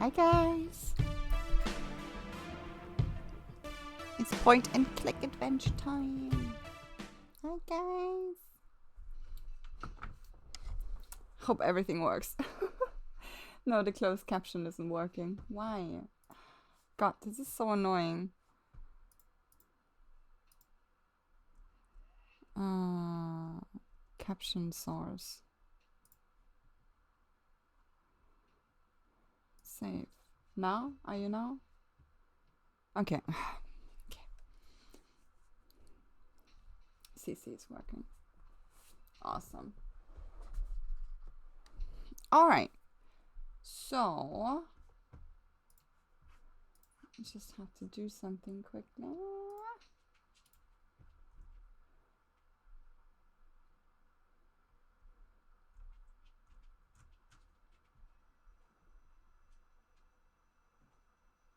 Hi guys. It's point and click adventure time. Hi guys. Hope everything works. No, the closed caption isn't working. Why? God, this is so annoying. Caption source. Save. Now? Are you now? Okay. Okay. CC is working. Awesome. Alright. So I just have to do something quickly.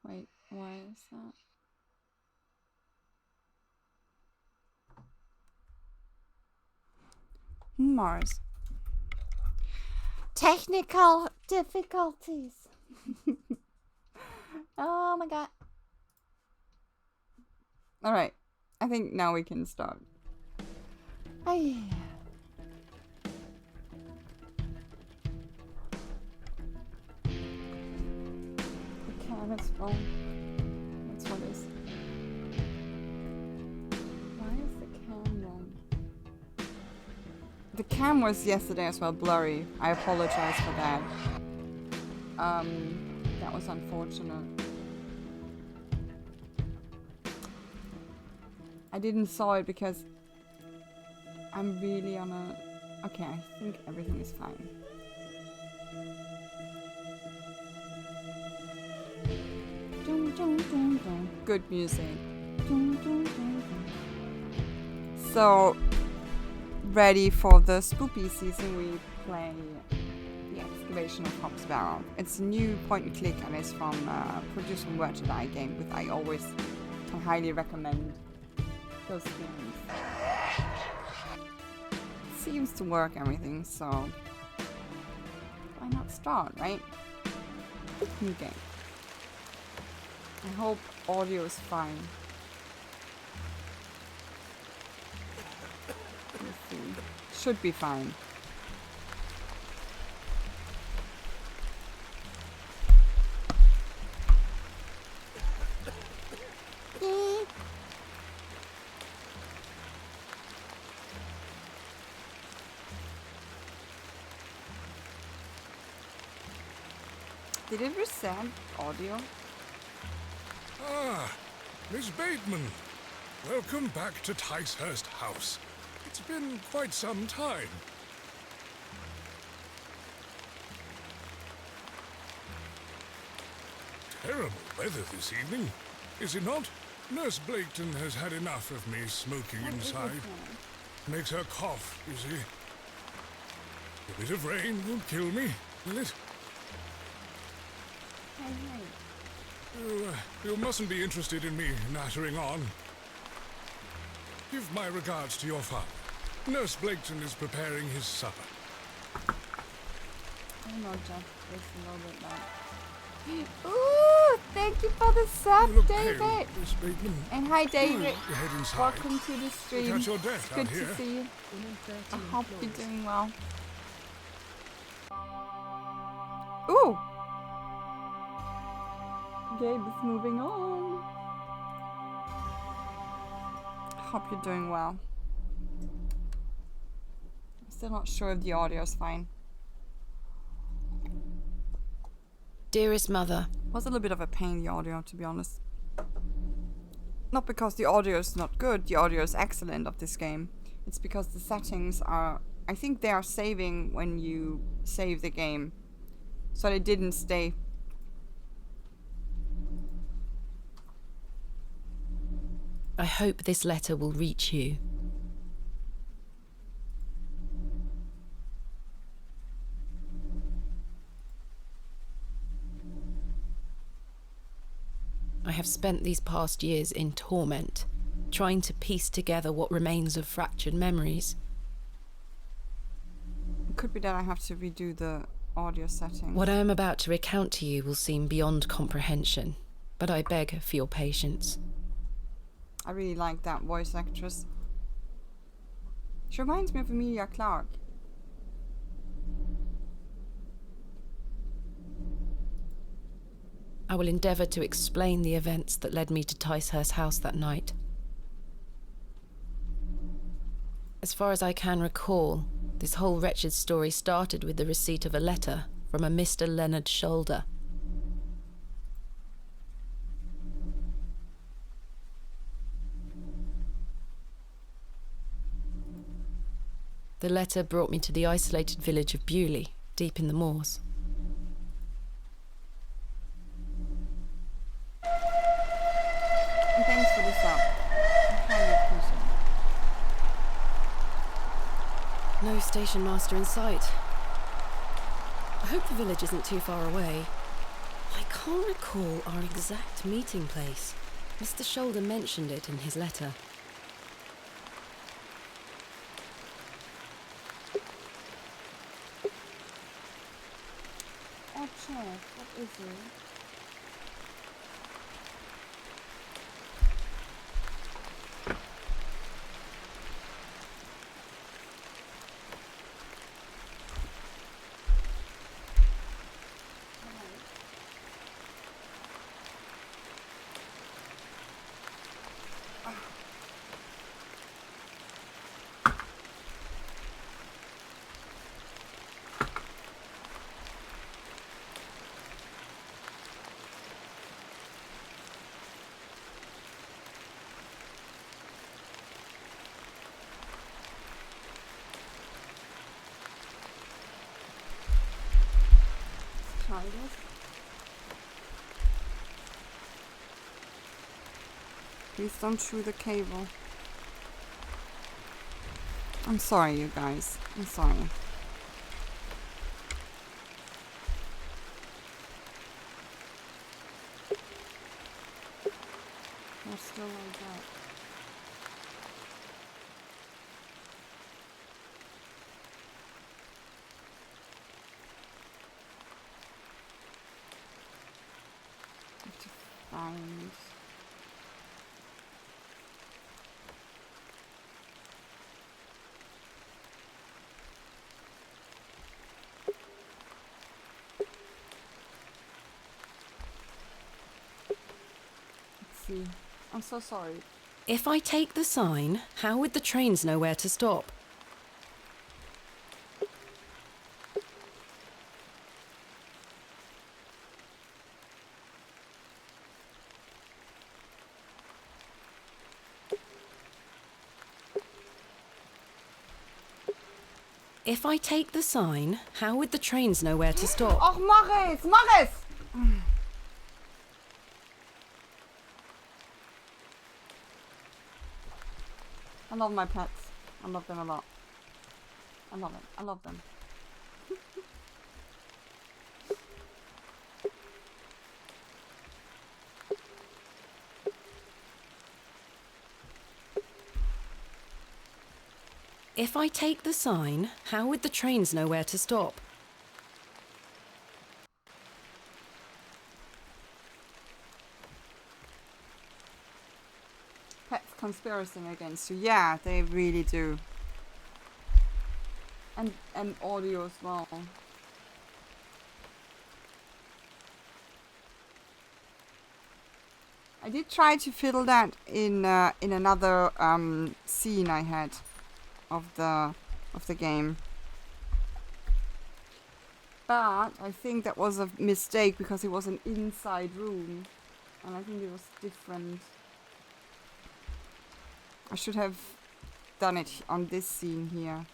Wait, why is that? Mars. Technical difficulties. Oh my god. Alright. I think now we can start. Aye. The cam is wrong. That's what it is. Why is the cam wrong? The cam was yesterday as well blurry. I apologize for that. That was unfortunate. I didn't saw it because I'm really on a... Okay, I think everything is fine. Good music. So, ready for the spoopy season, we play the Excavation of Barrow. It's a new point and click and it's from produced from Word to Die game, which I always can highly recommend those games. Seems to work everything, so why not start, right? New game. I hope audio is fine. Let's see. Should be fine. Did it reset audio? Ah, Miss Bateman. Welcome back to Ticehurst House. It's been quite some time. Terrible weather this evening, is it not? Nurse Blaketon has had enough of me smoking inside. Makes her cough, you see. A bit of rain won't kill me, will it? Hey. You mustn't be interested in me nattering on. Give my regards to your father. Nurse Blaketon is preparing his supper. I know, Jeff. It's a little bit loud. Ooh, thank you for the sub, You look David. pale, Miss Bateman. And hi, David. Head inside. Welcome to the stream. Catch your death It's good out to here. see you. I hope you're doing well. Ooh. Game is moving on. Hope you're doing well. I'm still not sure if the audio is fine. Dearest Mother. Was a little bit of a pain, the audio, to be honest. Not because the audio is not good, the audio is excellent of this game. It's because the settings are... I think they are saving when you save the game. So they didn't stay. I hope this letter will reach you. I have spent these past years in torment, trying to piece together what remains of fractured memories. It could be that I have to redo the audio settings. What I am about to recount to you will seem beyond comprehension, but I beg for your patience. I really like that voice actress. She reminds me of Emilia Clarke. I will endeavour to explain the events that led me to Ticehurst House that night. As far as I can recall, this whole wretched story started with the receipt of a letter from a Mr. Leonard Shoulder. The letter brought me to the isolated village of Bewley, deep in the moors. And thanks for the sub. I highly appreciate it. No station master in sight. I hope the village isn't too far away. I can't recall our exact meeting place. Mr. Shoulder mentioned it in his letter. Oh, check. What is it? Try this. Please don't chew the cable. I'm sorry, you guys. I'm sorry. They're still like that. Have to find. Let's see. I'm so sorry. If I take the sign, how would the trains know where to stop? If I take the sign, how would the trains know where to stop? Och, mach es! Mach es! I love my pets. I love them a lot. I love them. I love them. If I take the sign, how would the trains know where to stop? Pets conspiring against you. Yeah, they really do. And audio as well. I did try to fiddle that in another scene I had of the game. But I think that was a mistake because it was an inside room and I think it was different. I should have done it on this scene here.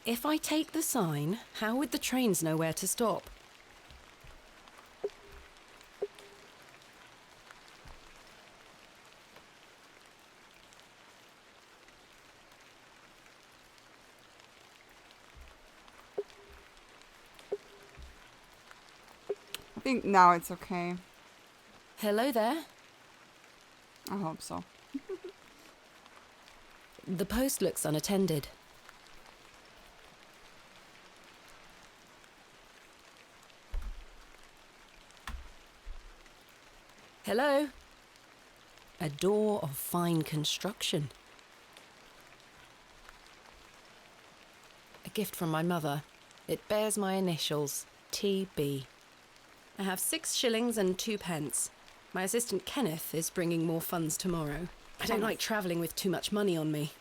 If I take the sign, how would the trains know where to stop? I think now it's okay. Hello there. I hope so. The post looks unattended. Hello? A door of fine construction. A gift from my mother. It bears my initials, TB. I have 6 shillings and 2 pence. My assistant Kenneth is bringing more funds tomorrow. I don't like travelling with too much money on me.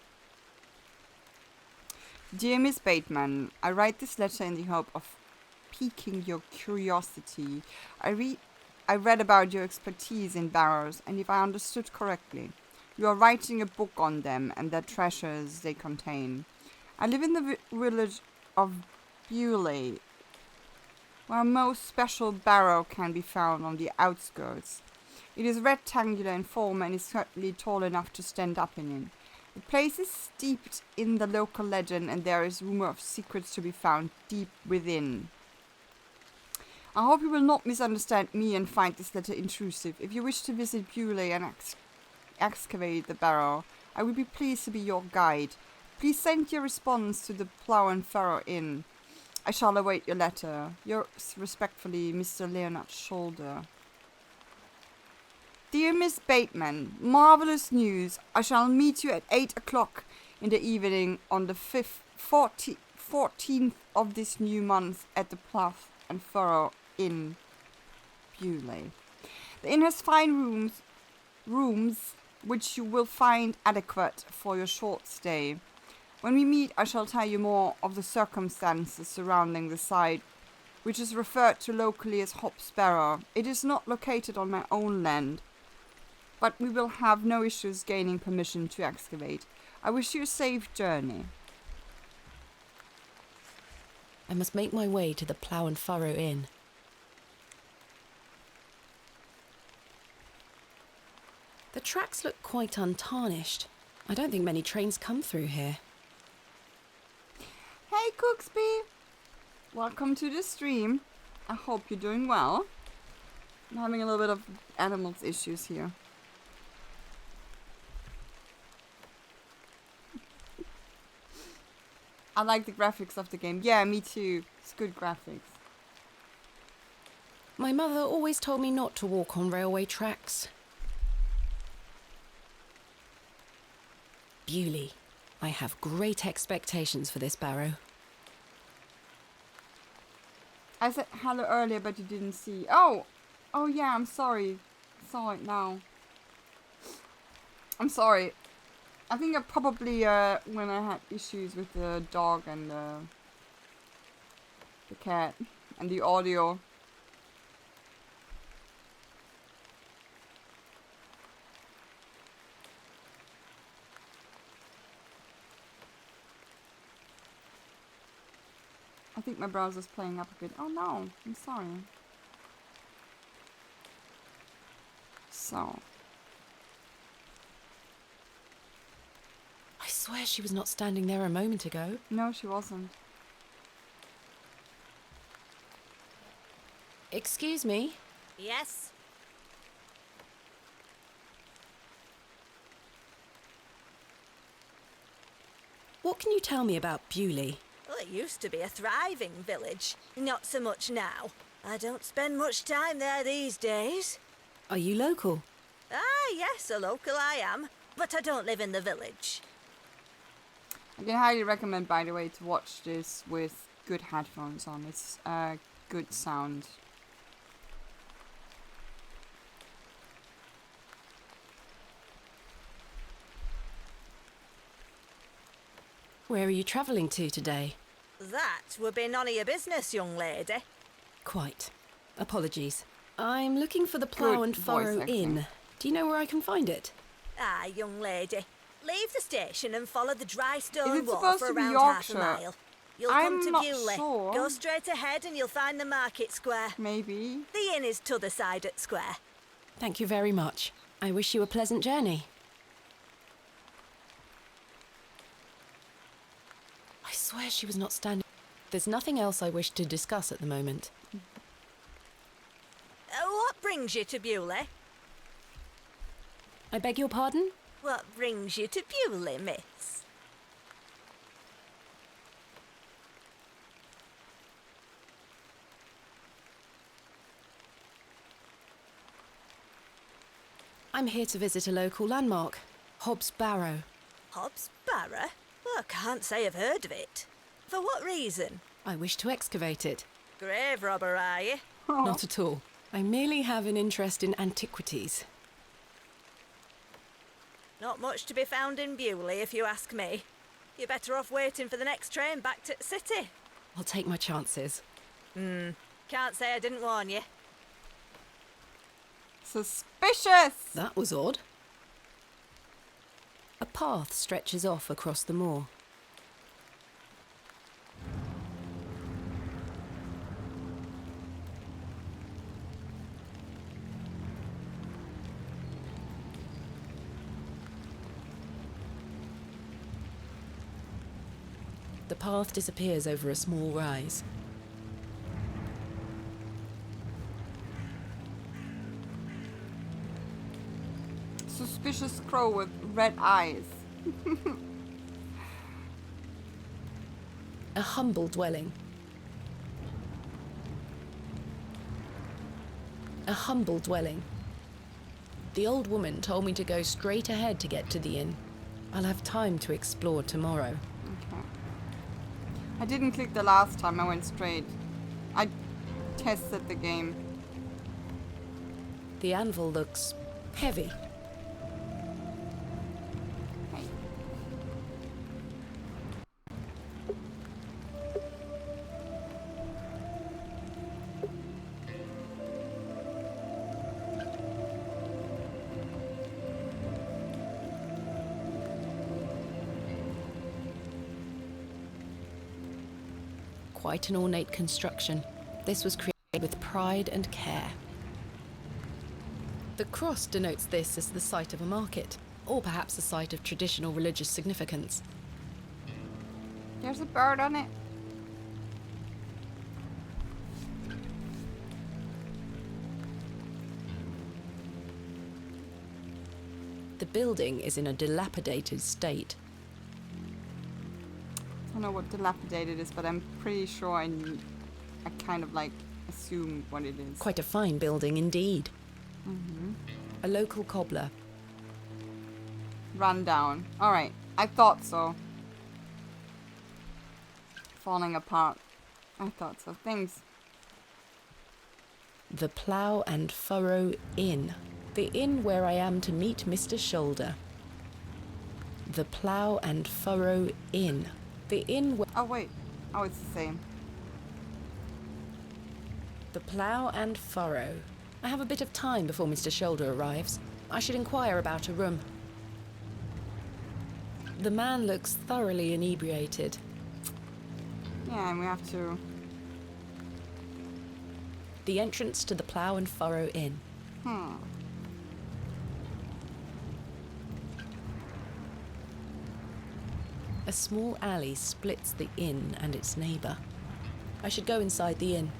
Dear Miss Bateman, I write this letter in the hope of piquing your curiosity. I read about your expertise in barrows, and if I understood correctly, you are writing a book on them and the treasures they contain. I live in the village of Bewley, where a most special barrow can be found on the outskirts. It is rectangular in form and is certainly tall enough to stand up in it. The place is steeped in the local legend, and there is rumor of secrets to be found deep within. I hope you will not misunderstand me and find this letter intrusive. If you wish to visit Bewley and excavate the barrow, I will be pleased to be your guide. Please send your response to the Plough and Furrow Inn. I shall await your letter. Yours respectfully, Mr. Leonard Shoulder. Dear Miss Bateman, marvellous news. I shall meet you at 8 o'clock in the evening on the 14th of this new month at the Plough and Furrow Inn, Bewley. The inn has fine rooms which you will find adequate for your short stay. When we meet, I shall tell you more of the circumstances surrounding the site, which is referred to locally as Hobbs Barrow. It is not located on my own land, but we will have no issues gaining permission to excavate. I wish you a safe journey. I must make my way to the Plough and Furrow Inn. The tracks look quite untarnished. I don't think many trains come through here. Hey Cooksby! Welcome to the stream. I hope you're doing well. I'm having a little bit of animals issues here. I like the graphics of the game. Yeah, me too. It's good graphics. My mother always told me not to walk on railway tracks. Bewley. I have great expectations for this barrow. I said hello earlier, but you didn't see. Oh yeah, I'm sorry. Saw it now. I'm sorry. I think I probably, when I had issues with the dog and the cat and the audio. I think my browser's playing up a bit. Oh no, I'm sorry. So. I swear she was not standing there a moment ago. No, she wasn't. Excuse me? Yes? What can you tell me about Bewley? Well, it used to be a thriving village. Not so much now. I don't spend much time there these days. Are you local? Ah, yes, a local I am. But I don't live in the village. I can highly recommend, by the way, to watch this with good headphones on. It's good sound. Where are you travelling to today? That would be none of your business, young lady. Quite. Apologies. I'm looking for the Plough Good and voice Furrow acting. Inn. Do you know where I can find it? Ah, young lady. Leave the station and follow the dry Is stone it wall supposed for to be around Yorkshire? half a mile. You'll I'm come to not Bewley. sure. Go straight ahead and you'll find the market square. Maybe. The inn is t'other side at square. Thank you very much. I wish you a pleasant journey. I swear she was not standing. There's nothing else I wish to discuss at the moment. What brings you to Bewley? I beg your pardon? What brings you to Bewley, miss? I'm here to visit a local landmark, Hobbs Barrow. Hobbs Barrow? Well, I can't say I've heard of it. For what reason? I wish to excavate it. Grave robber, are you? Not at all. I merely have an interest in antiquities. Not much to be found in Bewley, if you ask me. You're better off waiting for the next train back to the city. I'll take my chances. Can't say I didn't warn you. Suspicious! That was odd. A path stretches off across the moor. The path disappears over a small rise. Suspicious crow with red eyes. A humble dwelling. A humble dwelling. The old woman told me to go straight ahead to get to the inn. I'll have time to explore tomorrow. Okay. I didn't click the last time, I went straight. I tested the game. The anvil looks heavy. Hey. Quite an ornate construction. This was created with pride and care. The cross denotes this as the site of a market, or perhaps a site of traditional religious significance. There's a bird on it. The building is in a dilapidated state. I don't know what dilapidated is, but I'm pretty sure I kind of like assume what it is. Quite a fine building indeed. Mm-hmm. A local cobbler. Run down. Alright, I thought so. Falling apart. I thought so. Thanks. The Plough and Furrow Inn. The inn where I am to meet Mr. Shoulder. The Plough and Furrow Inn. The inn where... Oh, wait. Oh, it's the same. The Plough and Furrow. I have a bit of time before Mr. Shoulder arrives. I should inquire about a room. The man looks thoroughly inebriated. Yeah, and we have to... The entrance to the Plough and Furrow Inn. A small alley splits the inn and its neighbour. I should go inside the inn.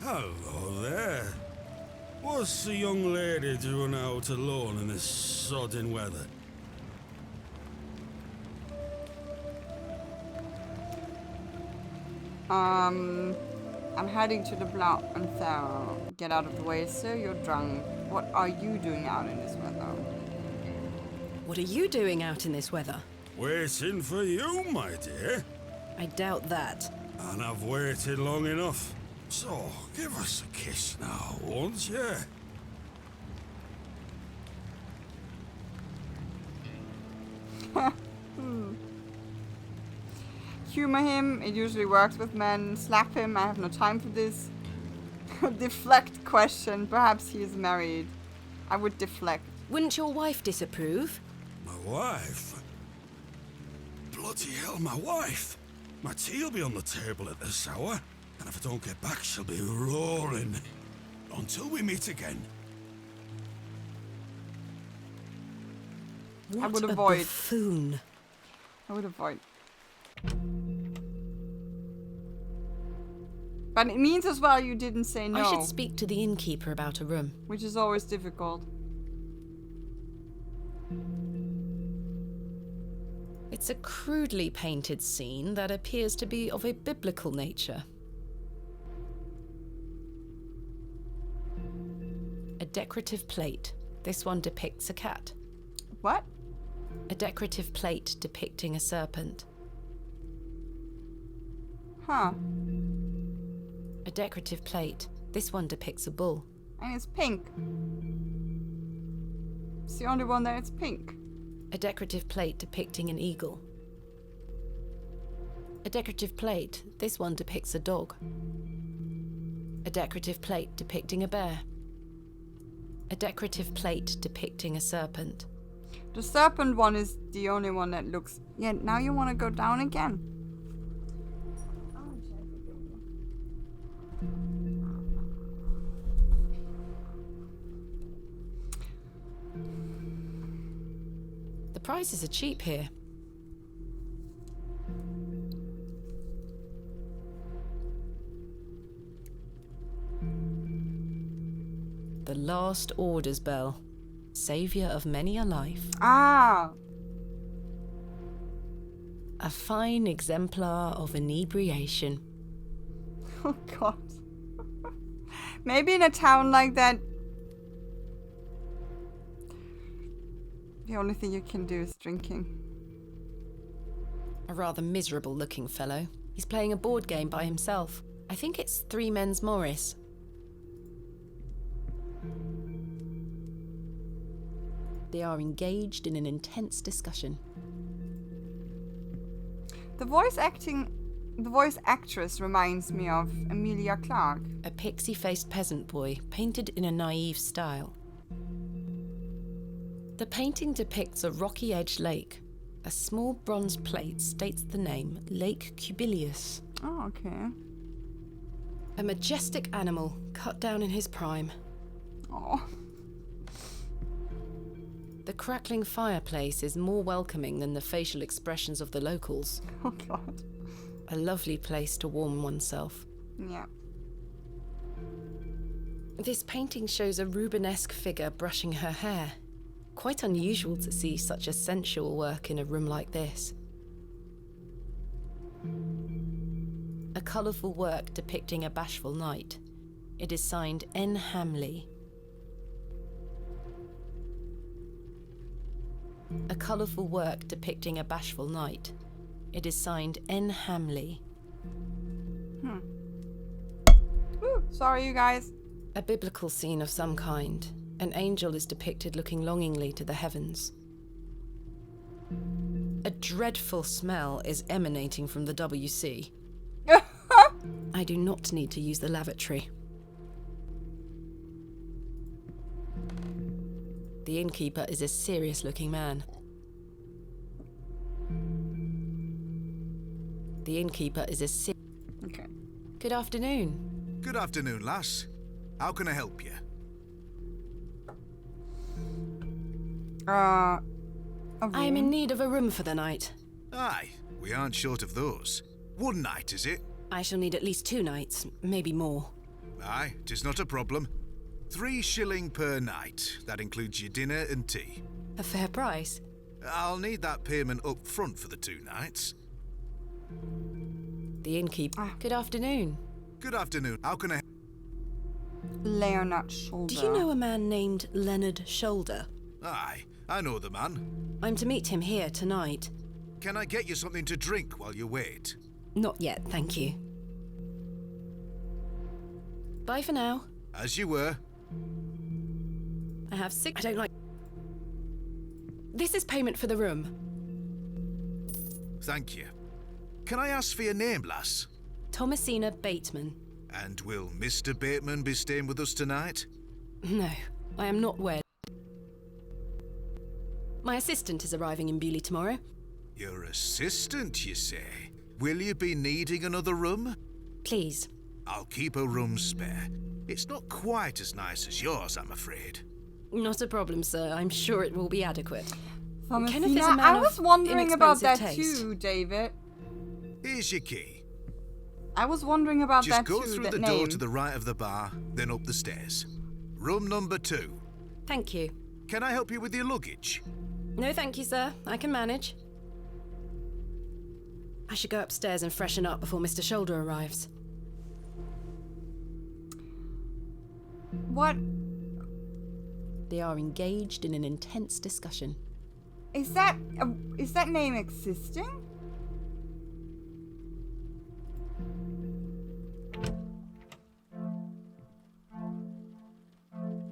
Hello there. What's the young lady doing out alone in this sodding weather? I'm heading to the Blount and Thorough. Get out of the way, sir, you're drunk. What are you doing out in this weather? What are you doing out in this weather? Waiting for you, my dear. I doubt that. And I've waited long enough. So, give us a kiss now, won't you? Humor him, it usually works with men. Slap him, I have no time for this. Deflect question, perhaps he is married. I would deflect. Wouldn't your wife disapprove? My wife? Bloody hell, my wife! My tea'll be on the table at this hour, and if I don't get back, she'll be roaring. Until we meet again. What I would a avoid. buffoon. I would avoid. But it means as well you didn't say no. I should speak to the innkeeper about a room. Which is always difficult. It's a crudely painted scene that appears to be of a biblical nature. A decorative plate. This one depicts a cat. What? A decorative plate depicting a serpent. Huh. A decorative plate. This one depicts a bull. And it's pink. It's the only one that it's pink. A decorative plate depicting an eagle. A decorative plate. This one depicts a dog. A decorative plate depicting a bear. A decorative plate depicting a serpent. The serpent one is the only one that looks... Yeah, now you want to go down again. The prices are cheap here. The Last Orders Bell, saviour of many a life. Ah! A fine exemplar of inebriation. Oh god. Maybe in a town like that, the only thing you can do is drinking. A rather miserable looking fellow. He's playing a board game by himself. I think it's Three Men's Morris. They are engaged in an intense discussion. The voice actress reminds me of Emilia Clarke. A pixie-faced peasant boy, painted in a naive style. The painting depicts a rocky-edged lake. A small bronze plate states the name Lake Cubilius. Oh, okay. A majestic animal, cut down in his prime. Oh. The crackling fireplace is more welcoming than the facial expressions of the locals. Oh god. A lovely place to warm oneself. Yeah. This painting shows a Rubenesque figure brushing her hair. Quite unusual to see such a sensual work in a room like this. A colourful work depicting a bashful knight. It is signed N. Hamley. A colourful work depicting a bashful knight. It is signed N. Hamley. Woo, sorry, you guys. A biblical scene of some kind. An angel is depicted looking longingly to the heavens. A dreadful smell is emanating from the WC. I do not need to use the lavatory. The innkeeper is a serious-looking man. The innkeeper is a Okay. Good afternoon. Good afternoon, lass. How can I help you? A I am in room? need of a room for the night. Aye, we aren't short of those. One night, is it? I shall need at least 2 nights, maybe more. Aye, 'tis not a problem. 3 shilling per night. That includes your dinner and tea. A fair price. I'll need that payment up front for the 2 nights. The innkeeper. Good afternoon. Good afternoon. How can I... Leonard Shoulder. Do you know a man named Leonard Shoulder? Aye, I know the man. I'm to meet him here tonight. Can I get you something to drink while you wait? Not yet, thank you. Bye for now. As you were. I have 6... I don't like... This is payment for the room. Thank you. Can I ask for your name, lass? Thomasina Bateman. And will Mr. Bateman be staying with us tonight? No, I am not wed. My assistant is arriving in Bewley tomorrow. Your assistant, you say? Will you be needing another room? Please. I'll keep a room spare. It's not quite as nice as yours, I'm afraid. Not a problem, sir. I'm sure it will be adequate. Thomasina, Kenneth is a man I of was wondering about that inexpensive taste. too, David. Here's your key. I was wondering about Just that go too, through that the name. door to the right of the bar, then up the stairs. Room number 2. Thank you. Can I help you with your luggage? No, thank you, sir. I can manage. I should go upstairs and freshen up before Mr. Shoulder arrives. What They are engaged in an intense discussion. is that? Is that name existing?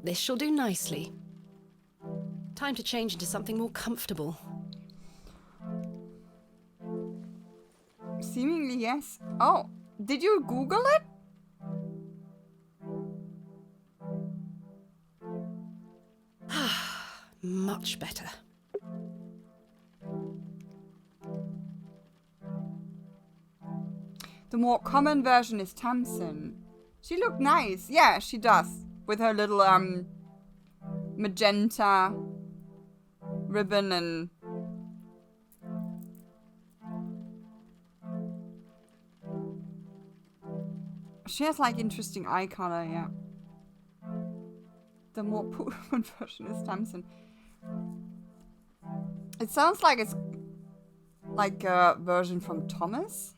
This shall do nicely. Time to change into something more comfortable. Seemingly yes. Oh, did you Google it? Much better. The more common version is Tamsin. She looked nice. Yeah, she does. With her little magenta ribbon and she has like interesting eye color, yeah. The more Pullman version is Tamsin. It sounds like it's like a version from Thomas.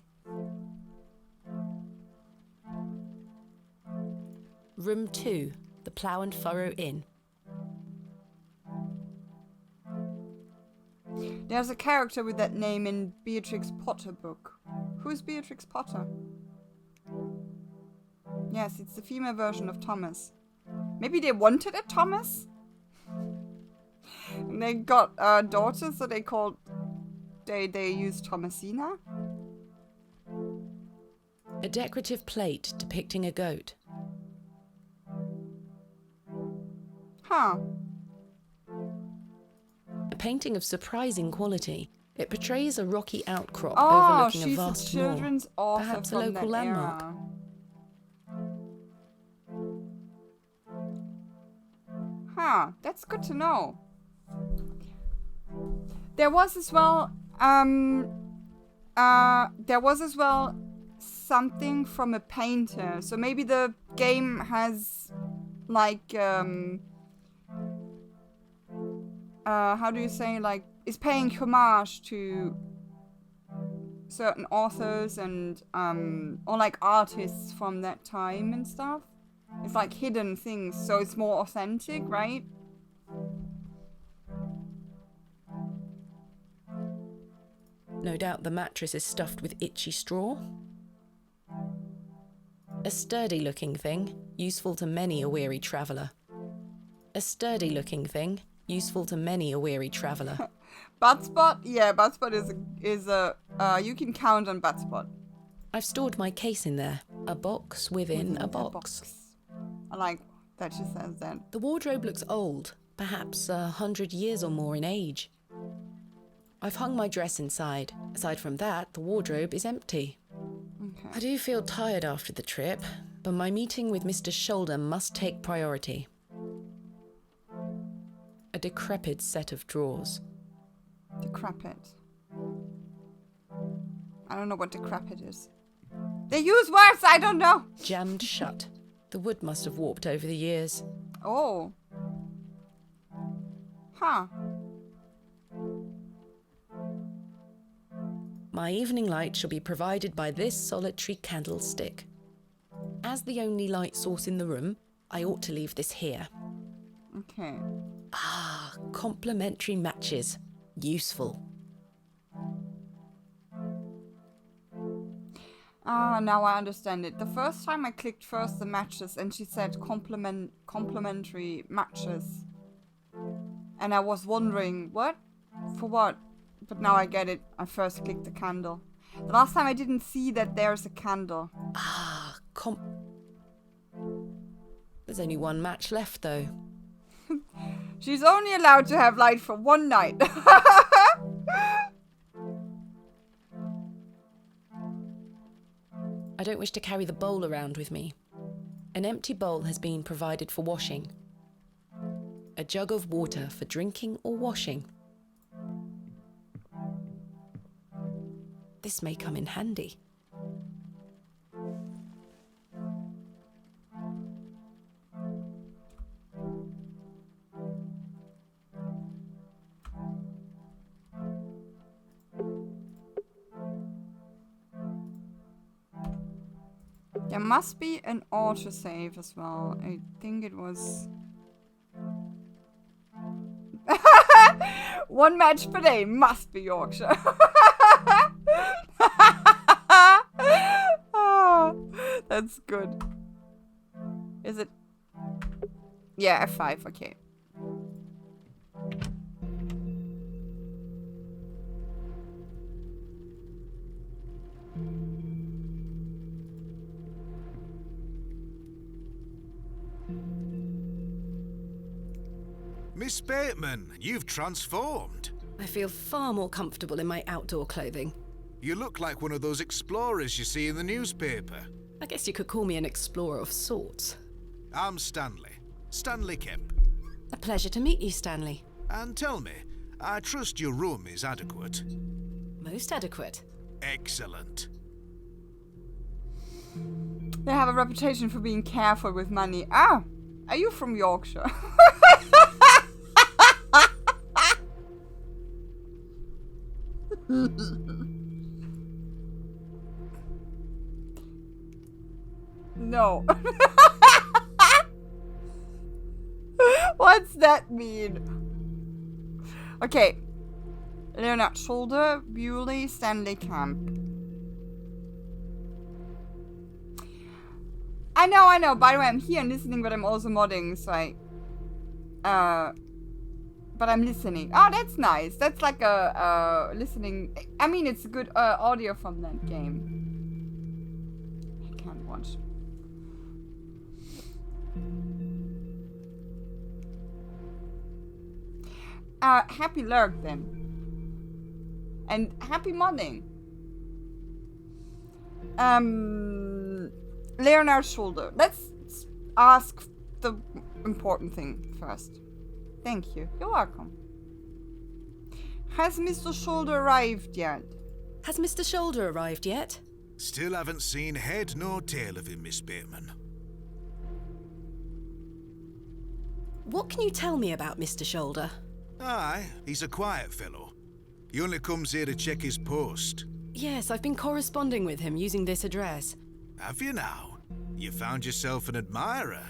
Room 2, the Plough and Furrow Inn. There's a character with that name in Beatrix Potter book. Who's Beatrix Potter? Yes, it's the female version of Thomas. Maybe they wanted a Thomas? And they got a daughter, so they called... They used Thomasina? A decorative plate depicting a goat. Huh. A painting of surprising quality. It portrays a rocky outcrop Oh, overlooking a she's a vast moor. children's author Perhaps a from local that landmark. era. Huh, that's good to know. There was as well, something from a painter. So maybe the game has, like, how do you say, like, is paying homage to certain authors and, or like artists from that time and stuff. It's like hidden things, so it's more authentic, right? No doubt the mattress is stuffed with itchy straw. A sturdy-looking thing, useful to many a weary traveller. A sturdy-looking thing, useful to many a weary traveller. Buttspot? Yeah, Buttspot is a you can count on Buttspot. I've stored my case in there. A box within a box. I like that she says that. The wardrobe looks old, perhaps 100 years or more in age. I've hung my dress inside. Aside from that, the wardrobe is empty. Okay. I do feel tired after the trip, but my meeting with Mr. Shoulder must take priority. A decrepit set of drawers. Decrepit. I don't know what decrepit is. They use words I don't know. Jammed shut. The wood must have warped over the years. Oh. Huh. My evening light shall be provided by this solitary candlestick. As the only light source in the room, I ought to leave this here. Okay. Ah, complementary matches. Useful. Ah, now I understand it. The first time I clicked first the matches and she said complementary matches. And I was wondering, what? For what? But now I get it. I first clicked the candle. The last time I didn't see that there's a candle. Ah, There's only one match left, though. She's only allowed to have light for one night. I don't wish to carry the bowl around with me. An empty bowl has been provided for washing. A jug of water for drinking or washing. This may come in handy. There must be an autosave as well. I think it was... One match per day must be Yorkshire. Oh, that's good. Is it? Yeah, F5, okay. Miss Bateman, you've transformed. I feel far more comfortable in my outdoor clothing. You look like one of those explorers you see in the newspaper. I guess you could call me an explorer of sorts. I'm Stanley. Stanley Kemp. A pleasure to meet you, Stanley. And tell me, I trust your room is adequate. Most adequate. Excellent. They have a reputation for being careful with money. Ah, are you from Yorkshire? No. What's that mean? Okay. Leonard Shoulder, Bewley, Stanley Camp. I know. By the way, I'm here and listening, but I'm also modding, so but I'm listening. Oh, that's nice. That's like a listening. I mean, it's good audio from that game. I can't watch. Happy lurk then. And happy modding. Leonard Shoulder. Let's ask the important thing first. Thank you. You're welcome. Has Mr. Shoulder arrived yet? Has Mr. Shoulder arrived yet? Still haven't seen head nor tail of him, Miss Bateman. What can you tell me about Mr. Shoulder? Aye, he's a quiet fellow. He only comes here to check his post. Yes, I've been corresponding with him using this address. Have you now? You found yourself an admirer.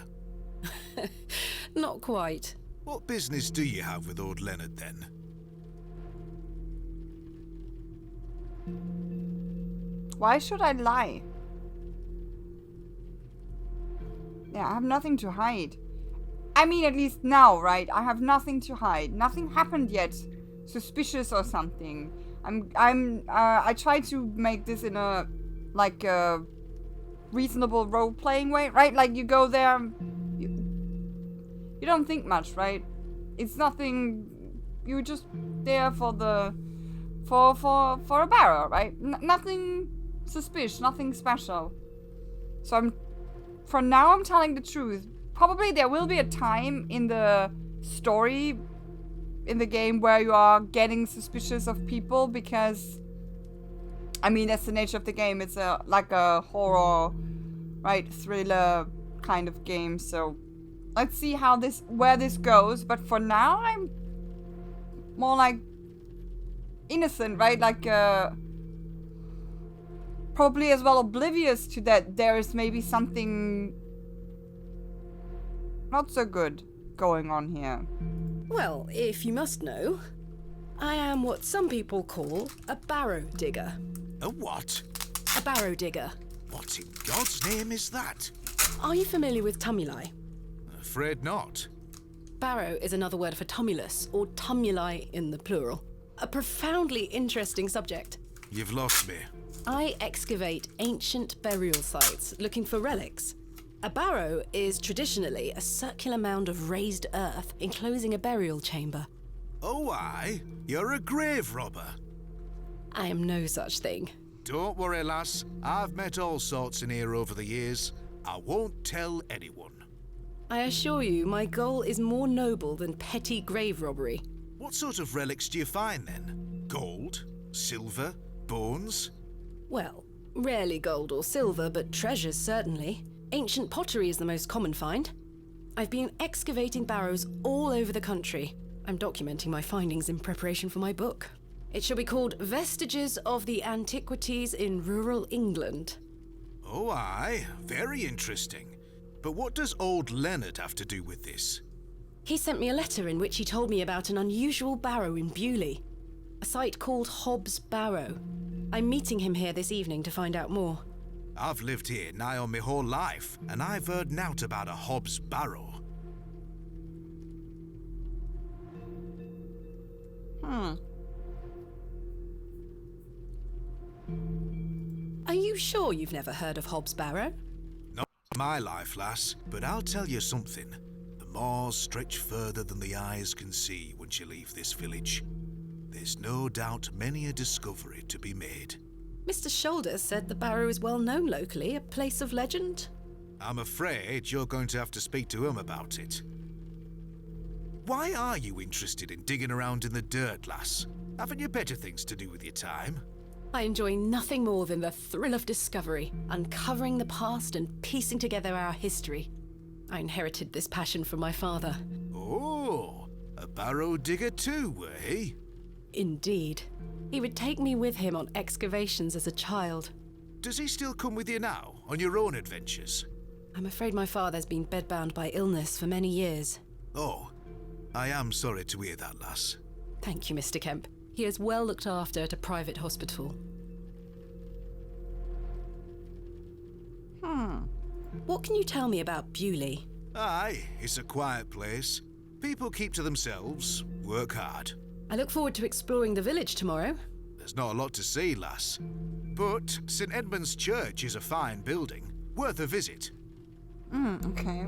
Not quite. What business do you have with old Leonard, then? Why should I lie? Yeah, I have nothing to hide. I mean, at least now, right? I have nothing to hide. Nothing happened yet. Suspicious or something. I try to make this in a, like, a reasonable role-playing way, right? Like, you go there, you don't think much, right? It's nothing, you're just there for the, for a barrow, right? Nothing suspicious, nothing special. So for now I'm telling the truth. Probably there will be a time in the story, in the game, where you are getting suspicious of people because, I mean, that's the nature of the game. It's like a horror, right, thriller kind of game. So let's see where this goes. But for now, I'm more like innocent, right? Like probably as well oblivious to that there is maybe something not so good going on here. Well, if you must know, I am what some people call a barrow digger. A what? A barrow digger. What in God's name is that? Are you familiar with tumuli? Afraid not. Barrow is another word for tumulus, or tumuli in the plural. A profoundly interesting subject. You've lost me. I excavate ancient burial sites looking for relics. A barrow is traditionally a circular mound of raised earth enclosing a burial chamber. Oh, aye? You're a grave robber. I am no such thing. Don't worry, lass. I've met all sorts in here over the years. I won't tell anyone. I assure you, my goal is more noble than petty grave robbery. What sort of relics do you find, then? Gold? Silver? Bones? Well, rarely gold or silver, but treasures certainly. Ancient pottery is the most common find. I've been excavating barrows all over the country. I'm documenting my findings in preparation for my book. It shall be called Vestiges of the Antiquities in Rural England. Oh, aye. Very interesting. But what does old Leonard have to do with this? He sent me a letter in which he told me about an unusual barrow in Bewley. A site called Hobbs Barrow. I'm meeting him here this evening to find out more. I've lived here nigh on my whole life, and I've heard nowt about a Hobbs Barrow. Are you sure you've never heard of Hobbs Barrow? Not my life, lass, but I'll tell you something. The moors stretch further than the eyes can see once you leave this village. There's no doubt many a discovery to be made. Mr. Shoulder said the barrow is well known locally, a place of legend. I'm afraid you're going to have to speak to him about it. Why are you interested in digging around in the dirt, lass? Haven't you better things to do with your time? I enjoy nothing more than the thrill of discovery, uncovering the past and piecing together our history. I inherited this passion from my father. Oh, a barrow digger too, were he? Indeed. He would take me with him on excavations as a child. Does he still come with you now, on your own adventures? I'm afraid my father's been bedbound by illness for many years. Oh, I am sorry to hear that, lass. Thank you, Mr. Kemp. He is well looked after at a private hospital. What can you tell me about Bewley? Aye, it's a quiet place. People keep to themselves, work hard. I look forward to exploring the village tomorrow. There's not a lot to see, lass. But St. Edmund's Church is a fine building, worth a visit. Okay.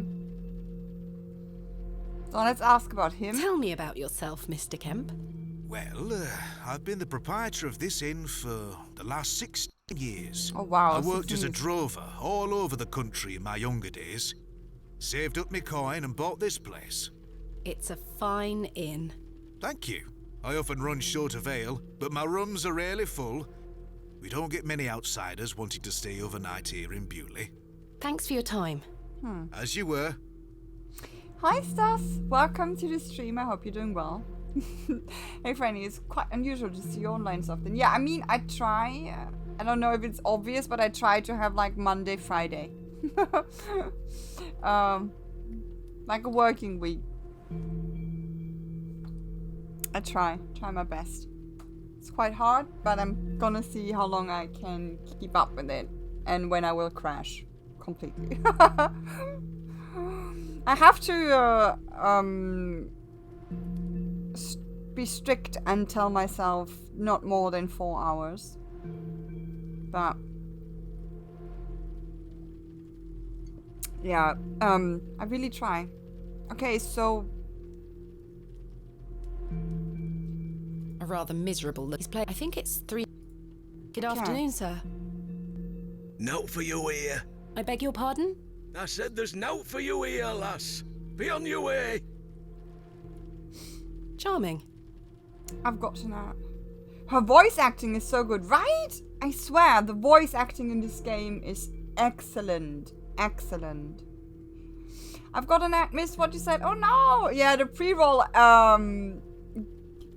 So let's ask about him. Tell me about yourself, Mr. Kemp. Well, I've been the proprietor of this inn for the last 16 years. Oh wow. I worked 16 as a years. drover all over the country in my younger days. Saved up my coin and bought this place. It's a fine inn. Thank you. I often run short of ale, but my rooms are rarely full. We don't get many outsiders wanting to stay overnight here in Bewley. Thanks for your time. As you were. Hi Stas, welcome to the stream. I hope you're doing well. Hey Franny, it's quite unusual to see you online so often. Yeah, I mean, I try. I don't know if it's obvious, but I try to have like Monday, Friday. Like a working week. I try my best. It's quite hard, but I'm gonna see how long I can keep up with it and when I will crash completely. I have to be strict and tell myself not more than 4 hours. But yeah, I really try. Okay, so A rather miserable look. He's playing. I think it's 3. Good Okay. afternoon, sir. Note for you here. I beg your pardon? I said there's note for you here, lass. Be on your way. Charming. I've got to know. Her voice acting is so good, right? I swear, the voice acting in this game is excellent. Excellent. I've got an act miss what you said. Oh no! Yeah, the pre-roll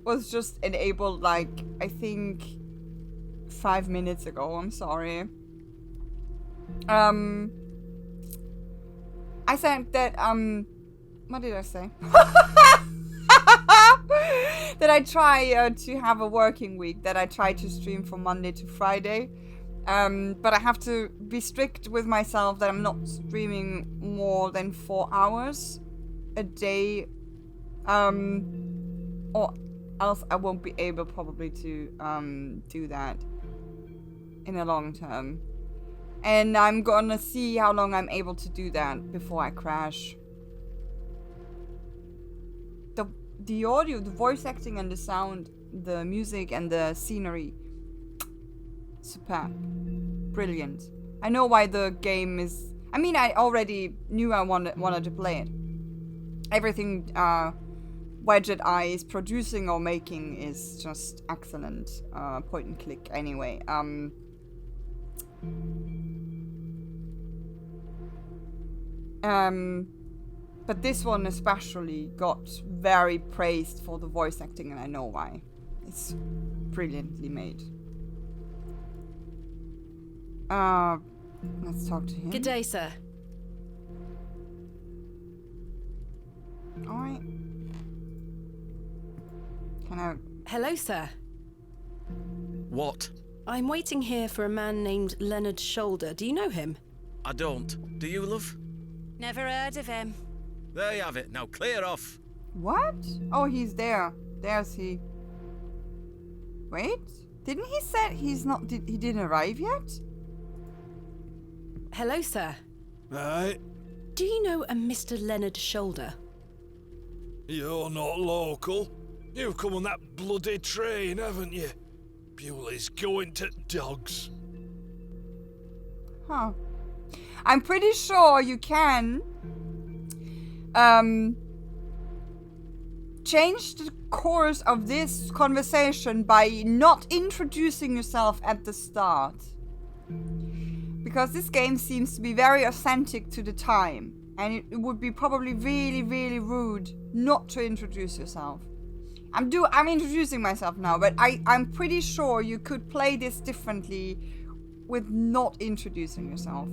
was just enabled like, I think 5 minutes ago. I'm sorry. I said that, what did I say? That I try to have a working week, that I try to stream from Monday to Friday. But I have to be strict with myself that I'm not streaming more than 4 hours a day. Or else I won't be able probably to do that in the long term. And I'm gonna see how long I'm able to do that before I crash. The audio, the voice acting and the sound, the music and the scenery, superb. Brilliant. I know why the game is... I mean, I already knew I wanted to play it. Everything Wedget Eye is producing or making is just excellent. Point and click anyway. But this one especially got very praised for the voice acting, and I know why. It's brilliantly made. Let's talk to him. Good day, sir. Alright. Can I... Hello, sir. What? I'm waiting here for a man named Leonard Shoulder. Do you know him? I don't. Do you, love? Never heard of him. There you have it. Now clear off. What? Oh, he's there. There's he. Wait. Didn't he say he's not... he didn't arrive yet? Hello, sir. Right, Do you know a Mr. Leonard Shoulder? You're not local. You've come on that bloody train, haven't you? Bewley's going to dogs. Huh. I'm pretty sure you can change the course of this conversation by not introducing yourself at the start. Because this game seems to be very authentic to the time. And it would be probably really, really rude not to introduce yourself. I'm introducing myself now, but I'm pretty sure you could play this differently with not introducing yourself.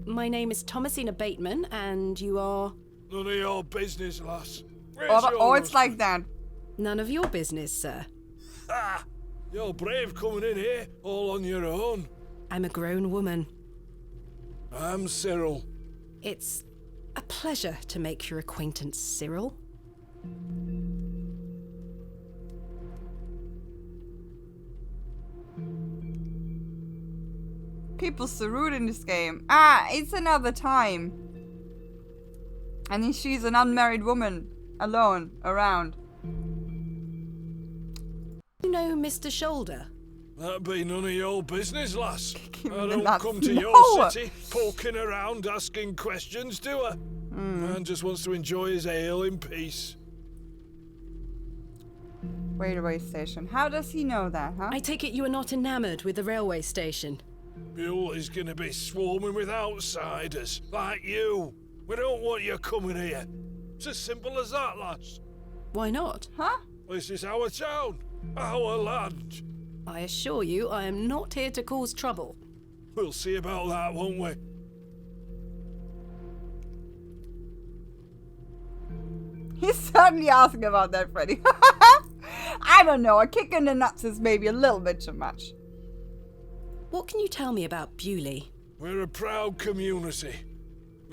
My name is Thomasina Bateman, and you are... None of your business, lass. Where's your Or it's like husband? that. None of your business, sir. Ah! You're brave coming in here, all on your own. I'm a grown woman. I'm Cyril. It's a pleasure to make your acquaintance, Cyril. People so rude in this game. It's another time. And she's an unmarried woman, alone, around. You know Mr. Shoulder? That'd be none of your business, lass. him I in the don't nuts. come to No! your city poking around asking questions, do I? Man just wants to enjoy his ale in peace. Railway station. How does he know that, huh? I take it you are not enamoured with the railway station. Bewley's gonna be swarming with outsiders, like you. We don't want you coming here. It's as simple as that, lass. Why not? Huh? This is our town, our land. I assure you, I am not here to cause trouble. We'll see about that, won't we? He's certainly asking about that, Freddy. I don't know. A kick in the nuts is maybe a little bit too much. What can you tell me about Bewley? We're a proud community.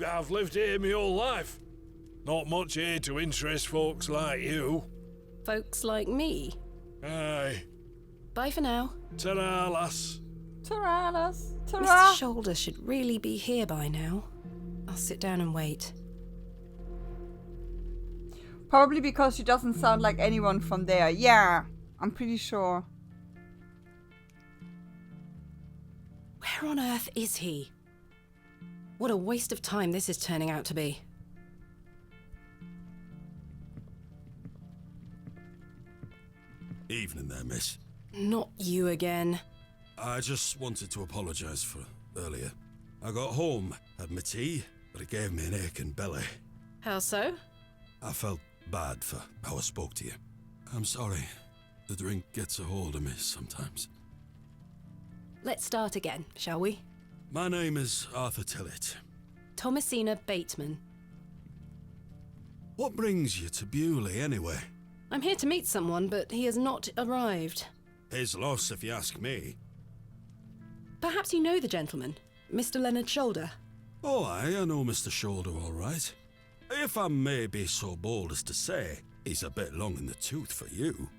I've lived here my whole life. Not much here to interest folks like you. Folks like me? Aye. Bye for now. Ta-ra, lass. Tyrannos. Mr. Ta-ra. Shoulder should really be here by now. I'll sit down and wait. Probably because she doesn't sound like anyone from there. Yeah, I'm pretty sure. Where on earth is he? What a waste of time this is turning out to be. Evening there, miss. Not you again. I just wanted to apologise for earlier. I got home, had my tea, but it gave me an aching belly. How so? I felt bad for how I spoke to you. I'm sorry. The drink gets a hold of me sometimes. Let's start again, shall we? My name is Arthur Tillett. Thomasina Bateman. What brings you to Bewley, anyway? I'm here to meet someone, but he has not arrived. His loss, if you ask me. Perhaps you know the gentleman, Mr. Leonard Shoulder. Oh, I know Mr. Shoulder all right. If I may be so bold as to say, he's a bit long in the tooth for you.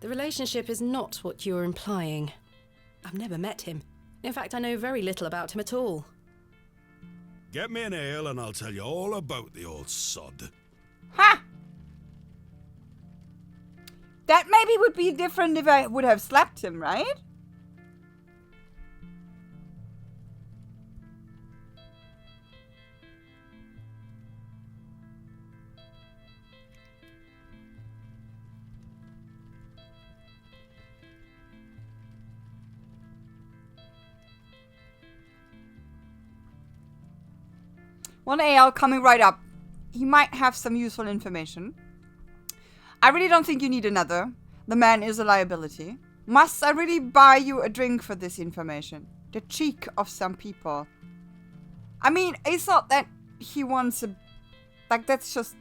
The relationship is not what you're implying. I've never met him. In fact, I know very little about him at all. Get me an ale and I'll tell you all about the old sod. Ha! That maybe would be different if I would have slapped him, right? One AL coming right up. He might have some useful information. I really don't think you need another. The man is a liability. Must I really buy you a drink for this information? The cheek of some people. I mean, it's not that he wants a... Like, that's just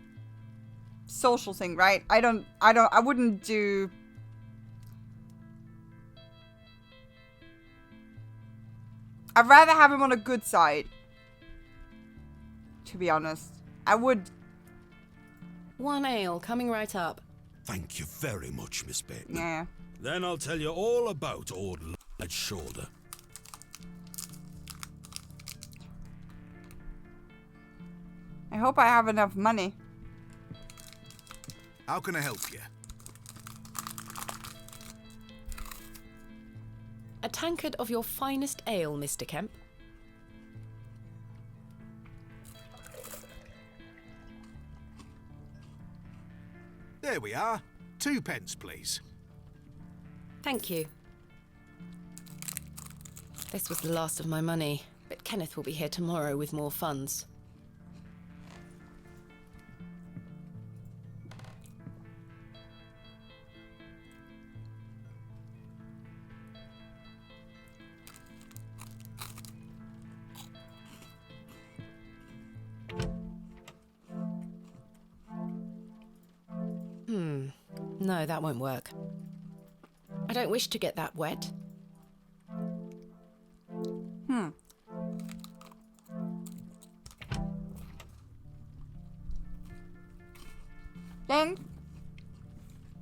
social thing, right? I wouldn't do... I'd rather have him on a good side. To be honest. I would... 1 ale coming right up. Thank you very much, Miss Bateman. Yeah. Then I'll tell you all about old Leonard's shoulder. I hope I have enough money. How can I help you? A tankard of your finest ale, Mr. Kemp. There we are. 2 pence, please. Thank you. This was the last of my money, but Kenneth will be here tomorrow with more funds. No, that won't work. I don't wish to get that wet. Then,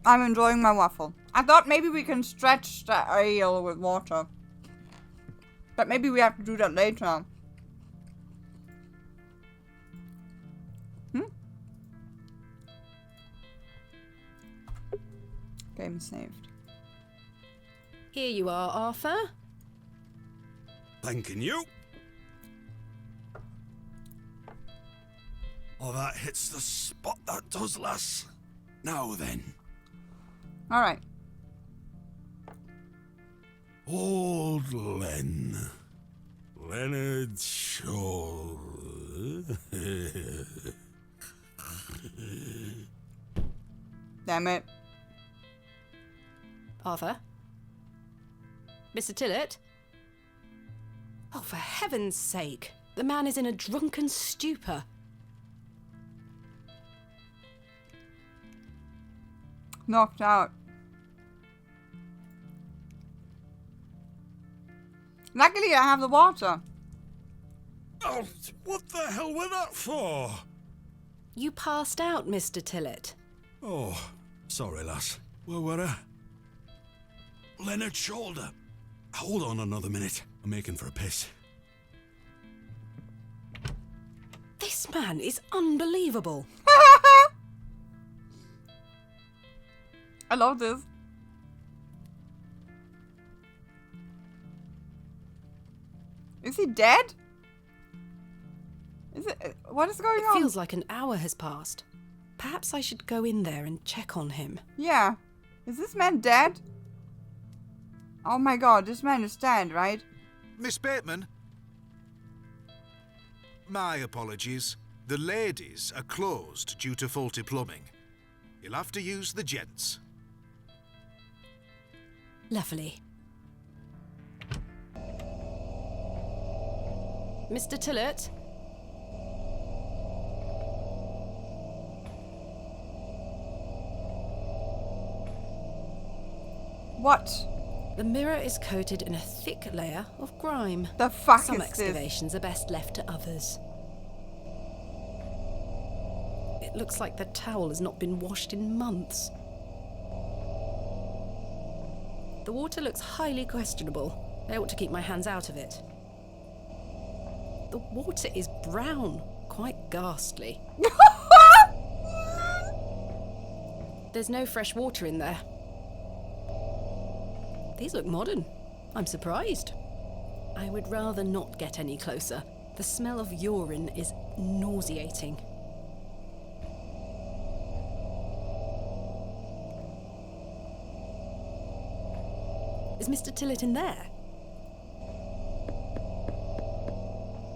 I'm enjoying my waffle. I thought maybe we can stretch the ale with water. But maybe we have to do that later. Game saved. Here you are, Arthur. Thanking you. Oh, that hits the spot, that does, lass. Now then. Alright. Old Len. Leonard Shaw. Damn it. Arthur? Mr. Tillett? Oh, for heaven's sake. The man is in a drunken stupor. Knocked out. Luckily, I have the water. Oh, what the hell were that for? You passed out, Mr. Tillett. Oh, sorry, lass. Where were I? Leonard's shoulder. Hold on another minute. I'm making for a piss. This man is unbelievable. I love this. Is he dead? Is it? What is going It on? feels like an hour has passed. Perhaps I should go in there and check on him. Yeah. Is this man dead? Oh my god, this man is dead, right? Miss Bateman? My apologies. The ladies are closed due to faulty plumbing. You'll have to use the gents. Lovely. Mr. Tillett? What The mirror is coated in a thick layer of grime. the fuck Some is this? excavations are best left to others. It looks like the towel has not been washed in months. The water looks highly questionable. I ought to keep my hands out of it. The water is brown, quite ghastly. There's no fresh water in there. These look modern. I'm surprised. I would rather not get any closer. The smell of urine is nauseating. Is Mr. Tillett in there?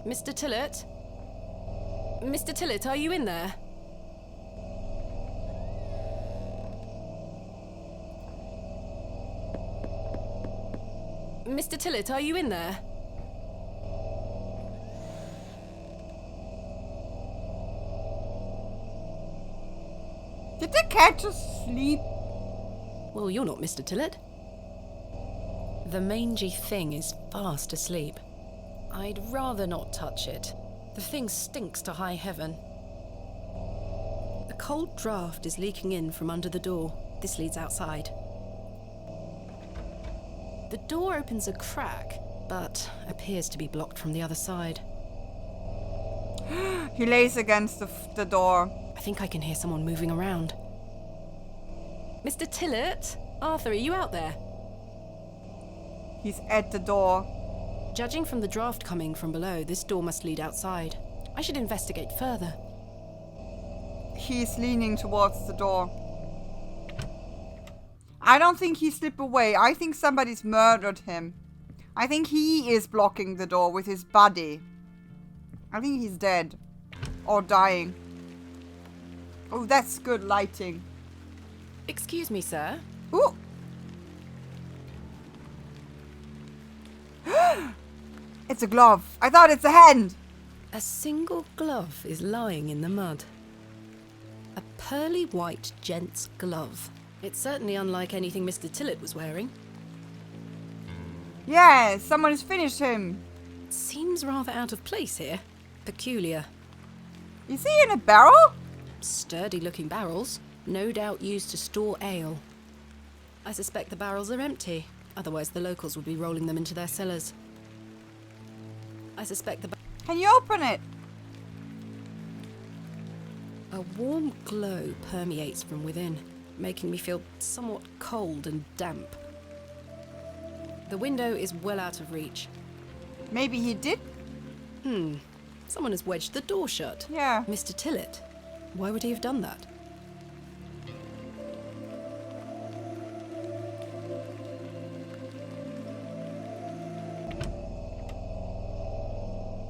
Mr. Tillett? Mr. Tillett, are you in there? Mr. Tillett, are you in there? Did the cat just sleep? Well, you're not Mr. Tillett. The mangy thing is fast asleep. I'd rather not touch it. The thing stinks to high heaven. A cold draft is leaking in from under the door. This leads outside. The door opens a crack, but appears to be blocked from the other side. He lays against the door. I think I can hear someone moving around. Mr. Tillett? Arthur, are you out there? He's at the door. Judging from the draft coming from below, this door must lead outside. I should investigate further. He's leaning towards the door. I don't think he slipped away. I think somebody's murdered him. I think he is blocking the door with his body. I think he's dead. Or dying. Oh, that's good lighting. Excuse me, sir. Ooh! It's a glove. I thought it's a hand. A single glove is lying in the mud. A pearly white gent's glove. It's certainly unlike anything Mr. Tillett was wearing. Yeah, someone has finished him. Seems rather out of place here. Peculiar. Is he in a barrel? Sturdy looking barrels, no doubt used to store ale. I suspect the barrels are empty, otherwise the locals would be rolling them into their cellars. I suspect the Can you open it? A warm glow permeates from within, making me feel somewhat cold and damp. The window is well out of reach. Maybe he did? Someone has wedged the door shut. Yeah. Mr. Tillett. Why would he have done that?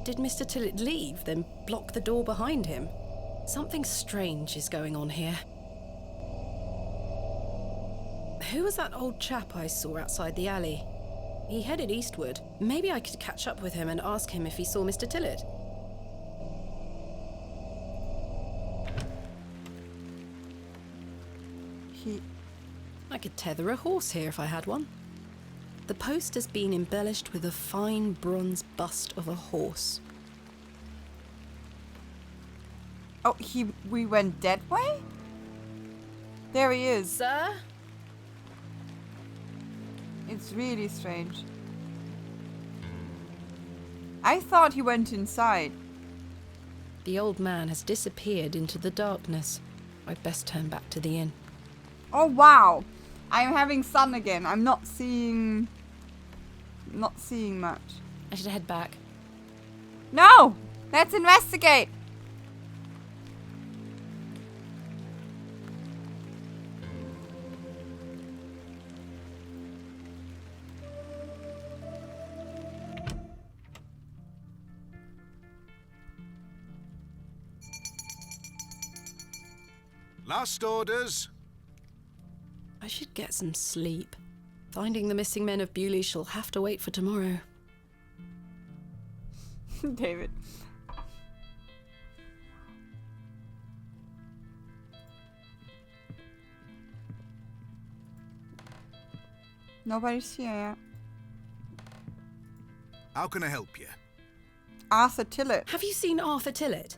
Did Mr. Tillett leave, then block the door behind him? Something strange is going on here. Who was that old chap I saw outside the alley? He headed eastward. Maybe I could catch up with him and ask him if he saw Mr. Tillett. I could tether a horse here if I had one. The post has been embellished with a fine bronze bust of a horse. Oh, we went that way? There he is. Sir? It's really strange. I thought he went inside. The old man has disappeared into the darkness. I'd best turn back to the inn. Oh wow! I'm having sun again. I'm not seeing much. I should head back. No! Let's investigate! Last orders. I should get some sleep. Finding the missing men of Bewley shall have to wait for tomorrow. David. Nobody's here yet. How can I help you? Arthur Tillett. Have you seen Arthur Tillett?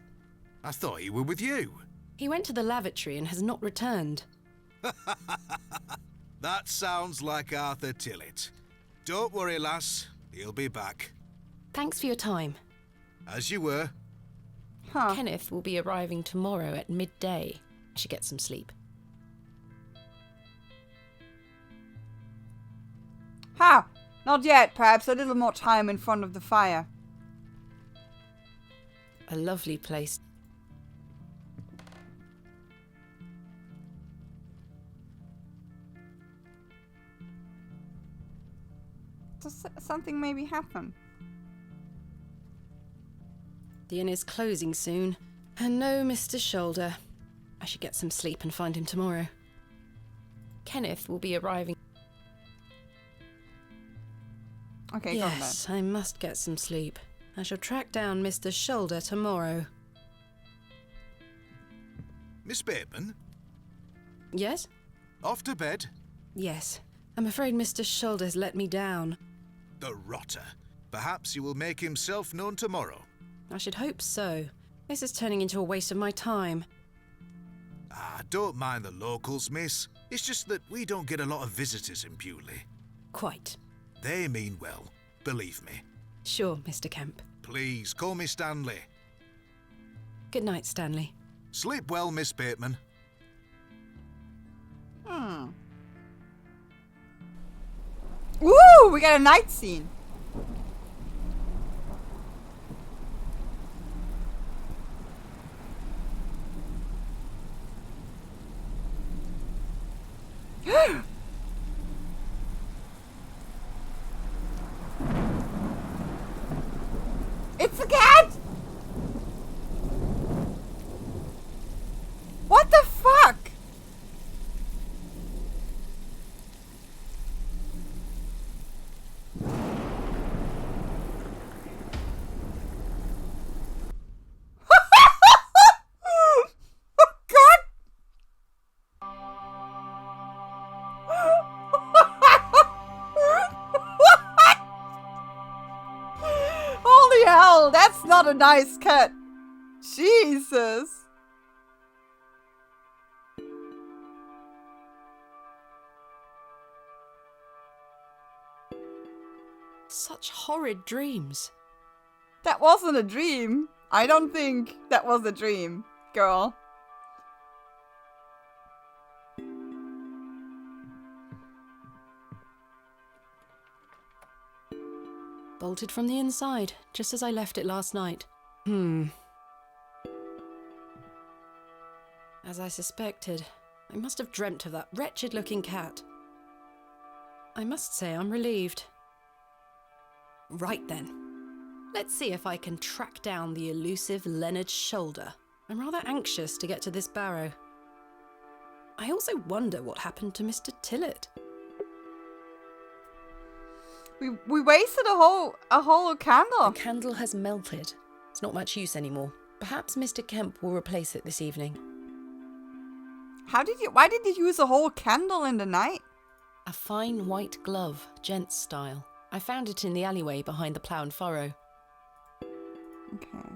I thought he were with you. He went to the lavatory and has not returned. That sounds like Arthur Tillett. Don't worry, lass. He'll be back. Thanks for your time. As you were. Huh. Kenneth will be arriving tomorrow at midday. I should get some sleep. Ha! Not yet. Perhaps a little more time in front of the fire. A lovely place. Does something maybe happen? The inn is closing soon. And no Mr. Shoulder. I should get some sleep and find him tomorrow. Kenneth will be arriving. Okay, go on then. Yes, I must get some sleep. I shall track down Mr. Shoulder tomorrow. Miss Bateman, Yes? Off to bed? Yes. I'm afraid Mr. Shoulder's let me down. The rotter. Perhaps he will make himself known tomorrow. I should hope so. This is turning into a waste of my time. Don't mind the locals, miss. It's just that we don't get a lot of visitors in Bewley. Quite. They mean well, believe me. Sure, Mr. Kemp. Please, call me Stanley. Good night, Stanley. Sleep well, Miss Bateman. Woo! We got a night scene. It's a cat! What the fuck? God! Holy hell, that's not a nice cat. Jesus. Such horrid dreams. That wasn't a dream. I don't think that was a dream, girl. Bolted from the inside, just as I left it last night. As I suspected, I must have dreamt of that wretched-looking cat. I must say I'm relieved. Right then. Let's see if I can track down the elusive Leonard Shoulder. I'm rather anxious to get to this Barrow. I also wonder what happened to Mr. Tillett. We wasted a whole candle. The candle has melted. It's not much use anymore. Perhaps Mr. Kemp will replace it this evening. Why did you use a whole candle in the night? A fine white glove, gents style. I found it in the alleyway behind the plough and furrow. Okay.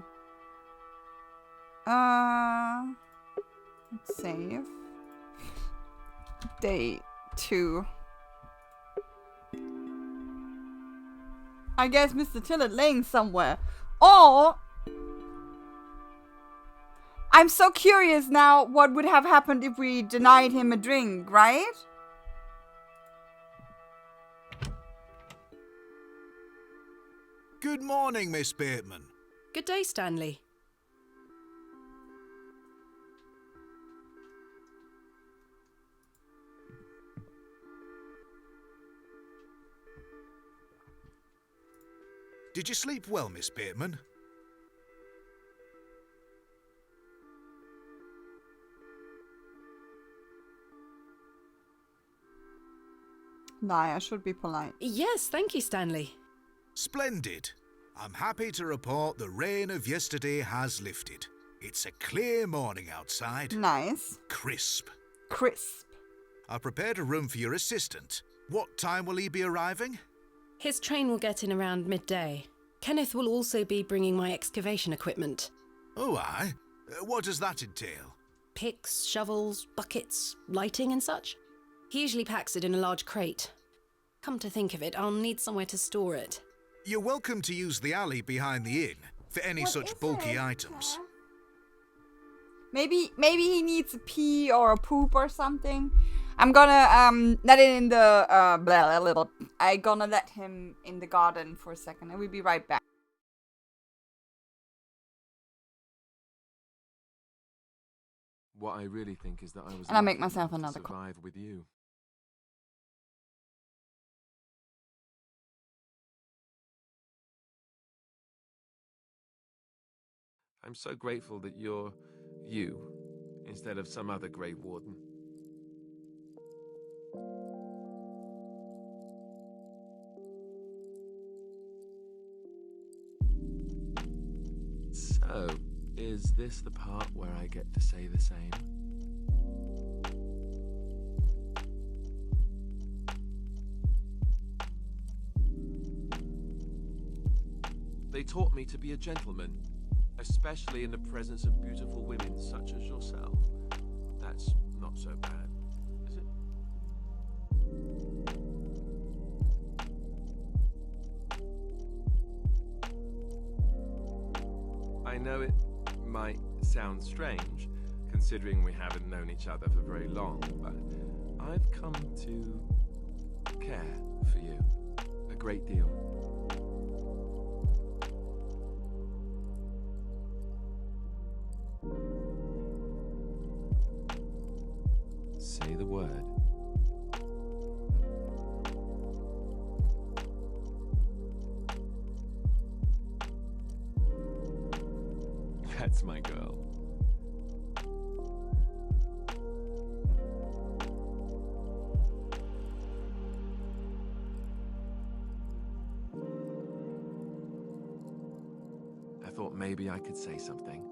Let's save. Day 2. I guess Mr. Tillett laying somewhere. Or I'm so curious now what would have happened if we denied him a drink, right? Good morning, Miss Bateman. Good day, Stanley. Did you sleep well, Miss Bateman? Lie, I should be polite. Yes, thank you, Stanley. Splendid. I'm happy to report the rain of yesterday has lifted. It's a clear morning outside. Nice. Crisp. Crisp. I prepared a room for your assistant. What time will he be arriving? His train will get in around midday. Kenneth will also be bringing my excavation equipment. Oh, aye. What does that entail? Picks, shovels, buckets, lighting and such. He usually packs it in a large crate. Come to think of it, I'll need somewhere to store it. You're welcome to use the alley behind the inn for any such bulky items. Maybe he needs a pee or a poop or something. I'm gonna let it in the I'm gonna let him in the garden for a second and we'll be right back. What I really think is that I was And I'll make lucky myself enough to another cup. survive with you. I'm so grateful that you're you instead of some other Grey Warden. So, is this the part where I get to say the same? They taught me to be a gentleman, especially in the presence of beautiful women such as yourself. That's not so bad, is it? I know it might sound strange, considering we haven't known each other for very long, but I've come to care for you a great deal. Say the word. That's my girl. I thought maybe I could say something.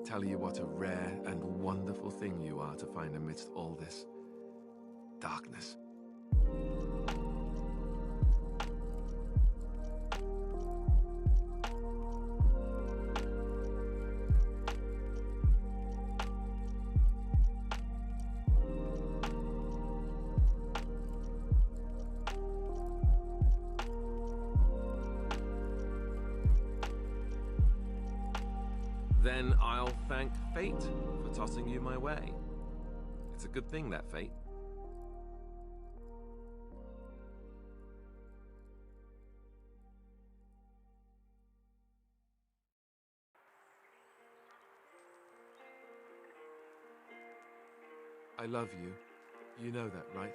Tell you what a rare and wonderful thing you are to find amidst all this darkness. Then I'll thank fate for tossing you my way. It's a good thing, that fate. I love you. You know that, right?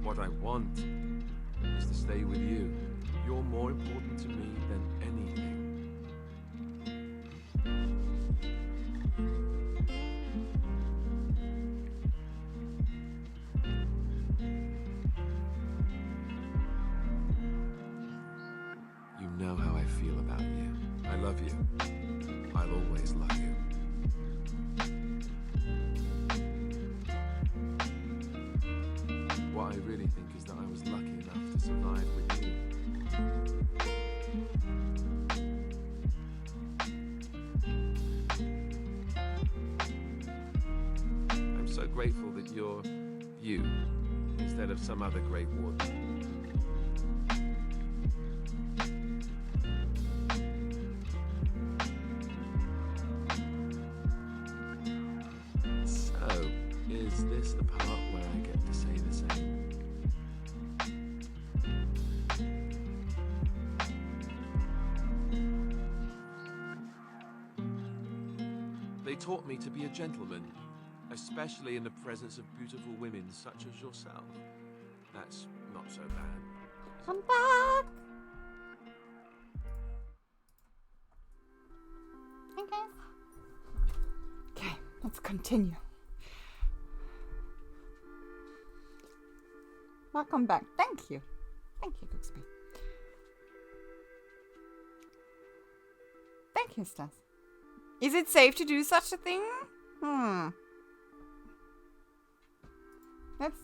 What I want is to stay with you. You're more important to me than anything. You know how I feel about you. I love you. I'll always love you. What I really think is that I was lucky enough to survive with you. I'm so grateful that you're you instead of some other great warden. So, is this the part where I get to say the same? They taught me to be a gentleman, especially in the presence of beautiful women such as yourself. That's not so bad. I'm back. Hey guys. Okay, let's continue. Welcome back. Thank you. Thank you, Cooksby. Thank you, Stas. Is it safe to do such a thing? That's...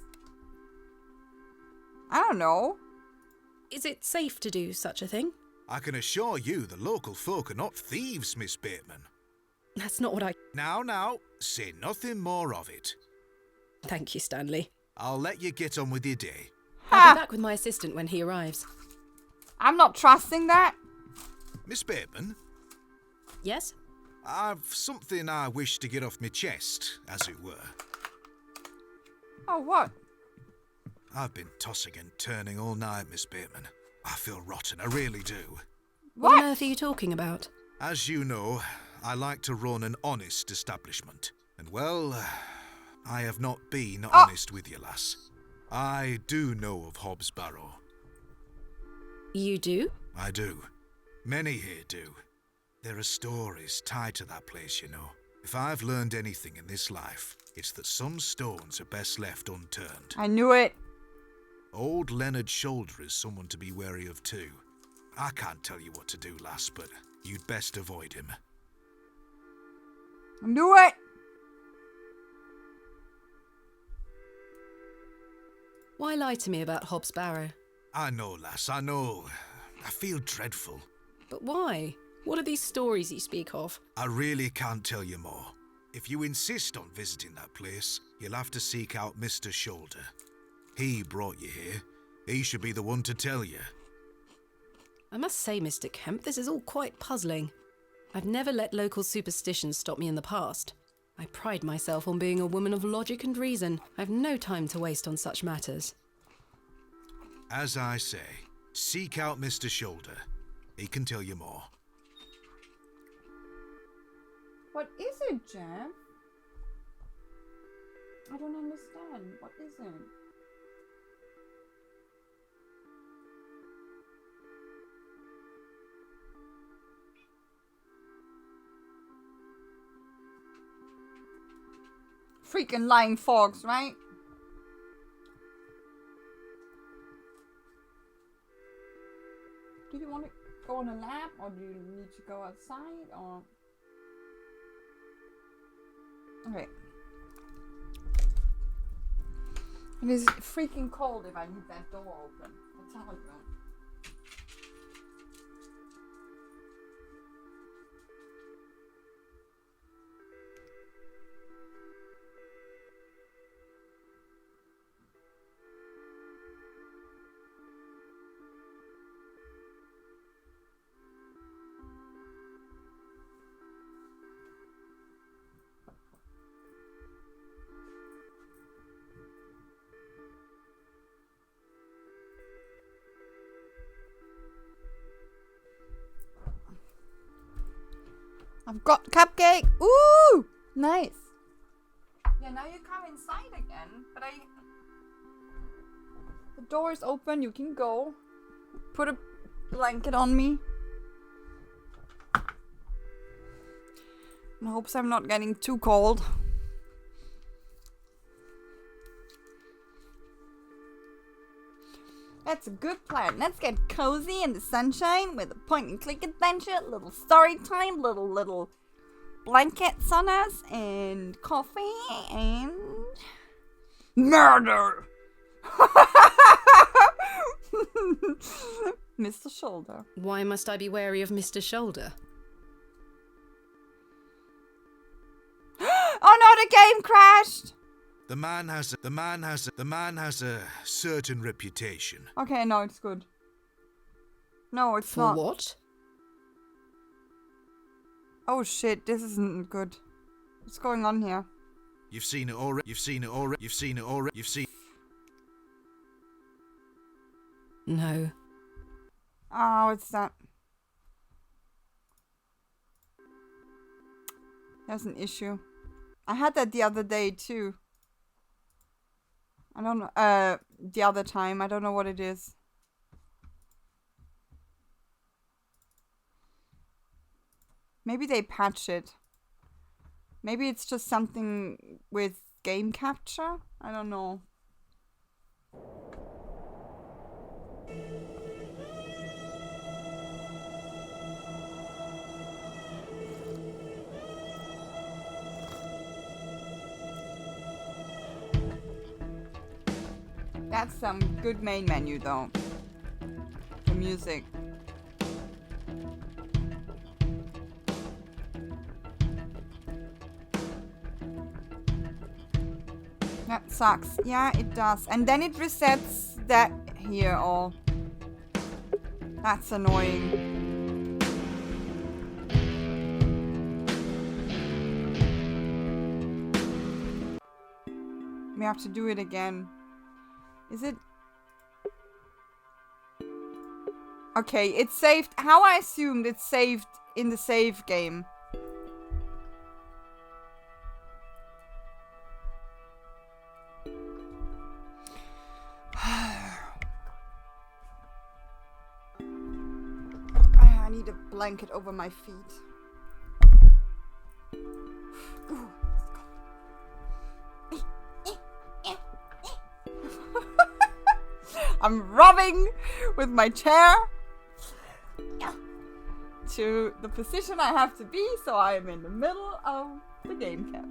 I don't know. Is it safe to do such a thing? I can assure you the local folk are not thieves, Miss Bateman. That's not what I... Now, say nothing more of it. Thank you, Stanley. I'll let you get on with your day. I'll be back with my assistant when he arrives. I'm not trusting that. Miss Bateman, Yes? I've something I wish to get off my chest, as it were. Oh, what? I've been tossing and turning all night, Miss Bateman. I feel rotten, I really do. What on What? earth are you talking about? As you know, I like to run an honest establishment. And well, I have not been honest with you, lass. I do know of Hobbs Barrow. You do? I do. Many here do. There are stories tied to that place, you know. If I've learned anything in this life, it's that some stones are best left unturned. I knew it. Old Leonard Shoulder is someone to be wary of too. I can't tell you what to do, lass, but you'd best avoid him. I knew it. Why lie to me about Hobbs Barrow? I know, lass, I know. I feel dreadful. But why? What are these stories you speak of? I really can't tell you more. If you insist on visiting that place, you'll have to seek out Mr. Shoulder. He brought you here. He should be the one to tell you. I must say, Mr. Kemp, this is all quite puzzling. I've never let local superstitions stop me in the past. I pride myself on being a woman of logic and reason. I've no time to waste on such matters. As I say, seek out Mr. Shoulder. He can tell you more. What is it, Jeff? I don't understand. What is it? Freaking lying fogs, right? Do you want to go on a lap, or do you need to go outside, or... Okay. It is freaking cold if I leave that door open. I'll tell you. I've got cupcake. Ooh, nice. Yeah, now you come inside again, but the door is open. You can go. Put a blanket on me. I hope I'm not getting too cold. That's a good plan. Let's get cozy in the sunshine with a point and click adventure, little story time, little blankets on us, and coffee, and murder! Mr. Shoulder. Why must I be wary of Mr. Shoulder? Oh no, the game crashed! The man has a certain reputation. Okay, no, it's good. No, it's For not. what? Oh shit, this isn't good. What's going on here? You've seen it already. You've seen it already. You've seen it already. You've seen. No. Oh, it's that. There's an issue. I had that the other day too. I don't know. The other time. I don't know what it is. Maybe they patch it. Maybe it's just something with game capture? I don't know. That's some good main menu though. The music. That sucks. Yeah, it does. And then it resets that here all. That's annoying. We have to do it again. Is it? Okay, it's saved. How I assumed it's saved in the save game. I need a blanket over my feet. Ooh. I'm rubbing with my chair to the position I have to be, so I am in the middle of the game camp.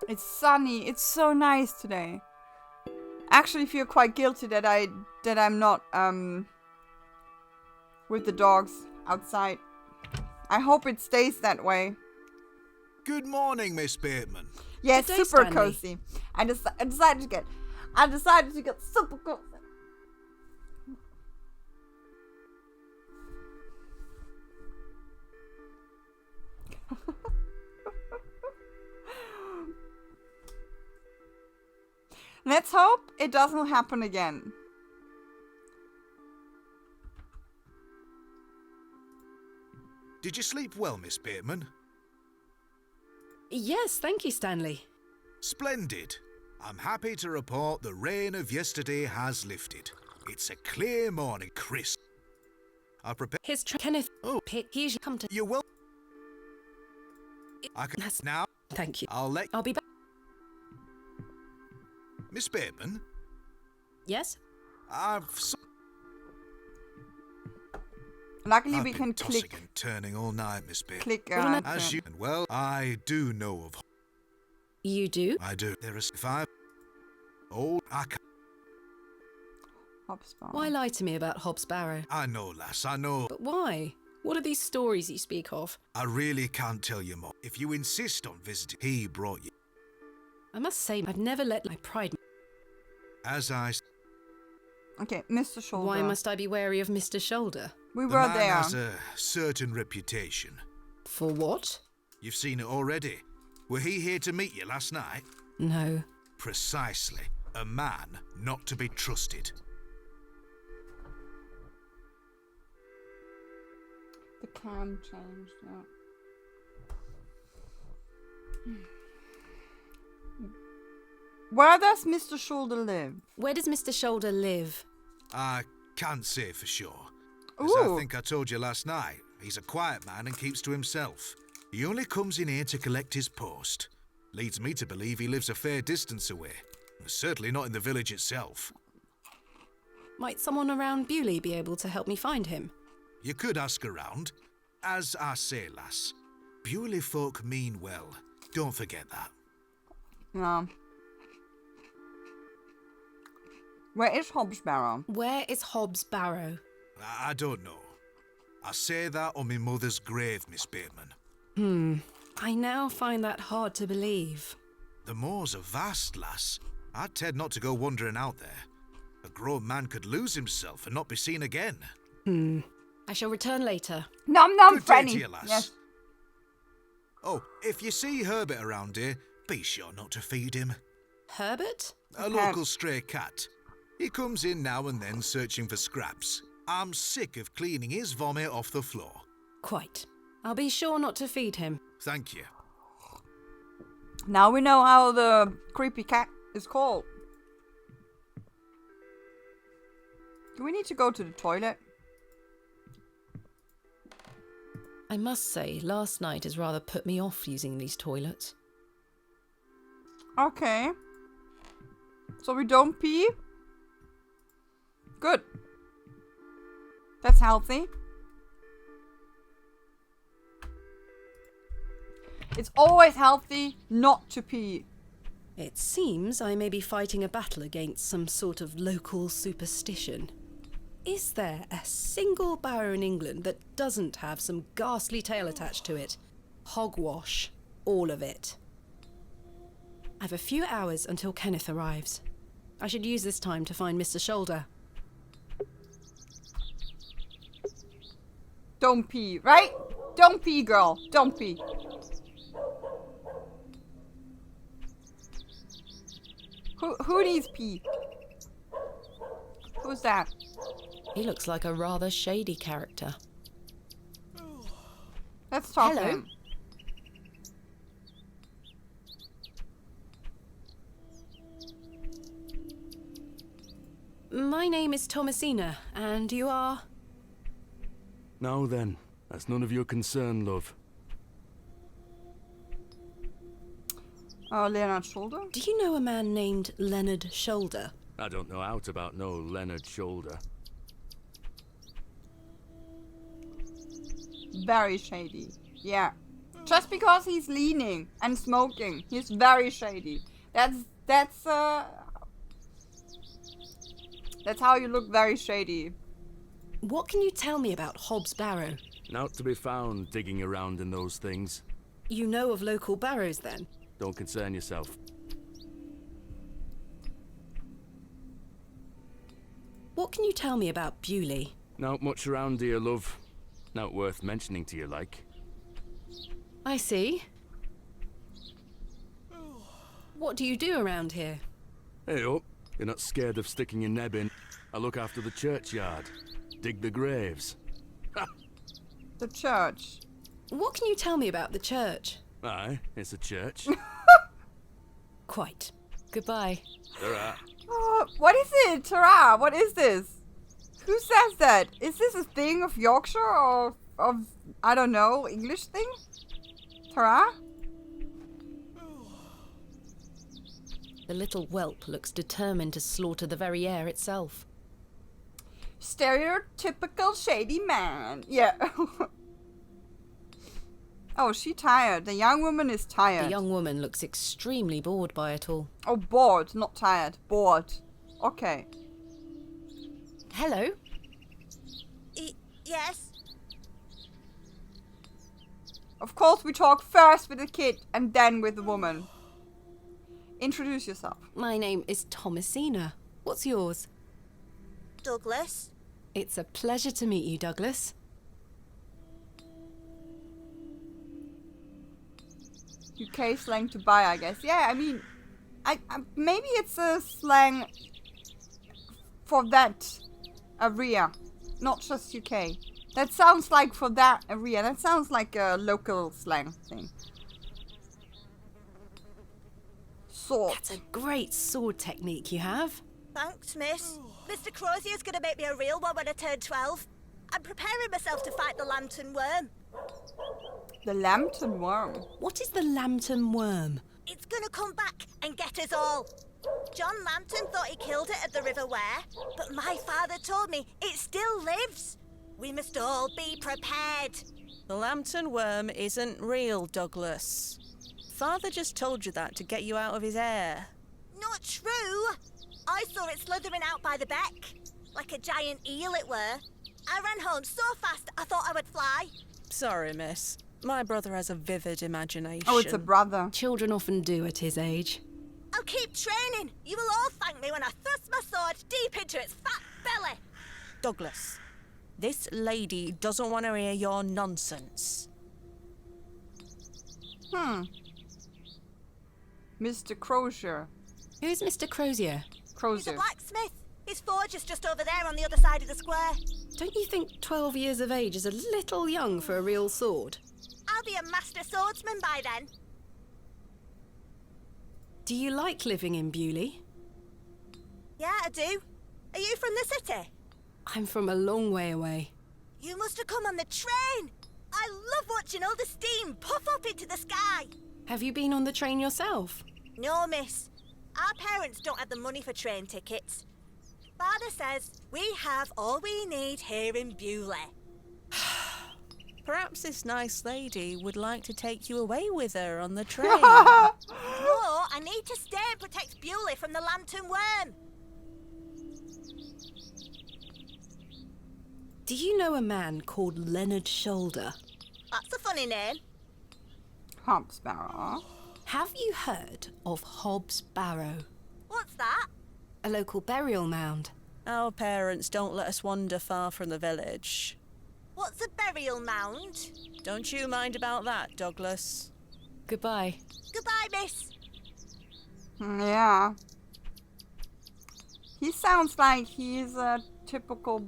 It's sunny. It's so nice today. Actually feel quite guilty that I'm not with the dogs outside. I hope it stays that way. Good morning, Miss Bateman. Yes, Good day, super Stanley. cozy. I decided to get super cozy. Let's hope it doesn't happen again. Did you sleep well, Miss Bateman? Yes, thank you, Stanley. Splendid. I'm happy to report the rain of yesterday has lifted. It's a clear morning, crisp. I prepare. Kenneth. Oh. He's come to. You will. I can That's- now. Thank you. I'll let I'll be back. Miss Bateman. Yes? Luckily, I've we been can tossing click and turning all night, Miss Bateman. click. As you well, I do know of. You do? I do. There is 5. Oh, I can. Why lie to me about Hobbs Barrow? I know, lass. I know. But why? What are these stories you speak of? I really can't tell you more. If you insist on visiting, he brought you. I must say, I've never let my pride. As I. Okay, Mr. Shoulder. Why must I be wary of Mr. Shoulder? We The were man there. has a certain reputation. For what? You've seen it already. Were he here to meet you last night? No. Precisely. A man not to be trusted. The cam changed. Yeah. Where does Mr. Shoulder live? Where does Mr. Shoulder live? I can't say for sure. As I Ooh. think I told you last night, he's a quiet man and keeps to himself. He only comes in here to collect his post. Leads me to believe he lives a fair distance away. Certainly not in the village itself. Might someone around Bewley be able to help me find him? You could ask around. As I say, lass, Bewley folk mean well. Don't forget that. No. Where is Hobbs Barrow? Where is Hobbs Barrow? I don't know. I say that on my mother's grave, Miss Bateman. I now find that hard to believe. The moors are vast, lass. I'd Ted not to go wandering out there. A grown man could lose himself and not be seen again. I shall return later. Nom nom, Good day Franny. to you, lass. Yes. Oh, if you see Herbert around here, be sure not to feed him. Herbert? A local stray cat. He comes in now and then searching for scraps. I'm sick of cleaning his vomit off the floor. Quite. I'll be sure not to feed him. Thank you. Now we know how the creepy cat is called. Do we need to go to the toilet? I must say, last night has rather put me off using these toilets. Okay. So we don't pee? Good. That's healthy. It's always healthy not to pee. It seems I may be fighting a battle against some sort of local superstition. Is there a single barrow in England that doesn't have some ghastly tale attached to it? Hogwash. All of it. I've a few hours until Kenneth arrives. I should use this time to find Mr. Shoulder. Don't pee, right? Don't pee, girl. Don't pee. Who needs pee? Who's that? He looks like a rather shady character. Let's talk to Hello. him. My name is Thomasina, and you are... Now then, that's none of your concern, love. Oh, Leonard Shoulder? Do you know a man named Leonard Shoulder? I don't know out about no Leonard Shoulder. Very shady. Yeah. Just because he's leaning and smoking, he's very shady. That's how you look very shady. What can you tell me about Hobbs Barrow? Not to be found digging around in those things. You know of local barrows, then? Don't concern yourself. What can you tell me about Bewley? Not much around here, love. Not worth mentioning to you, like. I see. What do you do around here? Hey up, you're not scared of sticking your neb in. I look after the churchyard. Dig the graves. The church. What can you tell me about the church? Aye, it's a church. Quite. Goodbye. Alright. Oh, what is it, Tara? What is this? Who says that? Is this a thing of Yorkshire or of, I don't know, English thing? Tara? The little whelp looks determined to slaughter the very air itself. Stereotypical shady man. Yeah. Oh, she tired. The young woman is tired. The young woman looks extremely bored by it all. Oh, bored, not tired. Bored. Okay. Hello? Yes? Of course, we talk first with the kid and then with the woman. Introduce yourself. My name is Thomasina. What's yours? Douglas? It's a pleasure to meet you, Douglas. UK slang to buy, I guess. Yeah, I mean, I maybe it's a slang for that area, not just UK. That sounds like for that area. That sounds like a local slang thing. Sword. That's a great sword technique you have. Thanks, miss. Mr. Crozier's gonna make me a real one when I turn 12. I'm preparing myself to fight the lantern worm. The lantern worm. What is the lantern worm? It's gonna come back and get us all. John Lantern thought he killed it at the River Ware, but my father told me it still lives. We must all be prepared. The lantern worm isn't real, Douglas. Father just told you that to get you out of his hair. Not true. I saw it slithering out by the beck. Like a giant eel it were. I ran home so fast I thought I would fly. Sorry, miss. My brother has a vivid imagination. Oh, it's a brother. Children often do at his age. I'll keep training. You will all thank me when I thrust my sword deep into its fat belly. Douglas, this lady doesn't want to hear your nonsense. Mr. Crozier. Who's Mr. Crozier? He's a Crozier. blacksmith. His forge is just over there on the other side of the square. Don't you think 12 years of age is a little young for a real sword? I'll be a master swordsman by then. Do you like living in Bewley? Yeah, I do. Are you from the city? I'm from a long way away. You must have come on the train. I love watching all the steam puff up into the sky. Have you been on the train yourself? No, miss. Our parents don't have the money for train tickets. Father says we have all we need here in Bewley. Perhaps this nice lady would like to take you away with her on the train. No, I need to stay and protect Bewley from the lantern worm. Do you know a man called Leonard Shoulder? That's a funny name. Hobbs Barrow. Have you heard of Hobbs Barrow? What's that? A local burial mound. Our parents don't let us wander far from the village. What's a burial mound? Don't you mind about that, Douglas. Goodbye. Goodbye, miss. Yeah. He sounds like he's a typical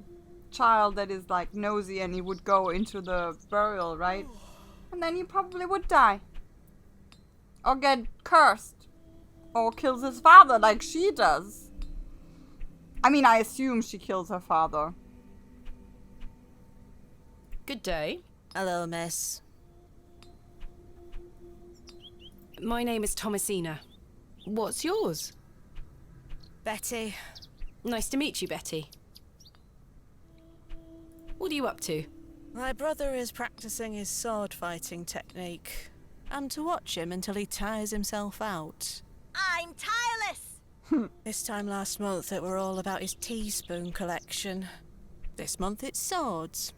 child that is like nosy and he would go into the burial, right? And then he probably would die. Or get cursed. Or kills his father like she does. I mean, I assume she kills her father. Good day. Hello, miss. My name is Thomasina. What's yours? Betty. Nice to meet you, Betty. What are you up to? My brother is practicing his sword fighting technique. I'm to watch him until he tires himself out. I'm tireless! This time last month it were all about his teaspoon collection. This month it's swords.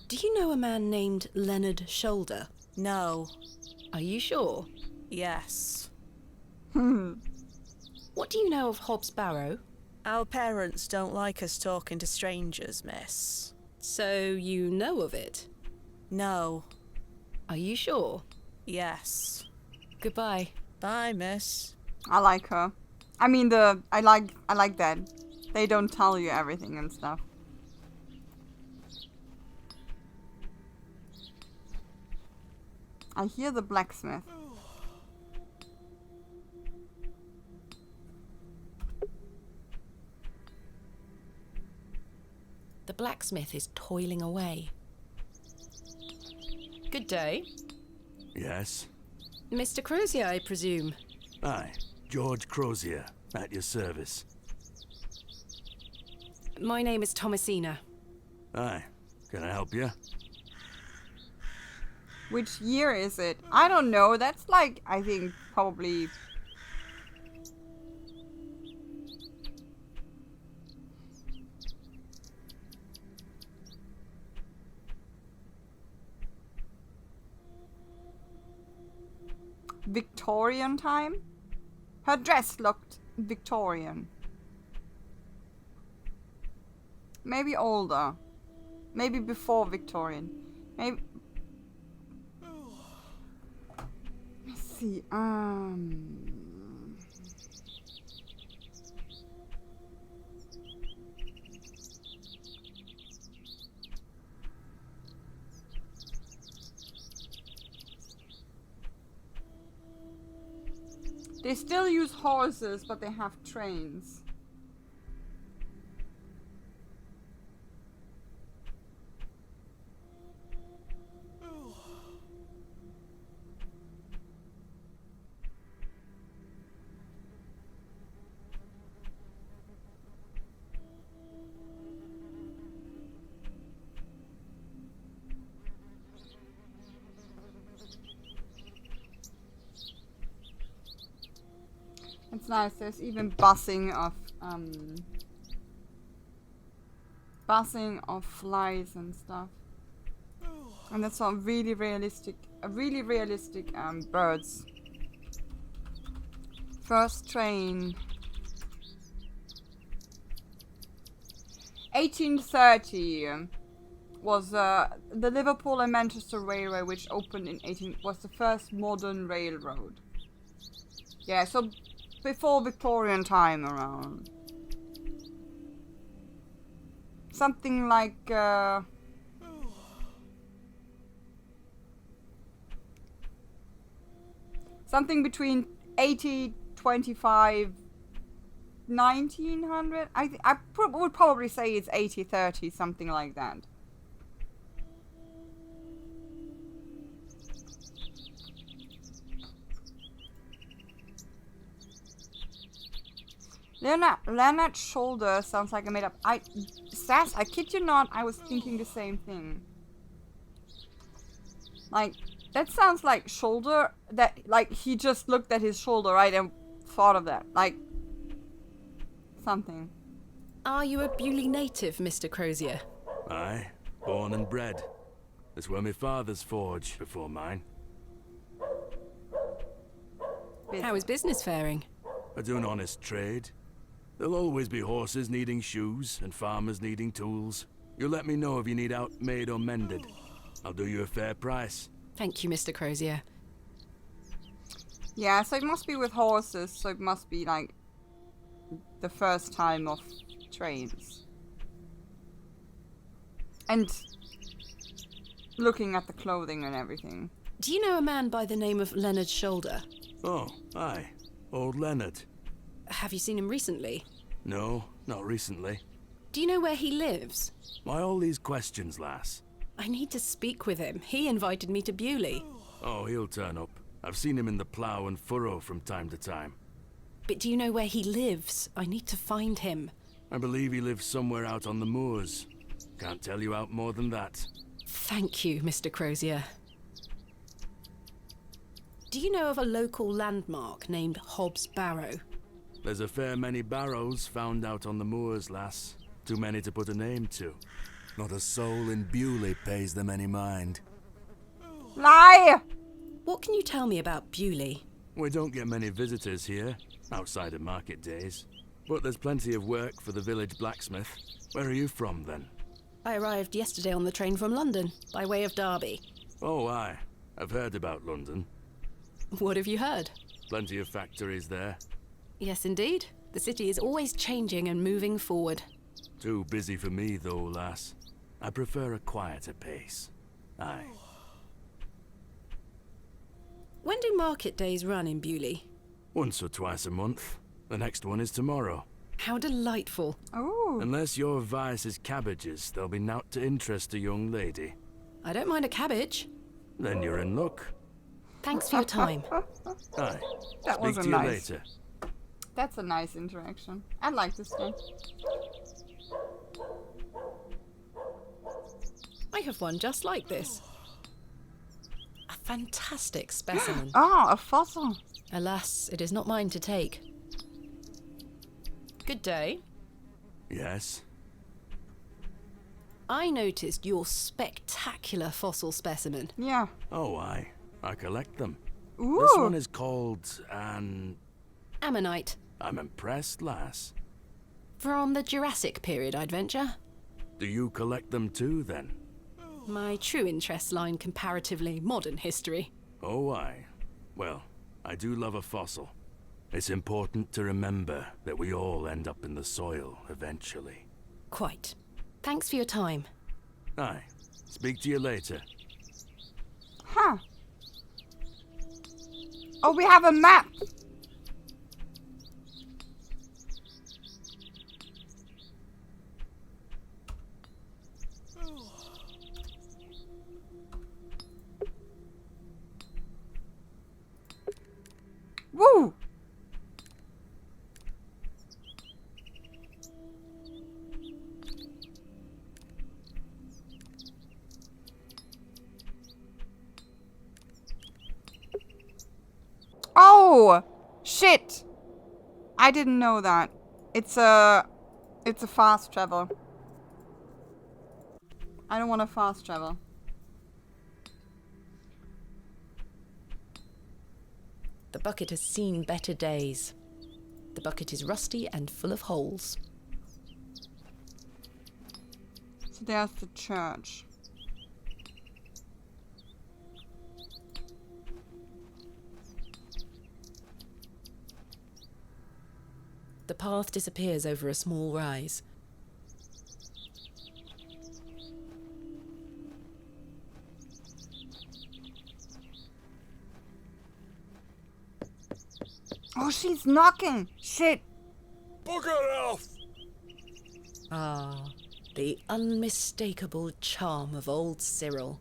Do you know a man named Leonard Shoulder? No. Are you sure? Yes. What do you know of Hobbs Barrow? Our parents don't like us talking to strangers, miss. So you know of it? No. Are you sure? Yes. Goodbye. Bye, miss. I like her. I mean, I like that. They don't tell you everything and stuff. I hear the blacksmith. The blacksmith is toiling away. Good day. Yes? Mr. Crozier, I presume. Aye, George Crozier, at your service. My name is Thomasina. Aye, can I help you? Which year is it? I don't know. That's like, I think, probably... Victorian time? Her dress looked Victorian. Maybe older. Maybe before Victorian. Maybe... Let's see, They still use horses, but they have trains. It's nice. There's even buzzing of flies and stuff, and that's all really realistic birds. First train, 1830, was the Liverpool and Manchester Railway, which opened in was the first modern railroad. Yeah, so before Victorian time around. Something like something between 1825 1900. I would probably say it's 80-30, something like that. Leonard Shoulder sounds like a made up. Sass, I kid you not, I was thinking the same thing. Like, that sounds like shoulder, that, like, he just looked at his shoulder, right, and thought of that. Like, something. Are you a Bewley native, Mr. Crozier? Aye, born and bred. That's where my father's forge before mine. How is business faring? I do an honest trade. There'll always be horses needing shoes and farmers needing tools. You let me know if you need out made or mended. I'll do you a fair price. Thank you, Mr. Crozier. Yeah, so it must be with horses, so it must be like the first time of trains. And looking at the clothing and everything. Do you know a man by the name of Leonard Shoulder? Oh, aye. Old Leonard. Have you seen him recently? No, not recently. Do you know where he lives? Why all these questions, lass? I need to speak with him. He invited me to Bewley. Oh, he'll turn up. I've seen him in the plough and furrow from time to time. But do you know where he lives? I need to find him. I believe he lives somewhere out on the moors. Can't tell you out more than that. Thank you, Mr. Crozier. Do you know of a local landmark named Hobbs Barrow? There's a fair many barrows found out on the moors, lass. Too many to put a name to. Not a soul in Bewley pays them any mind. Lie! What can you tell me about Bewley? We don't get many visitors here, outside of market days. But there's plenty of work for the village blacksmith. Where are you from, then? I arrived yesterday on the train from London, by way of Derby. Oh, aye. I've heard about London. What have you heard? Plenty of factories there. Yes, indeed. The city is always changing and moving forward. Too busy for me, though, lass. I prefer a quieter pace. Aye. When do market days run in Bewley? Once or twice a month. The next one is tomorrow. How delightful. Oh. Unless your vice is cabbages, there'll be naught to interest a young lady. I don't mind a cabbage. Then you're in luck. Thanks for your time. Aye. That was Speak a to you nice. later. That's a nice interaction. I like this one. I have one just like this. A fantastic specimen. Oh, a fossil. Alas, it is not mine to take. Good day. Yes? I noticed your spectacular fossil specimen. Yeah. Oh, aye. I collect them. Ooh. This one is called an... Ammonite. I'm impressed, lass. From the Jurassic period, I'd venture. Do you collect them too, then? My true interests lie in comparatively modern history. Oh, aye. Well, I do love a fossil. It's important to remember that we all end up in the soil eventually. Quite. Thanks for your time. Aye. Speak to you later. Huh. Oh, we have a map. Woo! Oh! Shit! I didn't know that. It's a fast travel. I don't want to fast travel. The bucket has seen better days. The bucket is rusty and full of holes. So there's the church. The path disappears over a small rise. Oh, she's knocking! Shit! Bugger off! Ah, the unmistakable charm of old Cyril.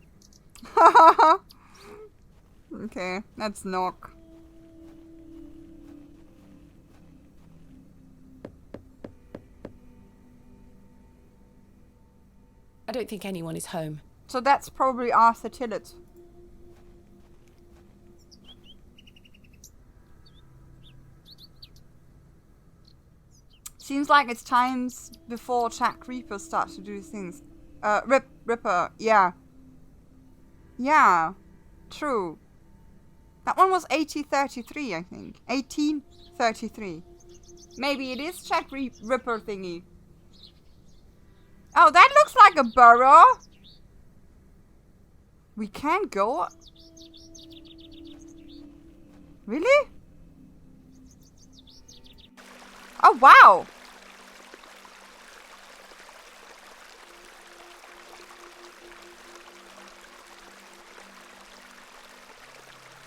Okay, let's knock. I don't think anyone is home. So that's probably Arthur Tillett. Seems like it's times before Jack Reaper starts to do things. Ripper, yeah. Yeah, true. That one was 1833, I think. 1833. Maybe it is Jack Ripper thingy. Oh, that looks like a burrow. We can't go. Really? Oh, wow.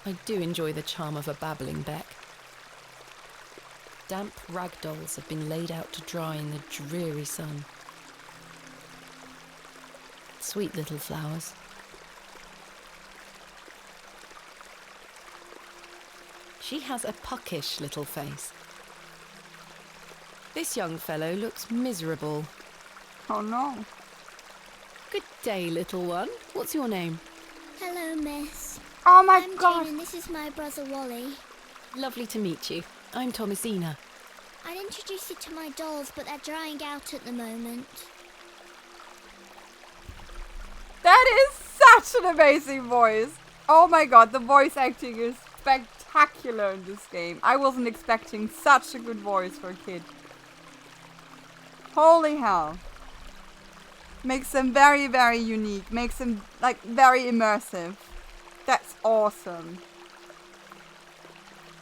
I do enjoy the charm of a babbling beck. Damp rag dolls have been laid out to dry in the dreary sun. Sweet little flowers. She has a puckish little face. This young fellow looks miserable. Oh no. Good day, little one. What's your name? Hello, miss. Oh my I'm god. Jane and this is my brother Wally. Lovely to meet you. I'm Thomasina. I'd introduce you to my dolls, but they're drying out at the moment. That is such an amazing voice. Oh my god, the voice acting is spectacular in this game. I wasn't expecting such a good voice for a kid. Holy hell. Makes them very, very unique. Makes them, like, very immersive. That's awesome.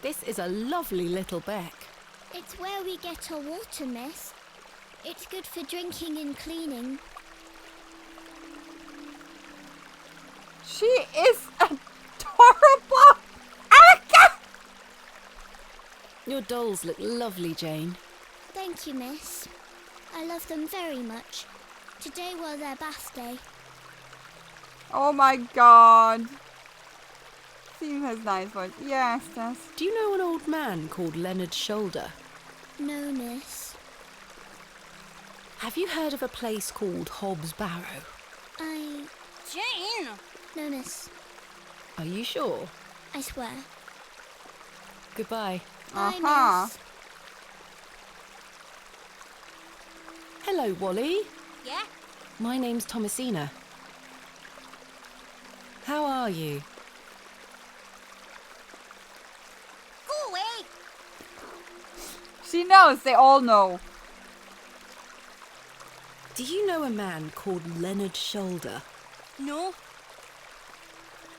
This is a lovely little beck. It's where we get our water, miss. It's good for drinking and cleaning. She is adorable. Your dolls look lovely, Jane. Thank you, miss. I love them very much. Today was their bath day. Oh my god. Steve has nice voice. Yes, yes. Do you know an old man called Leonard Shoulder? No, miss. Have you heard of a place called Hobbs Barrow? Jane! No, miss. Are you sure? I swear. Goodbye. Bye, miss. Hello, Wally. Yeah? My name's Thomasina. How are you? Go away! She knows. They all know. Do you know a man called Leonard Shoulder? No,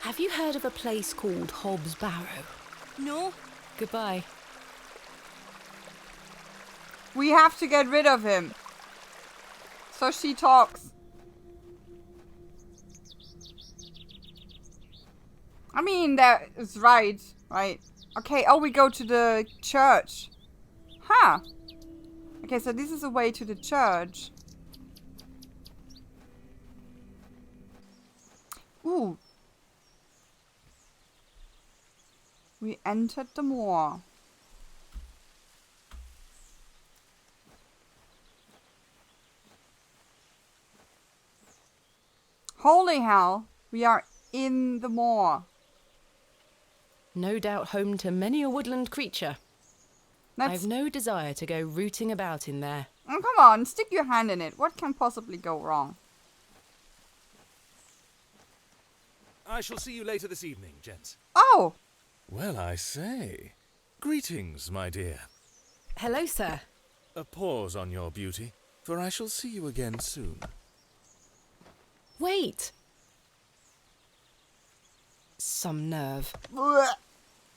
Have you heard of a place called Hobbs Barrow? no. Goodbye. We have to get rid of him. So she talks. I mean, that is right. Right. Okay, oh, we go to the church. Huh. Okay, so this is a way to the church. Ooh. We entered the moor. Holy hell, we are in the moor. No doubt home to many a woodland creature. Let's, I've no desire to go rooting about in there. oh, come on, stick your hand in it. What can possibly go wrong? I shall see you later this evening, gents. Oh! Well, I say. Greetings, my dear. Hello, sir. A pause on your beauty, for I shall see you again soon. Wait. Some nerve.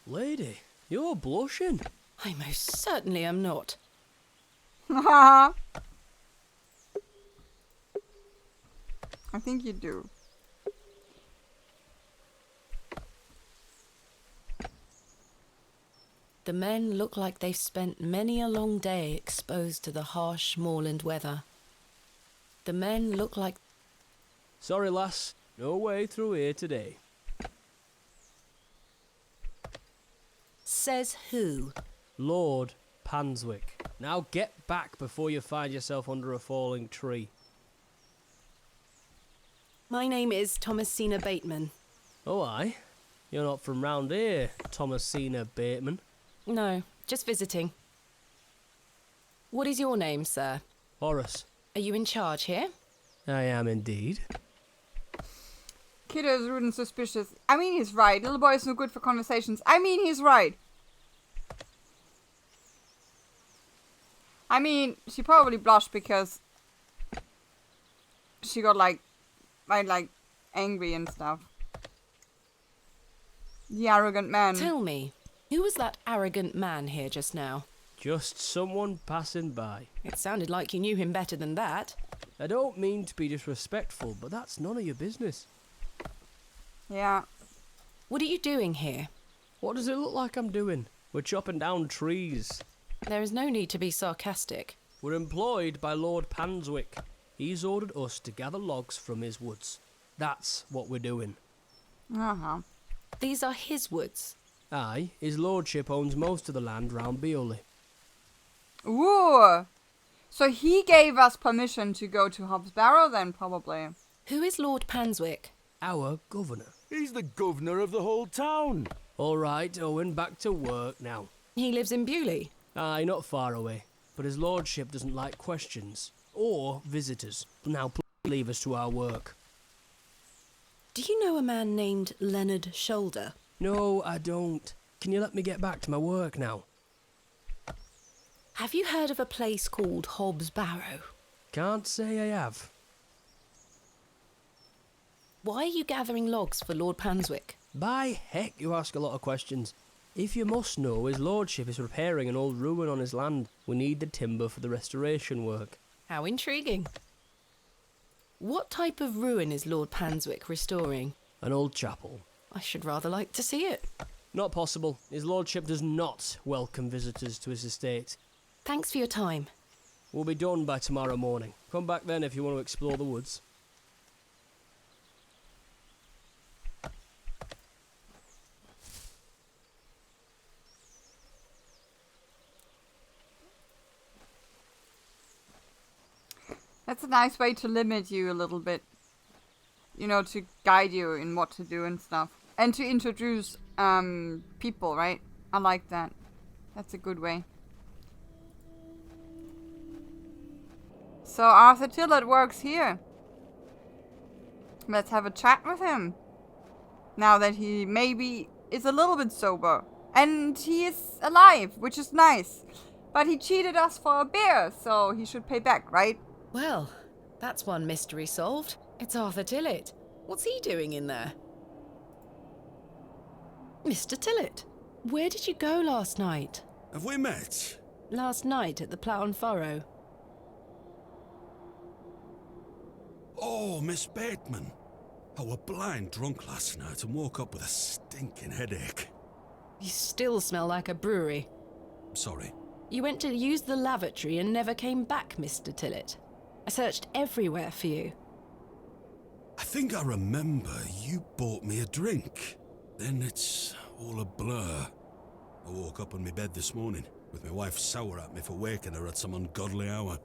Lady, you're blushing. I most certainly am not. I think you do. The men look like they've spent many a long day exposed to the harsh moorland weather. The men look like... Sorry, lass. No way through here today. Says who? Lord Panswick. Now get back before you find yourself under a falling tree. My name is Thomasina Bateman. Oh, aye? You're not from round here, Thomasina Bateman. No, just visiting. What is your name, sir? Horace. Are you in charge here? I am indeed. Kiddo is rude and suspicious. I mean, he's right. Little boy is no good for conversations. I mean, he's right. I mean, she probably blushed because she got like angry and stuff. The arrogant man. Tell me, who was that arrogant man here just now? Just someone passing by. It sounded like you knew him better than that. I don't mean to be disrespectful, but that's none of your business. Yeah. What are you doing here? What does it look like I'm doing? We're chopping down trees. There is no need to be sarcastic. We're employed by Lord Panswick. He's ordered us to gather logs from his woods. That's what we're doing. Uh-huh. These are his woods. Aye, his lordship owns most of the land round Beoley. Ooh. So he gave us permission to go to Hobbs Barrow then, probably. Who is Lord Panswick? Our governor. He's the governor of the whole town. All right, Owen, back to work now. He lives in Bewley. Aye, not far away. But his lordship doesn't like questions. Or visitors. Now, please leave us to our work. Do you know a man named Leonard Shoulder? No, I don't. Can you let me get back to my work now? Have you heard of a place called Hobbs Barrow? Can't say I have. Why are you gathering logs for Lord Panswick? By heck, you ask a lot of questions. If you must know, his lordship is repairing an old ruin on his land. We need the timber for the restoration work. How intriguing. What type of ruin is Lord Panswick restoring? An old chapel. I should rather like to see it. Not possible. His lordship does not welcome visitors to his estate. Thanks for your time. We'll be done by tomorrow morning. Come back then if you want to explore the woods. That's a nice way to limit you a little bit. You know, to guide you in what to do and stuff. And to introduce people, right? I like that. That's a good way. So Arthur Tillett works here. Let's have a chat with him. Now that he maybe is a little bit sober. And he is alive, which is nice. But he cheated us for a beer, so he should pay back, right? Well, that's one mystery solved. It's Arthur Tillett. What's he doing in there? Mr. Tillett, where did you go last night? Have we met? Last night at the Plough and Furrow. Oh, Miss Bateman. I were blind drunk last night and woke up with a stinking headache. You still smell like a brewery. Sorry. You went to use the lavatory and never came back, Mr. Tillett. I searched everywhere for you. I think I remember you bought me a drink. Then it's all a blur. I woke up on my bed this morning with my wife sour at me for waking her at some ungodly hour.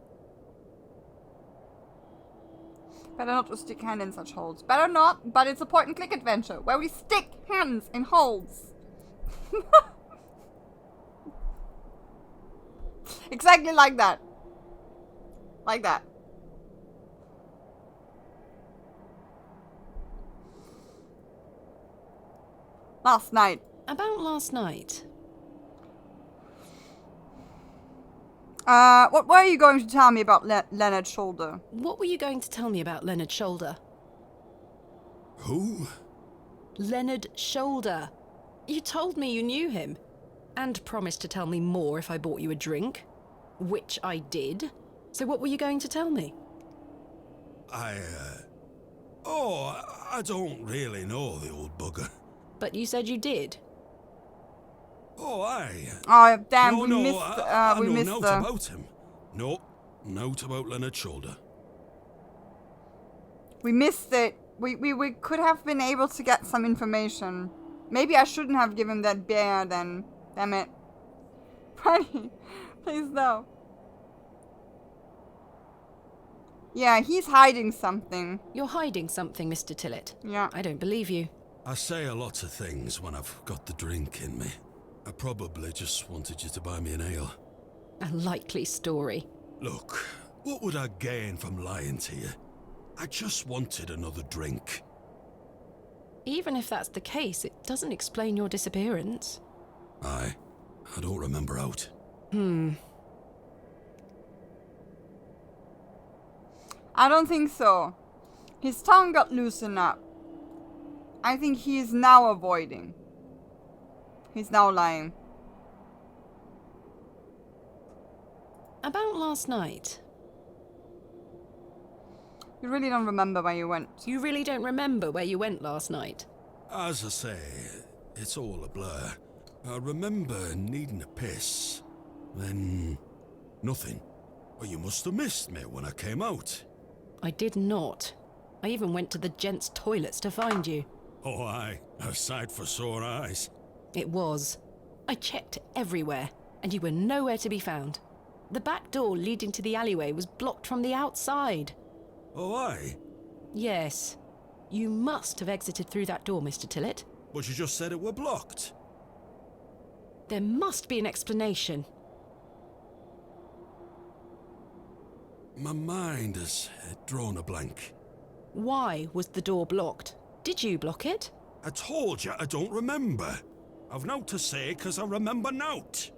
Better not to stick hand in such holes. Better not, but it's a point and click adventure where we stick hands in holes. Exactly like that. Like that. Last night. About last night? What were you going to tell me about Leonard Shoulder? What were you going to tell me about Leonard Shoulder? Who? Leonard Shoulder. You told me you knew him. And promised to tell me more if I bought you a drink. Which I did. So what were you going to tell me? I don't really know the old bugger. But you said you did. Oh, aye. Oh, damn, no, we no, missed, I we know missed nout the... about him. No, nout about Leonard Shoulder. We missed it. We could have been able to get some information. Maybe I shouldn't have given that bear then. Damn it. Franny, please no. Yeah, he's hiding something. You're hiding something, Mr. Tillett. Yeah. I don't believe you. I say a lot of things when I've got the drink in me. I probably just wanted you to buy me an ale. A likely story. Look, what would I gain from lying to you? I just wanted another drink. Even if that's the case, it doesn't explain your disappearance. Aye, I don't remember out. I don't think so. His tongue got loosened up. I think he is now avoiding. He's now lying. About last night. You really don't remember where you went. You really don't remember where you went last night? As I say, it's all a blur. I remember needing a piss. Then... nothing. Well, you must have missed me when I came out. I did not. I even went to the gents' toilets to find you. Oh, aye. A sight for sore eyes. It was. I checked everywhere, and you were nowhere to be found. The back door leading to the alleyway was blocked from the outside. Oh, aye? Yes. You must have exited through that door, Mr. Tillett. But you just said it were blocked. There must be an explanation. My mind has drawn a blank. Why was the door blocked? Did you block it? I told you I don't remember. I've nought to say 'cause I remember nought.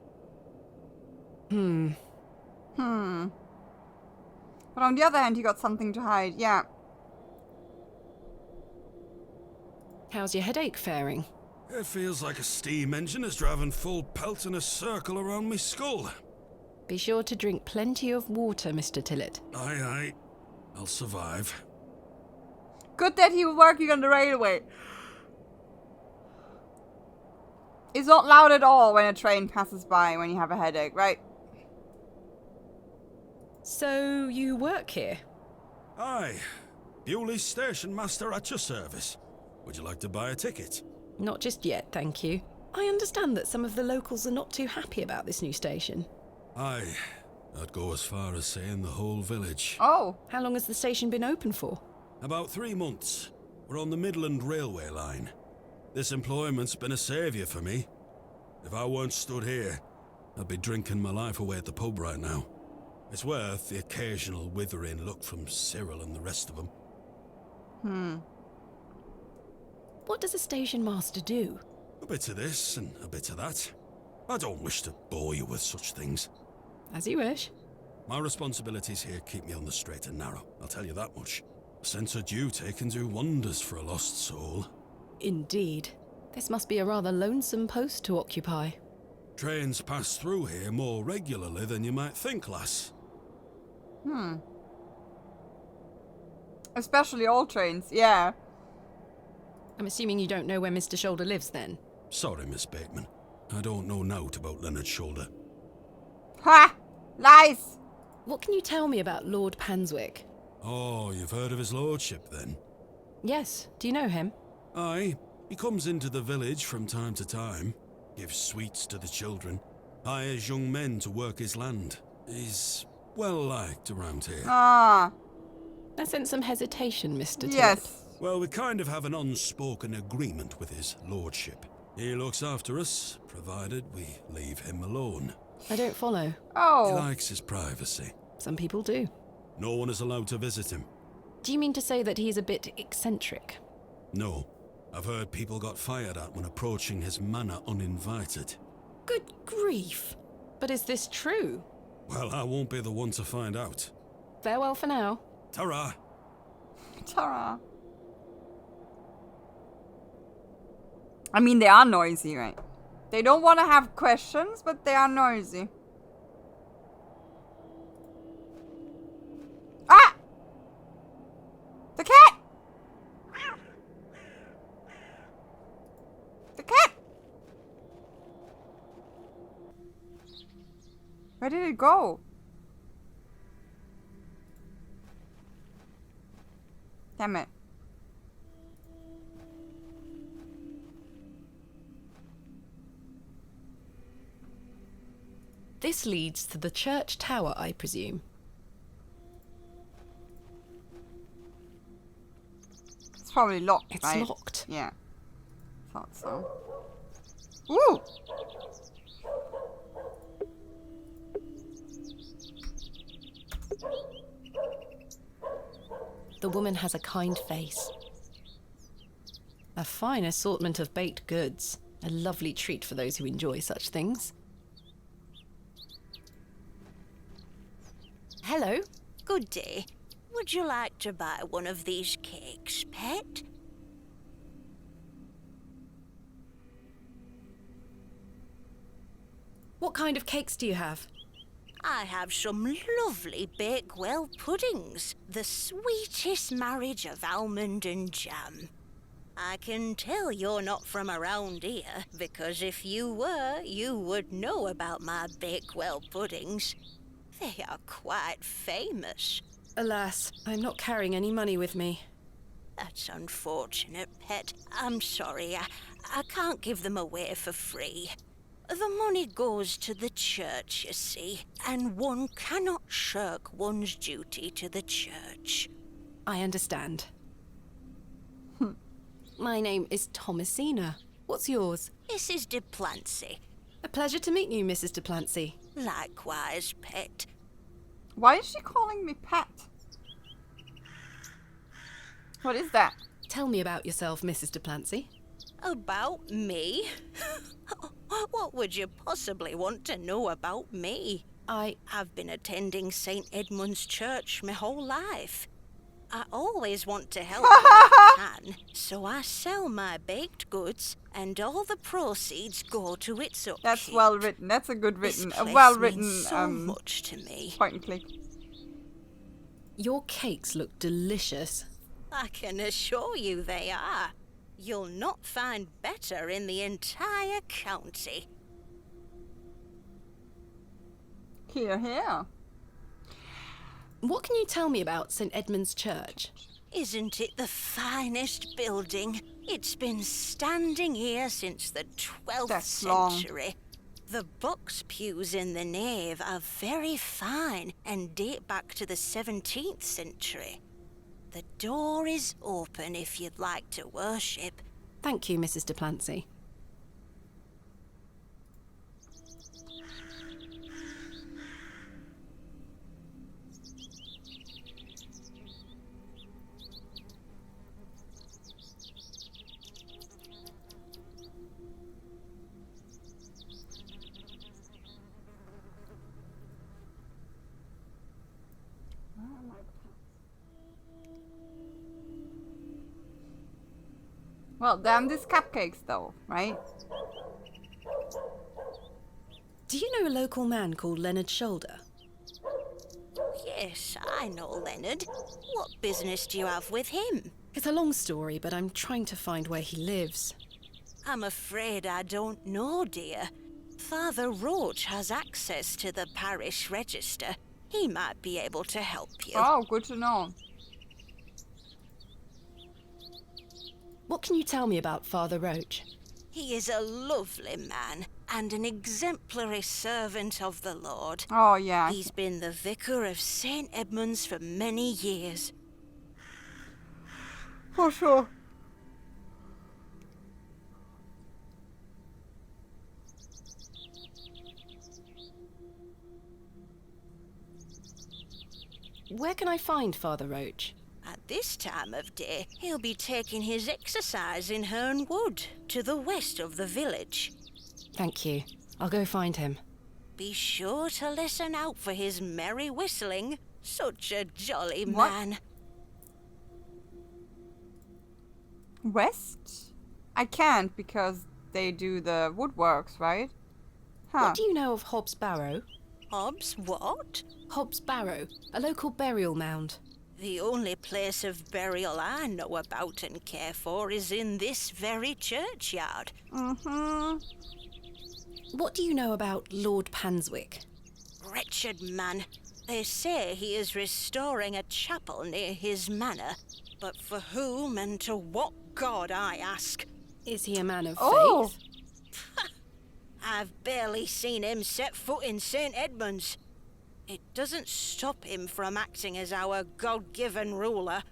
But on the other hand, you got something to hide, yeah. How's your headache faring? It feels like a steam engine is driving full pelt in a circle around me skull. Be sure to drink plenty of water, Mr. Tillett. Aye, aye. I'll survive. Good that he was working on the railway. It's not loud at all when a train passes by when you have a headache, right? So, you work here? Aye. Bewley Station Master at your service. Would you like to buy a ticket? Not just yet, thank you. I understand that some of the locals are not too happy about this new station. Aye. I'd go as far as saying the whole village. Oh. How long has the station been open for? About 3 months. We're on the Midland Railway line. This employment's been a saviour for me. If I weren't stood here, I'd be drinking my life away at the pub right now. It's worth the occasional withering look from Cyril and the rest of them. What does a station master do? A bit of this and a bit of that. I don't wish to bore you with such things. As you wish. My responsibilities here keep me on the straight and narrow, I'll tell you that much. A sense of duty can do wonders for a lost soul. Indeed. This must be a rather lonesome post to occupy. Trains pass through here more regularly than you might think, lass. Especially old trains, yeah. I'm assuming you don't know where Mr. Shoulder lives, then? Sorry, Miss Bateman. I don't know nought about Leonard Shoulder. Ha! Lies! What can you tell me about Lord Panswick? Oh, you've heard of his lordship, then? Yes. Do you know him? Aye. He comes into the village from time to time, gives sweets to the children, hires young men to work his land. He's well liked around here. Ah. I sense some hesitation, Mr. Tillett. Yes. Well, we kind of have an unspoken agreement with his lordship. He looks after us, provided we leave him alone. I don't follow. He Oh. likes his privacy. Some people do. No one is allowed to visit him. Do you mean to say that he's a bit eccentric? No. I've heard people got fired at when approaching his manor uninvited. Good grief. But is this true? Well, I won't be the one to find out. Farewell for now. Ta-ra! Ta-ra. I mean, they are noisy, right? They don't want to have questions, but they are noisy. Ah! The cat! The cat! Where did it go? Damn it. This leads to the church tower, I presume. It's probably locked, It's right? locked. Yeah. Thought so. Ooh! The woman has a kind face. A fine assortment of baked goods. A lovely treat for those who enjoy such things. Hello. Good day. Would you like to buy one of these cakes, pet? What kind of cakes do you have? I have some lovely Bakewell puddings. The sweetest marriage of almond and jam. I can tell you're not from around here, because if you were, you would know about my Bakewell puddings. They are quite famous. Alas, I'm not carrying any money with me. That's unfortunate, pet. I'm sorry. I can't give them away for free. The money goes to the church, you see, and one cannot shirk one's duty to the church. I understand. My name is Thomasina. What's yours? Mrs. de Plancy. A pleasure to meet you, Mrs. de Plancy. Likewise, pet. Why is she calling me Pat? What is that? Tell me about yourself, Mrs. de Plancy. About me? What would you possibly want to know about me? I've been attending St. Edmund's Church my whole life. I always want to help where I can, so I sell my baked goods, and all the proceeds go to its upkeep. That's well written. That's a good written, This a place well written means so much to me. point and click. Your cakes look delicious. I can assure you they are. You'll not find better in the entire county. Here, here. What can you tell me about St. Edmund's Church? Isn't it the finest building? It's been standing here since the 12th century. The box pews in the nave are very fine and date back to the 17th century. The door is open if you'd like to worship. Thank you, Mrs. de Plancy. Well, damn these cupcakes though, right? Do you know a local man called Leonard Shoulder? Yes, I know Leonard. What business do you have with him? It's a long story, but I'm trying to find where he lives. I'm afraid I don't know, dear. Father Roach has access to the parish register. He might be able to help you. Oh, good to know. What can you tell me about Father Roach? He is a lovely man and an exemplary servant of the Lord. Oh, yeah. He's been the vicar of St. Edmund's for many years. For sure. Where can I find Father Roach? At this time of day, he'll be taking his exercise in Herne Wood, to the west of the village. Thank you. I'll go find him. Be sure to listen out for his merry whistling. Such a jolly What? man. West? I can't because they do the woodworks, right? Huh. What do you know of Hobbs Barrow? Hobbs what? Hobbs Barrow, a local burial mound. The only place of burial I know about and care for is in this very churchyard. Mm-hmm. What do you know about Lord Panswick? Wretched man. They say he is restoring a chapel near his manor. But for whom and to what god, I ask? Is he a man of Oh. faith? I've barely seen him set foot in St. Edmund's. It doesn't stop him from acting as our God-given ruler.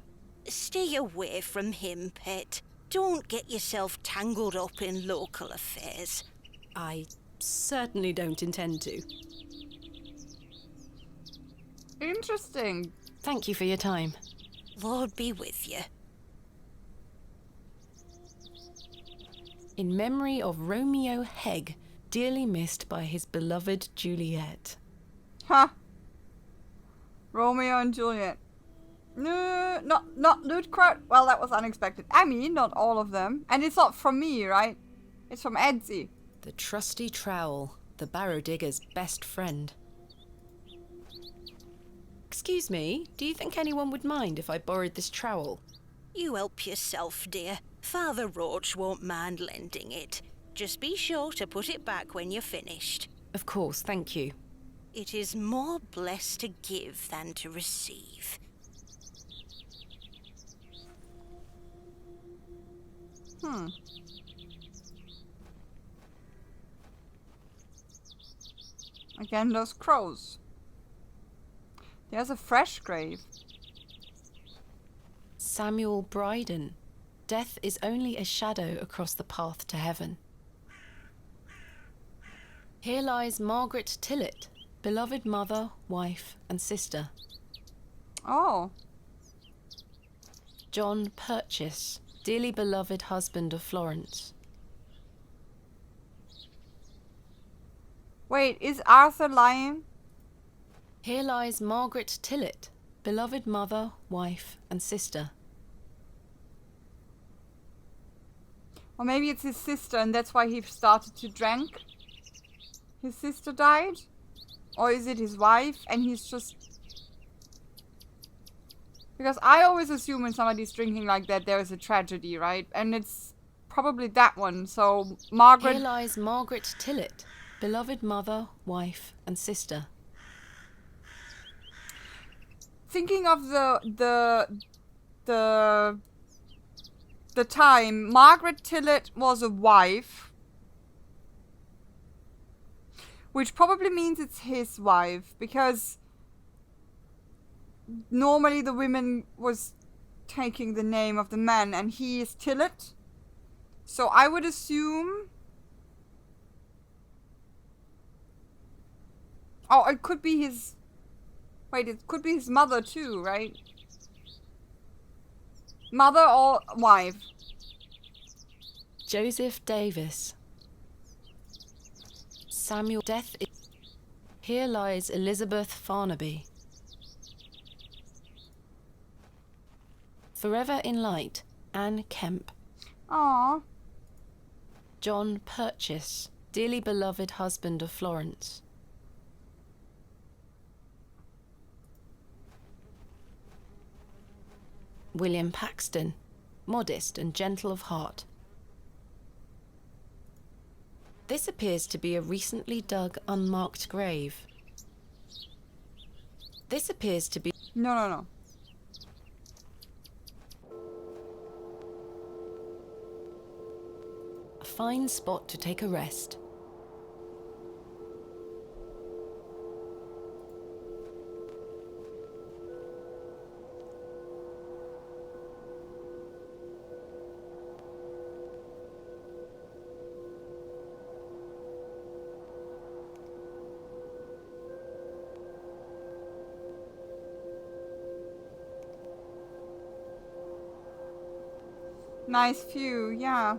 Stay away from him, pet. Don't get yourself tangled up in local affairs. I certainly don't intend to. Interesting. Thank you for your time. Lord be with you. In memory of Romeo Hegg, dearly missed by his beloved Juliet. Huh. Romeo and Juliet. No, not Loot Crowd. Well, that was unexpected. I mean, not all of them. And it's not from me, right? It's from Edsy. The trusty trowel, the barrow digger's best friend. Excuse me, do you think anyone would mind if I borrowed this trowel? You help yourself, dear. Father Roach won't mind lending it. Just be sure to put it back when you're finished. Of course, thank you. It is more blessed to give than to receive. Again, those crows. There's a fresh grave. Samuel Bryden. Death is only a shadow across the path to heaven. Here lies Margaret Tillett, beloved mother, wife, and sister. Oh. John Purchase, dearly beloved husband of Florence. Wait, is Arthur lying? Here lies Margaret Tillett, beloved mother, wife, and sister. Or maybe it's his sister and that's why he started to drink. His sister died? Or is it his wife and he's just... Because I always assume when somebody's drinking like that there is a tragedy, right? And it's probably that one. So Margaret... Here lies Margaret Tillett, beloved mother, wife, and sister. Thinking of the time, Margaret Tillett was a wife, which probably means it's his wife, because normally the women was taking the name of the man, and he is Tillett. So I would assume... Oh, it could be his... Wait, it could be his mother too, right? Mother or wife? Joseph Davis. Samuel Death. Here lies Elizabeth Farnaby. Forever in light, Anne Kemp. Aww. John Purchase, dearly beloved husband of Florence. William Paxton, modest and gentle of heart. This appears to be a recently dug, unmarked grave. This appears to be... No. a fine spot to take a rest. Nice view, yeah.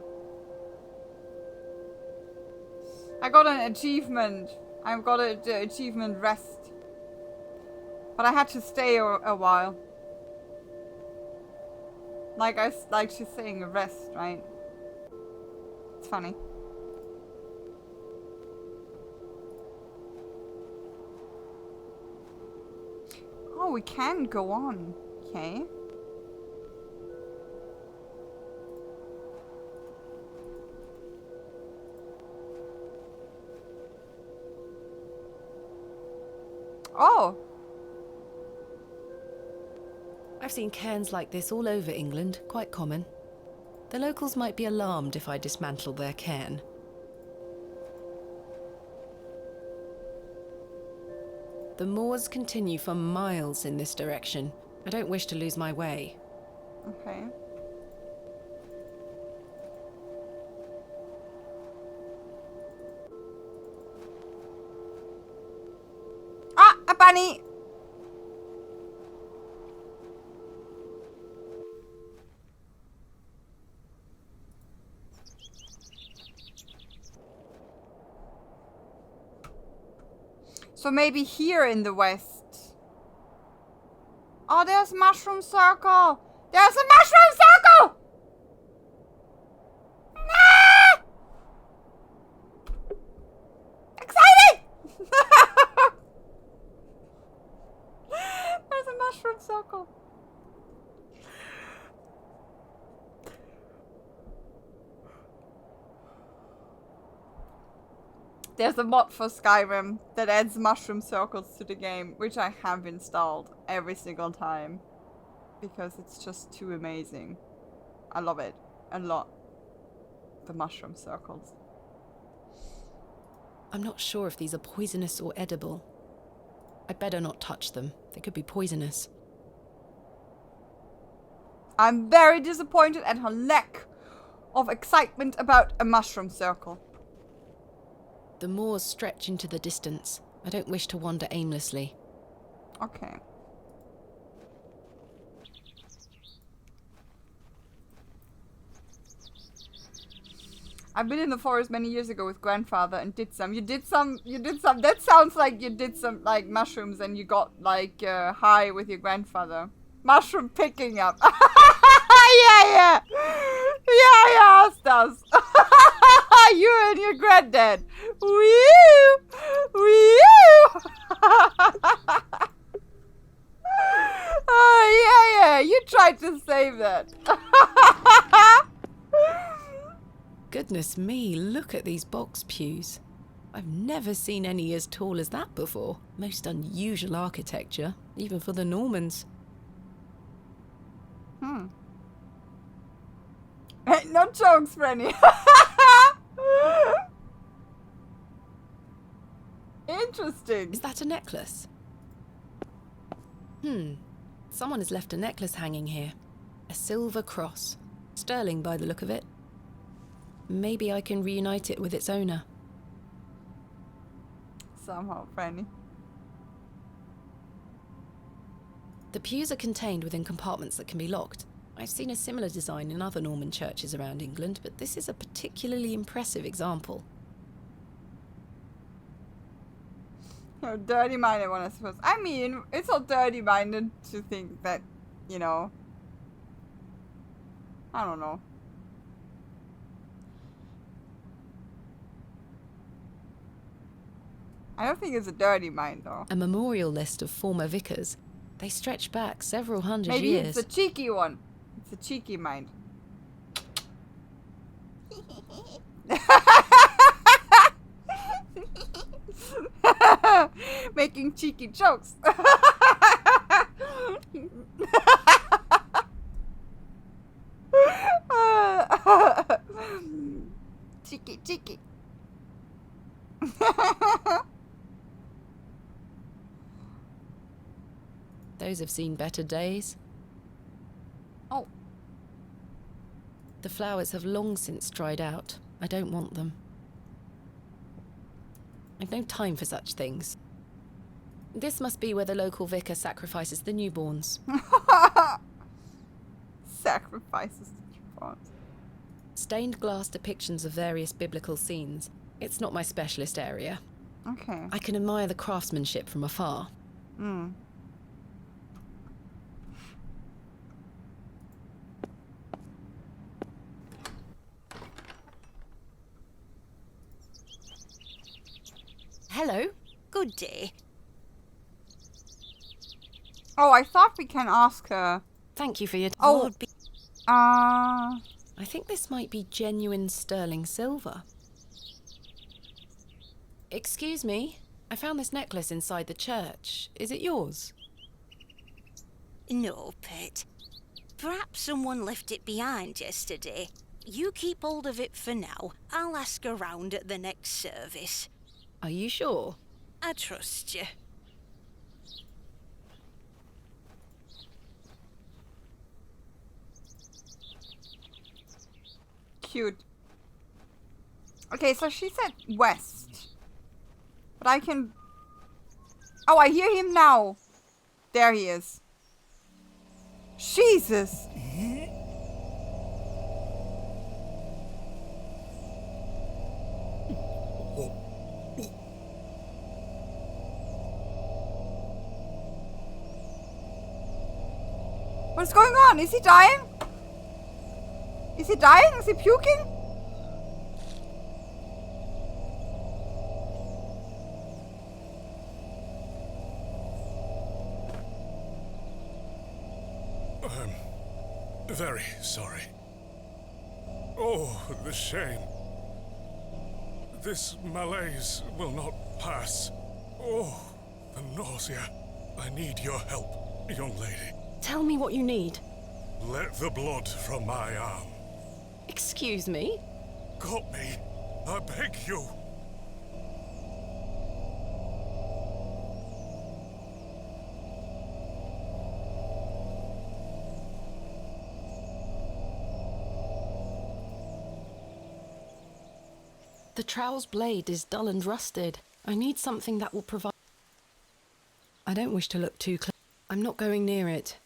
I got an achievement. I've got the achievement rest. But I had to stay a while. Like she's saying a rest, right? It's funny. Oh, we can go on. Okay. Oh! I've seen cairns like this all over England, quite common. The locals might be alarmed if I dismantle their cairn. The moors continue for miles in this direction. I don't wish to lose my way. Okay. Ah! A bunny! So maybe here in the west. Oh, there's Mushroom Circle! There's a Mushroom Circle! Ah! Exciting! There's a Mushroom Circle. There's a mod for Skyrim that adds mushroom circles to the game, which I have installed every single time. Because it's just too amazing. I love it. A lot. The mushroom circles. I'm not sure if these are poisonous or edible. I'd better not touch them. They could be poisonous. I'm very disappointed at her lack of excitement about a mushroom circle. The moors stretch into the distance. I don't wish to wander aimlessly. Okay. I've been in the forest many years ago with grandfather and did some. You did some. That sounds like you did some, like, mushrooms and you got, like, high with your grandfather. Mushroom picking up. Yeah. Yeah, does. You and your granddad. Woo! Oh, yeah. You tried to save that. Goodness me, look at these box pews. I've never seen any as tall as that before. Most unusual architecture, even for the Normans. No jokes, Franny. Interesting. Is that a necklace? Someone has left a necklace hanging here. A silver cross. Sterling by the look of it. Maybe I can reunite it with its owner. Somehow, Franny. The pews are contained within compartments that can be locked. I've seen a similar design in other Norman churches around England, but this is a particularly impressive example. You're a dirty-minded one, I suppose. I mean, it's all dirty-minded to think that, you know... I don't know. I don't think it's a dirty mind, though. A memorial list of former vicars. They stretch back several hundred Maybe years. it's a cheeky one. It's a cheeky mind. Making cheeky jokes. Cheeky. Those have seen better days. Oh. The flowers have long since dried out. I don't want them. I've no time for such things. This must be where the local vicar sacrifices the newborns. Sacrifices the newborns. Stained glass depictions of various biblical scenes. It's not my specialist area. Okay. I can admire the craftsmanship from afar. Hello. Good day. Oh, I thought we can ask her. Thank you for your... Oh, I think this might be genuine sterling silver. Excuse me, I found this necklace inside the church. Is it yours? No, Pet. Perhaps someone left it behind yesterday. You keep hold of it for now. I'll ask around at the next service. Are you sure? I trust you. Cute. Okay, so she said west. But I can... Oh, I hear him now. There he is. Jesus. What's going on? Is he dying? Is he dying? Is he puking? I'm very sorry. Oh, the shame. This malaise will not pass. Oh, the nausea. I need your help, young lady. Tell me what you need. Let the blood from my arm. Excuse me? Got me. I beg you. The trowel's blade is dull and rusted. I need something that will provide... I don't wish to look too close. I'm not going near it.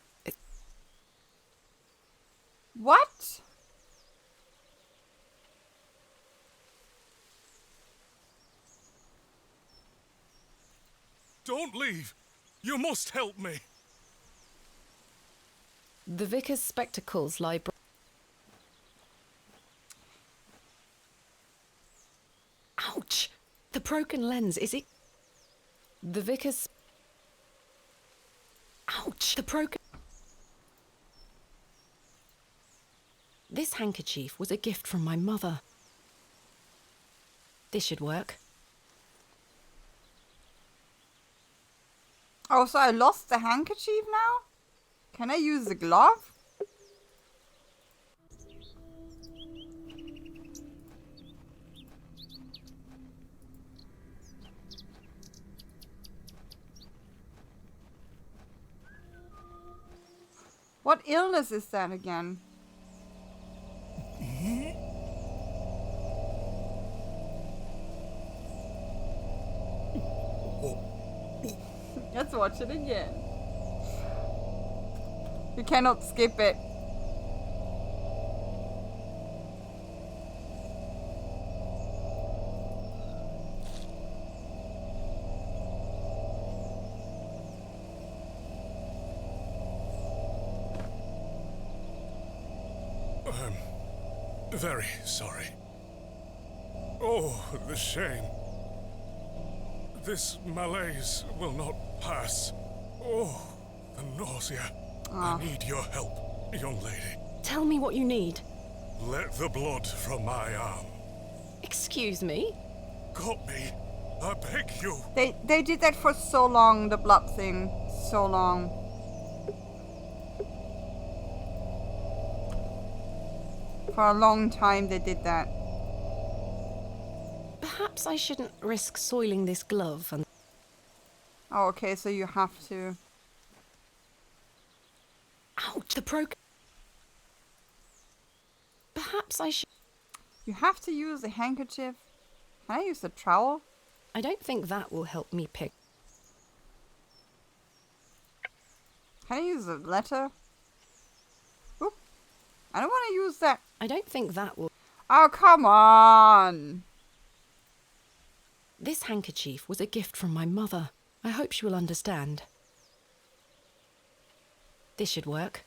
What? Don't leave. You must help me. The vicar's spectacles lie... Ouch! The broken lens, is it... The vicar's... Ouch! The broken... This handkerchief was a gift from my mother. This should work. Oh, so I lost the handkerchief now? Can I use the glove? What illness is that again? Let's watch it again. You cannot skip it. Very sorry. Oh, the shame. This malaise will not pass. Oh, the nausea. I need your help, young lady. Tell me what you need. Let the blood from my arm. Excuse me? Got me. I beg you. They did that for so long, the blood thing. So long. For a long time they did that. Perhaps I shouldn't risk soiling this glove and... Oh, okay, so you have to. Ouch, the Perhaps I should... You have to use the handkerchief. Can I use the trowel? I don't think that will help me pick... Can I use the letter? Oop. I don't want to use that. I don't think that will... Oh, come on! This handkerchief was a gift from my mother. I hope she will understand. This should work.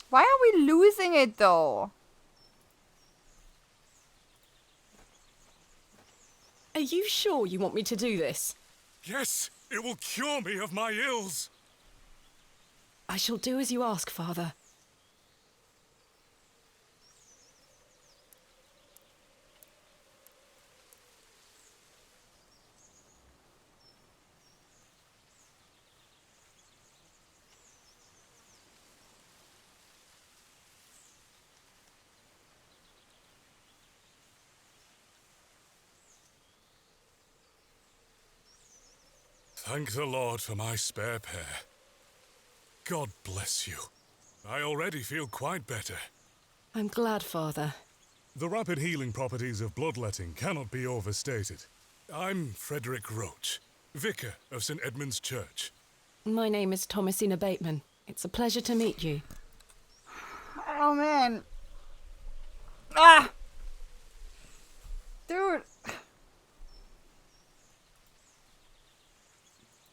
Why are we losing it though? Are you sure you want me to do this? Yes, it will cure me of my ills. I shall do as you ask, Father. Thank the Lord for my spare pair. God bless you. I already feel quite better. I'm glad, Father. The rapid healing properties of bloodletting cannot be overstated. I'm Frederick Roach, vicar of St. Edmund's Church. My name is Thomasina Bateman. It's a pleasure to meet you. Oh man. Ah! Dude.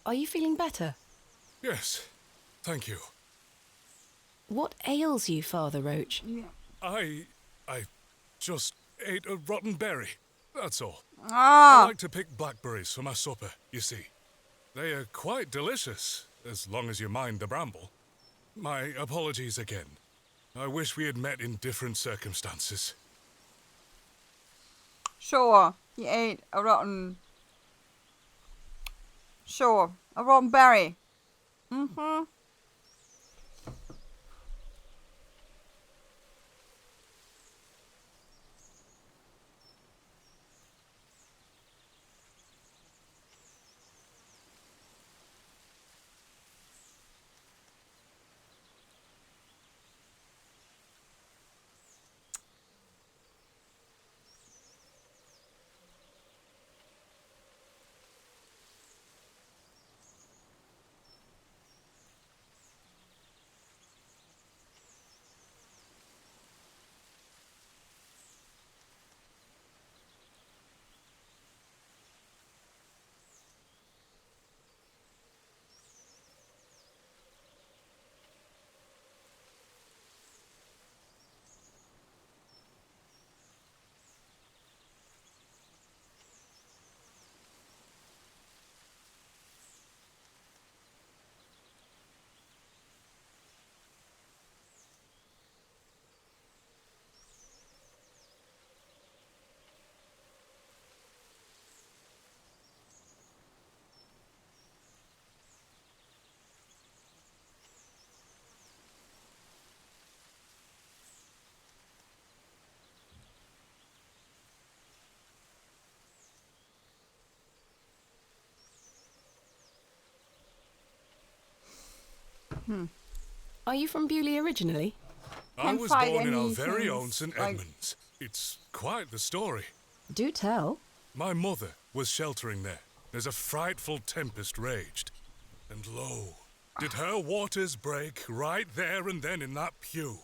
Are you feeling better? Yes, thank you. What ails you, Father Roach? I just ate a rotten berry, that's all. Ah! I like to pick blackberries for my supper, you see. They are quite delicious, as long as you mind the bramble. My apologies again. I wish we had met in different circumstances. Sure, he ate a rotten... Sure, a rotten berry. Mm-hmm. Are you from Bewley originally? I was find born in our any very things own St. like- Edmunds. It's quite the story. Do tell. My mother was sheltering there as a frightful tempest raged. And lo, did her waters break right there and then in that pew.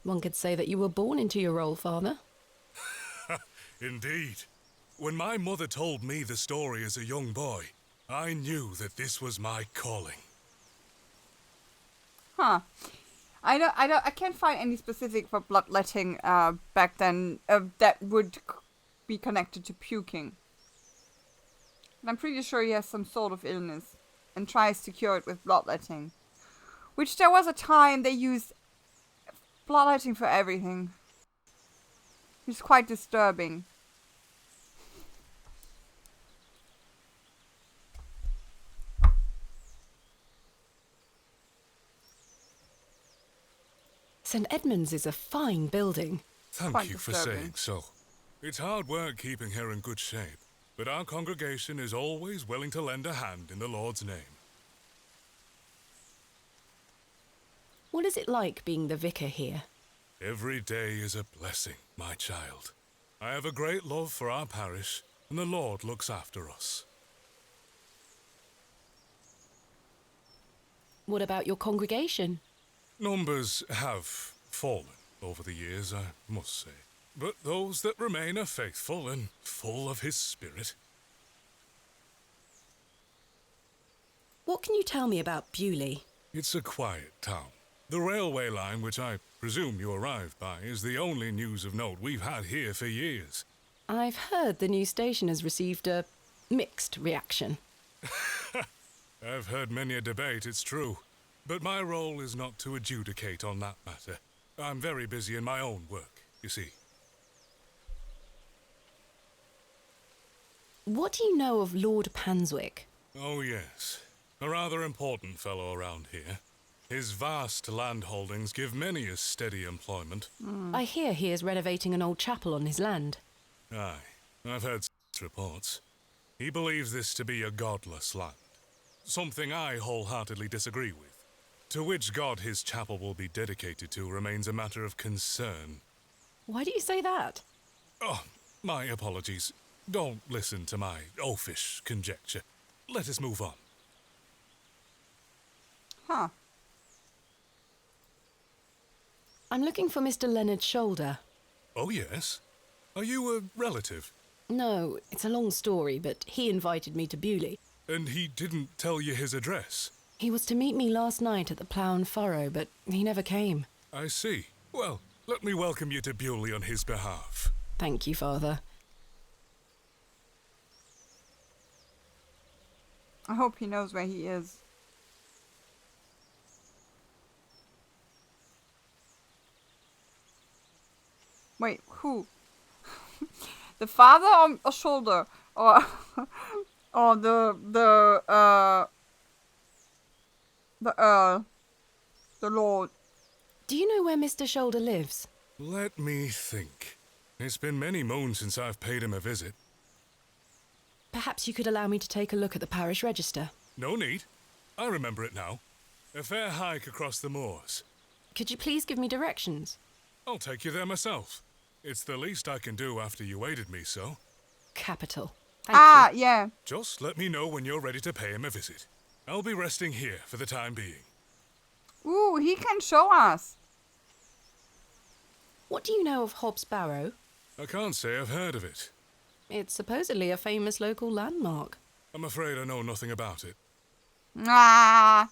One could say that you were born into your role, Father. Indeed. When my mother told me the story as a young boy, I knew that this was my calling. Huh. I can't find any specific for bloodletting back then that would be connected to puking. And I'm pretty sure he has some sort of illness and tries to cure it with bloodletting. Which there was a time they used bloodletting for everything. It's quite disturbing. St. Edmunds is a fine building. Thank Quite you for disturbing. saying so. It's hard work keeping her in good shape, but our congregation is always willing to lend a hand in the Lord's name. What is it like being the vicar here? Every day is a blessing, my child. I have a great love for our parish, and the Lord looks after us. What about your congregation? Numbers have fallen over the years, I must say. But those that remain are faithful and full of His Spirit. What can you tell me about Bewley? It's a quiet town. The railway line, which I presume you arrived by, is the only news of note we've had here for years. I've heard the new station has received a mixed reaction. I've heard many a debate, it's true. But my role is not to adjudicate on that matter. I'm very busy in my own work, you see. What do you know of Lord Panswick? Oh, yes. A rather important fellow around here. His vast land holdings give many a steady employment. I hear he is renovating an old chapel on his land. Aye, I've heard reports. He believes this to be a godless land. Something I wholeheartedly disagree with. To which god his chapel will be dedicated to remains a matter of concern. Why do you say that? Oh, my apologies. Don't listen to my oafish conjecture. Let us move on. Huh. I'm looking for Mr. Leonard Shoulder. Oh, yes? Are you a relative? No, it's a long story, but he invited me to Bewley. And he didn't tell you his address? He was to meet me last night at the Plough and Furrow, but he never came. I see. Well, let me welcome you to Bewley on his behalf. Thank you, Father. I hope he knows where he is. Wait, who? The father or shoulder? Or or the Earl? The Lord? Do you know where Mr. Shoulder lives? Let me think. It's been many moons since I've paid him a visit. Perhaps you could allow me to take a look at the parish register. No need. I remember it now. A fair hike across the moors. Could you please give me directions? I'll take you there myself. It's the least I can do after you aided me so. Capital. Thank you. Yeah. Just let me know when you're ready to pay him a visit. I'll be resting here for the time being. Ooh, he can show us. What do you know of Hobbs Barrow? I can't say I've heard of it. It's supposedly a famous local landmark. I'm afraid I know nothing about it. Ah.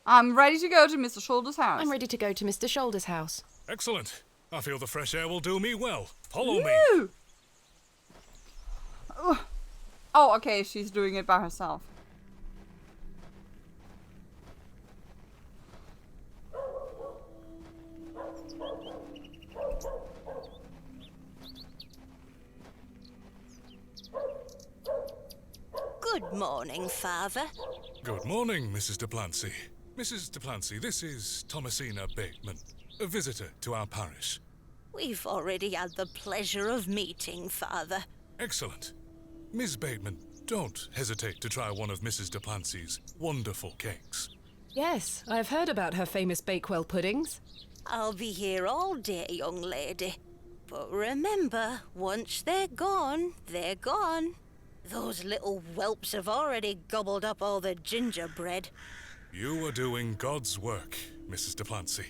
I'm ready to go to Mr. Shoulder's house. I'm ready to go to Mr. Shoulder's house. Excellent. I feel the fresh air will do me well. Follow me. Oh, okay, she's doing it by herself. Good morning, Father. Good morning, Mrs. Duplancy. Mrs. Duplancy, this is Thomasina Bateman, a visitor to our parish. We've already had the pleasure of meeting, Father. Excellent. Miss Bateman, don't hesitate to try one of Mrs. Duplancy's wonderful cakes. Yes, I've heard about her famous Bakewell puddings. I'll be here all day, young lady. But remember, once they're gone, they're gone. Those little whelps have already gobbled up all the gingerbread. You are doing God's work, Mrs. Duplancy.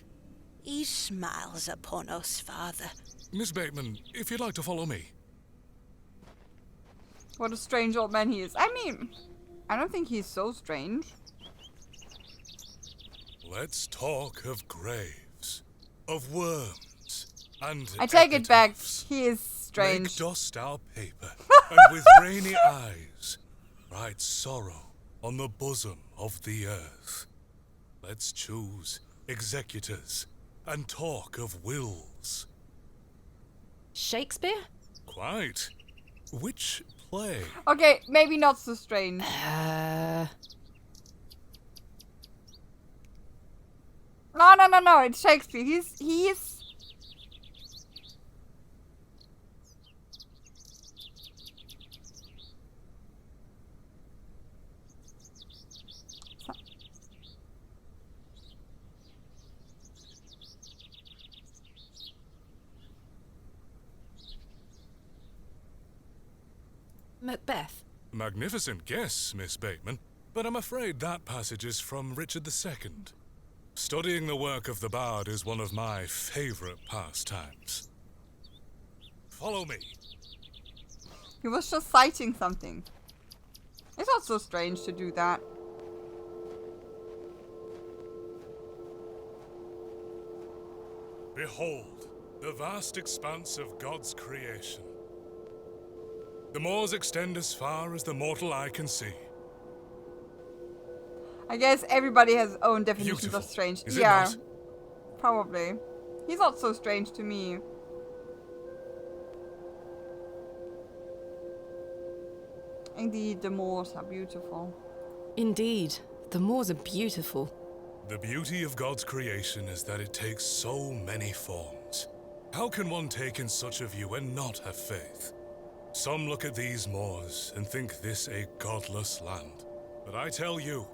He smiles upon us, Father. Miss Bateman, if you'd like to follow me. What a strange old man he is. I mean, I don't think he's so strange. Let's talk of graves, of worms, and I take it back. epitaphs. He is strange. Make dust our paper, and with rainy eyes write sorrow on the bosom of the earth. Let's choose executors and talk of wills. Shakespeare? Quite. Which play? Okay, maybe not so strange. No, it's Shakespeare. He is... Macbeth. Magnificent guess, Miss Bateman, but I'm afraid that passage is from Richard II. Studying the work of the bard is one of my favorite pastimes. Follow me. He was just citing something. It's not so strange to do that. Behold, the vast expanse of God's creation. The moors extend as far as the mortal eye can see. I guess everybody has own definitions Beautiful. of strange. Is it Yeah, not? probably. He's not so strange to me. Indeed, the moors are beautiful. Indeed, the moors are beautiful. The beauty of God's creation is that it takes so many forms. How can one take in such a view and not have faith? Some look at these moors and think this a godless land. But I tell you,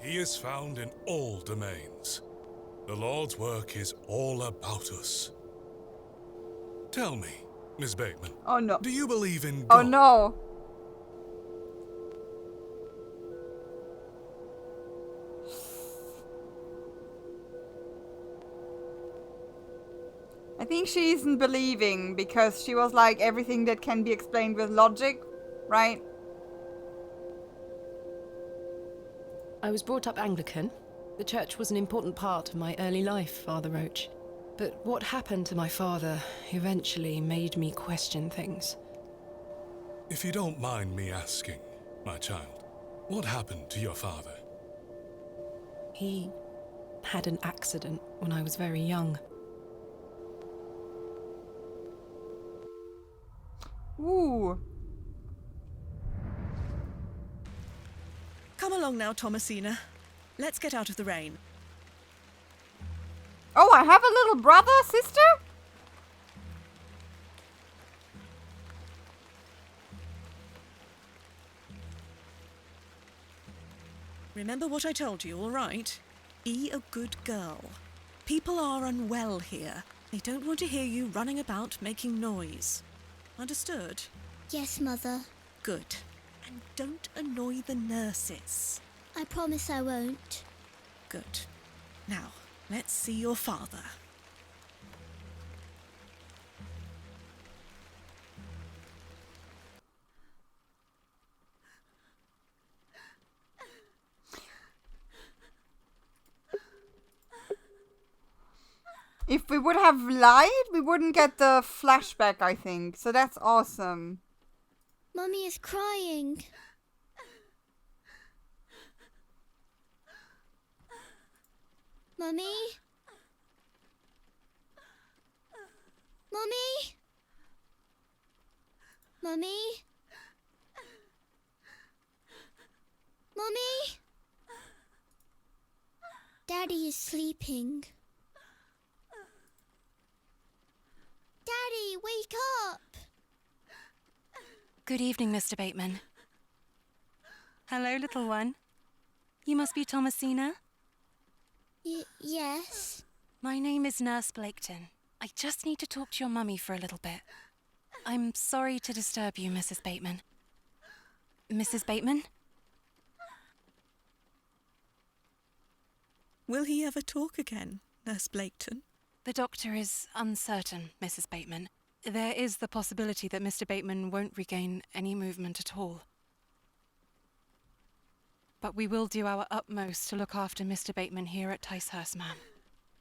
he is found in all domains. The Lord's work is all about us. Tell me, Miss Bateman. Oh no. Do you believe in Oh God? no. I think she isn't believing because she was like everything that can be explained with logic, right? I was brought up Anglican. The church was an important part of my early life, Father Roach. But what happened to my father eventually made me question things. If you don't mind me asking, my child, what happened to your father? He had an accident when I was very young. Ooh. Come along now, Thomasina. Let's get out of the rain. Oh, I have a little brother, sister? Remember what I told you, all right? Be a good girl. People are unwell here. They don't want to hear you running about making noise. Understood? Yes, Mother. Good. And don't annoy the nurses. I promise I won't. Good. Now, let's see your father. If we would have lied, we wouldn't get the flashback, I think. So that's awesome. Mummy is crying. Mummy? Mummy? Mummy? Mummy? Daddy is sleeping. Daddy, wake up! Good evening, Mr. Bateman. Hello, little one. You must be Thomasina. Yes? My name is Nurse Blaketon. I just need to talk to your mummy for a little bit. I'm sorry to disturb you, Mrs. Bateman. Mrs. Bateman? Will he ever talk again, Nurse Blaketon? The doctor is uncertain, Mrs. Bateman. There is the possibility that Mr. Bateman won't regain any movement at all. But we will do our utmost to look after Mr. Bateman here at Ticehurst, ma'am.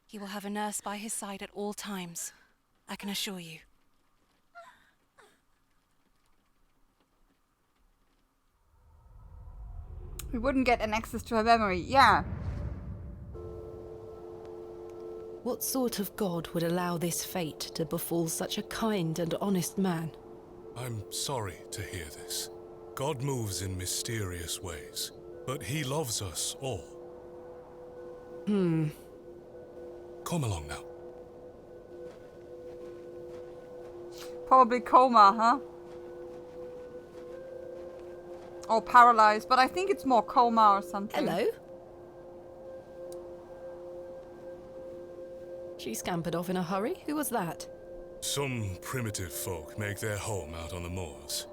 He will have a nurse by his side at all times, I can assure you. We wouldn't get an access to her memory. Yeah. What sort of god would allow this fate to befall such a kind and honest man? I'm sorry to hear this. God moves in mysterious ways, but he loves us all. Come along now. Probably coma, huh? Or paralyzed, but I think it's more coma or something. Hello? She scampered off in a hurry. Who was that? Some primitive folk make their home out on the moors.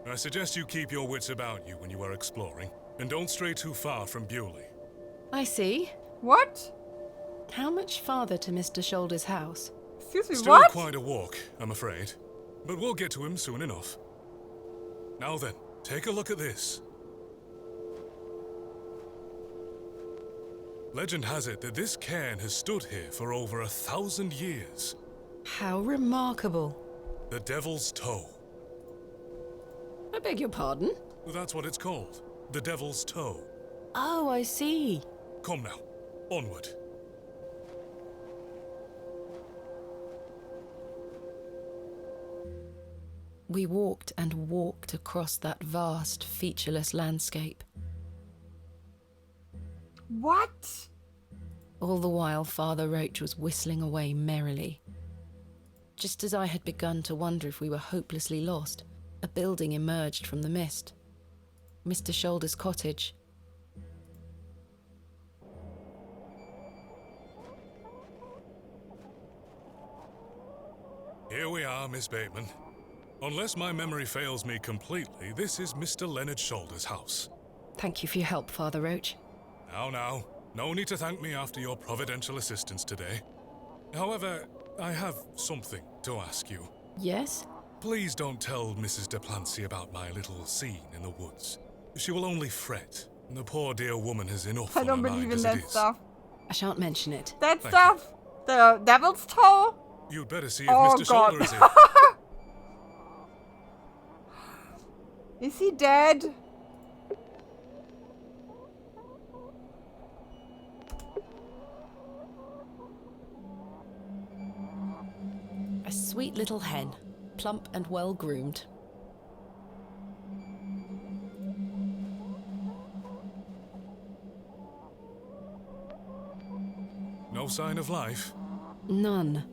I suggest you keep your wits about you when you are exploring, and don't stray too far from Bewley. I see. What? How much farther to Mr. Shoulder's house? Excuse me, Still what? quite a walk, I'm afraid. But we'll get to him soon enough. Now then, take a look at this. Legend has it that this cairn has stood here for over 1,000 years. How remarkable. The Devil's Toe. I beg your pardon? That's what it's called. The Devil's Toe. Oh, I see. Come now, onward. We walked and walked across that vast, featureless landscape. What? All the while, Father Roach was whistling away merrily. Just as I had begun to wonder if we were hopelessly lost, a building emerged from the mist. Mr. Shoulder's cottage. Here we are, Miss Bateman. Unless my memory fails me completely, this is Mr. Leonard Shoulder's house. Thank you for your help, Father Roach. Now, no need to thank me after your providential assistance today. However, I have something to ask you. Yes? Please don't tell Mrs. de Plancy about my little scene in the woods. She will only fret. The poor dear woman has enough on her mind as it is. I don't believe in that stuff. I shan't mention it. That stuff? The Devil's Toe? You'd better see if Oh, Mr. God. Shoulder is in. Is he dead? A sweet little hen, plump and well-groomed. No sign of life? None.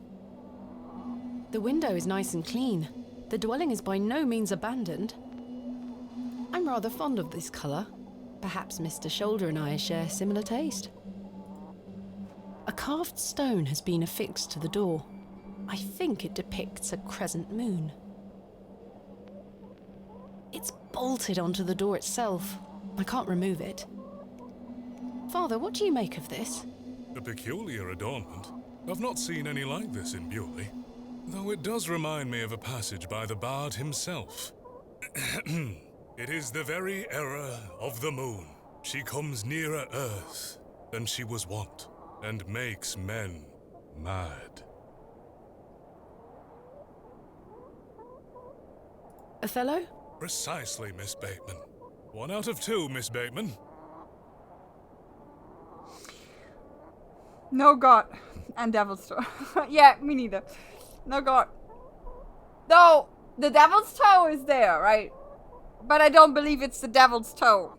The window is nice and clean. The dwelling is by no means abandoned. I'm rather fond of this colour. Perhaps Mr. Shoulder and I share similar taste. A carved stone has been affixed to the door. I think it depicts a crescent moon. It's bolted onto the door itself. I can't remove it. Father, what do you make of this? A peculiar adornment. I've not seen any like this in Bewley. Though it does remind me of a passage by the bard himself. It is the very error of the moon. She comes nearer earth than she was wont, and makes men mad. Othello? Precisely, Miss Bateman. 1 out of 2, Miss Bateman. No God. And Devil's Toe. Yeah, me neither. No God. No, the Devil's Toe is there, right? But I don't believe it's the Devil's Toe.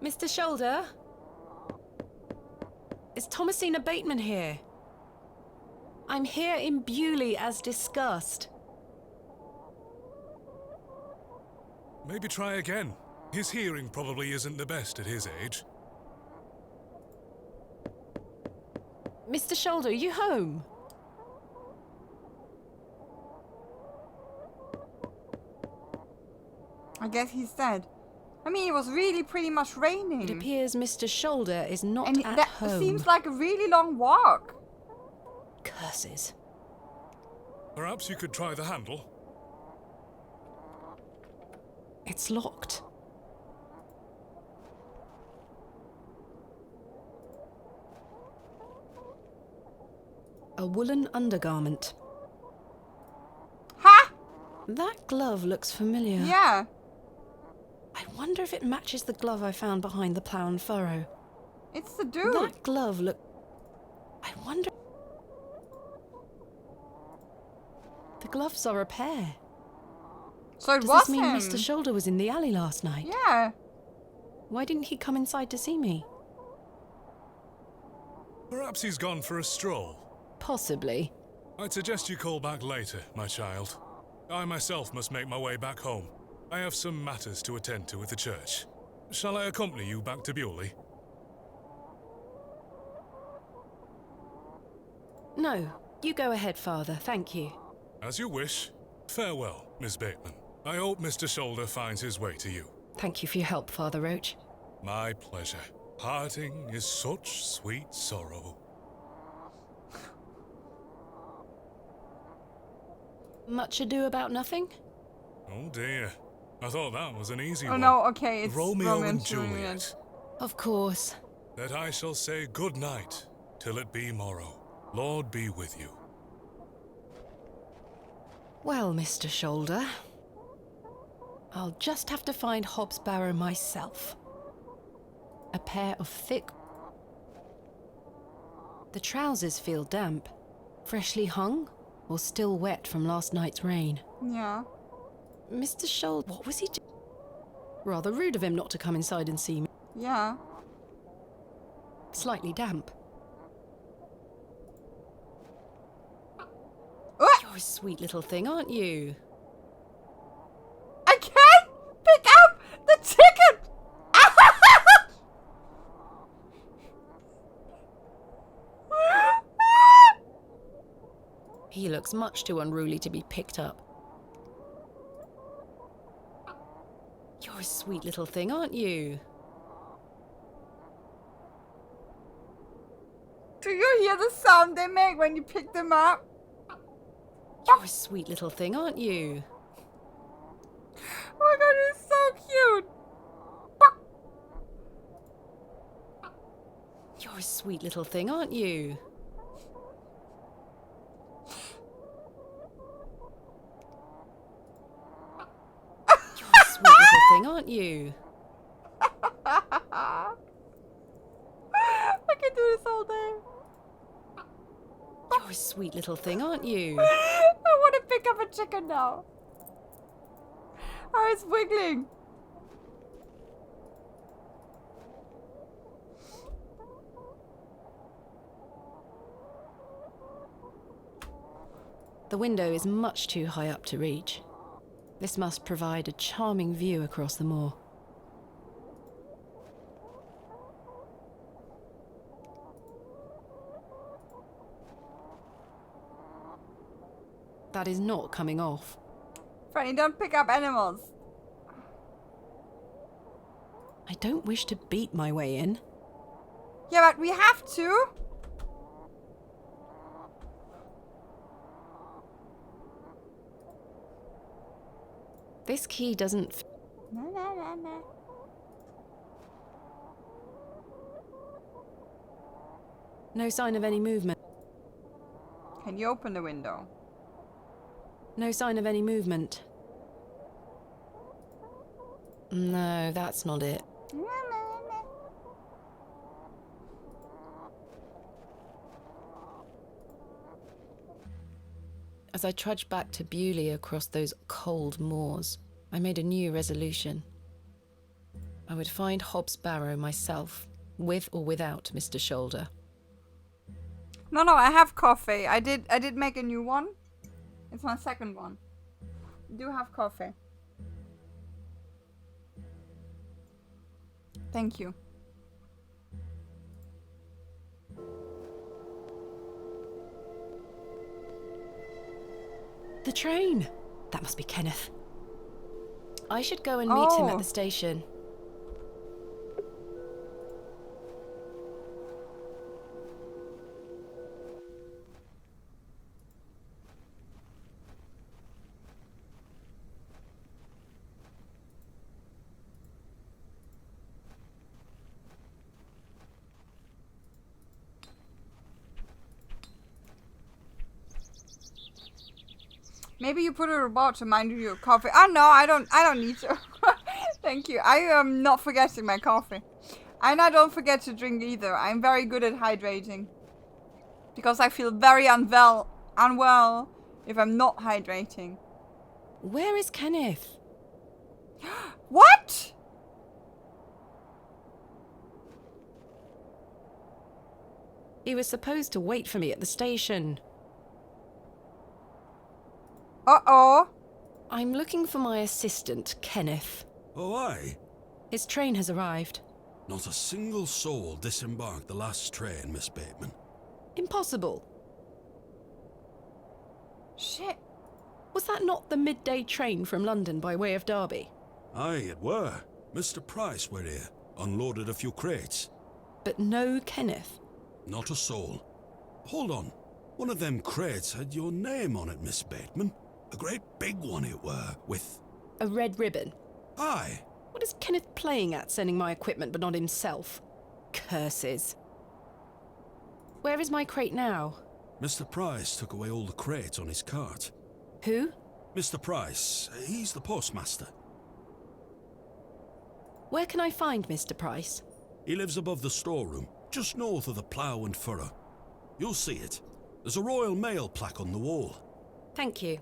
Mr. Shoulder? Is Thomasina Bateman here? I'm here in Bewley as discussed. Maybe try again. His hearing probably isn't the best at his age. Mr. Shoulder, are you home? I guess he's dead. I mean, it was really pretty much raining. It appears Mr. Shoulder is not and at that home. seems like a really long walk. Curses. Perhaps you could try the handle. It's locked. A woolen undergarment. Ha! That glove looks familiar. Yeah. I wonder if it matches the glove I found behind the plough and furrow. It's the dude. That glove look... I wonder... The gloves are a pair. So it Does was this mean him. Mr. Shoulder was in the alley last night? Yeah. Why didn't he come inside to see me? Perhaps he's gone for a stroll. Possibly. I'd suggest you call back later, my child. I myself must make my way back home. I have some matters to attend to at the church. Shall I accompany you back to Bewley? No, you go ahead, Father. Thank you. As you wish. Farewell, Miss Bateman. I hope Mr. Shoulder finds his way to you. Thank you for your help, Father Roach. My pleasure. Parting is such sweet sorrow. Much ado about nothing? Oh dear. I thought that was an easy Oh one. no, okay, it's Romeo and Juliet. Of course. That I shall say good night till it be morrow. Lord be with you. Well, Mr. Shoulder, I'll just have to find Hobbs Barrow myself. A pair of thick... The trousers feel damp. Freshly hung, or still wet from last night's rain? Yeah. Mr. Shoulder, what was he doing? Rather rude of him not to come inside and see me. Yeah. Slightly damp. You're a sweet little thing, aren't you? I can't pick up the ticket! He looks much too unruly to be picked up. You're a sweet little thing, aren't you? Do you hear the sound they make when you pick them up? You're a sweet little thing, aren't you? Oh my god, it's so cute! You're a sweet little thing, aren't you? You're a sweet little thing, aren't you? I can do this all day. You're a sweet little thing, aren't you? I want to pick up a chicken now. Oh, it's wiggling. The window is much too high up to reach. This must provide a charming view across the moor. That is not coming off. Franny, don't pick up animals. I don't wish to beat my way in. Yeah, but we have to. This key doesn't... No. No sign of any movement. Can you open the window? No sign of any movement. No, that's not it. As I trudged back to Bewley across those cold moors, I made a new resolution. I would find Hobbs Barrow myself, with or without Mr. Shoulder. No, I have coffee. I did make a new one. It's my second one. I do have coffee. Thank you. The train! That must be Kenneth. I should go and meet him at the station. Maybe you put a robot to mind you your coffee. Oh no, I don't need to. Thank you. I am not forgetting my coffee. And I don't forget to drink either. I'm very good at hydrating. Because I feel very unwell if I'm not hydrating. Where is Kenneth? What? He was supposed to wait for me at the station. Uh-oh. I'm looking for my assistant, Kenneth. Oh, aye? His train has arrived. Not a single soul disembarked the last train, Miss Bateman. Impossible. Shit. Was that not the midday train from London by way of Derby? Aye, it were. Mr. Price were here, unloaded a few crates. But no Kenneth. Not a soul. Hold on. One of them crates had your name on it, Miss Bateman. A great big one it were, with... A red ribbon? Aye. What is Kenneth playing at, sending my equipment but not himself? Curses. Where is my crate now? Mr. Price took away all the crates on his cart. Who? Mr. Price. He's the postmaster. Where can I find Mr. Price? He lives above the storeroom, just north of the plough and furrow. You'll see it. There's a Royal Mail plaque on the wall. Thank you.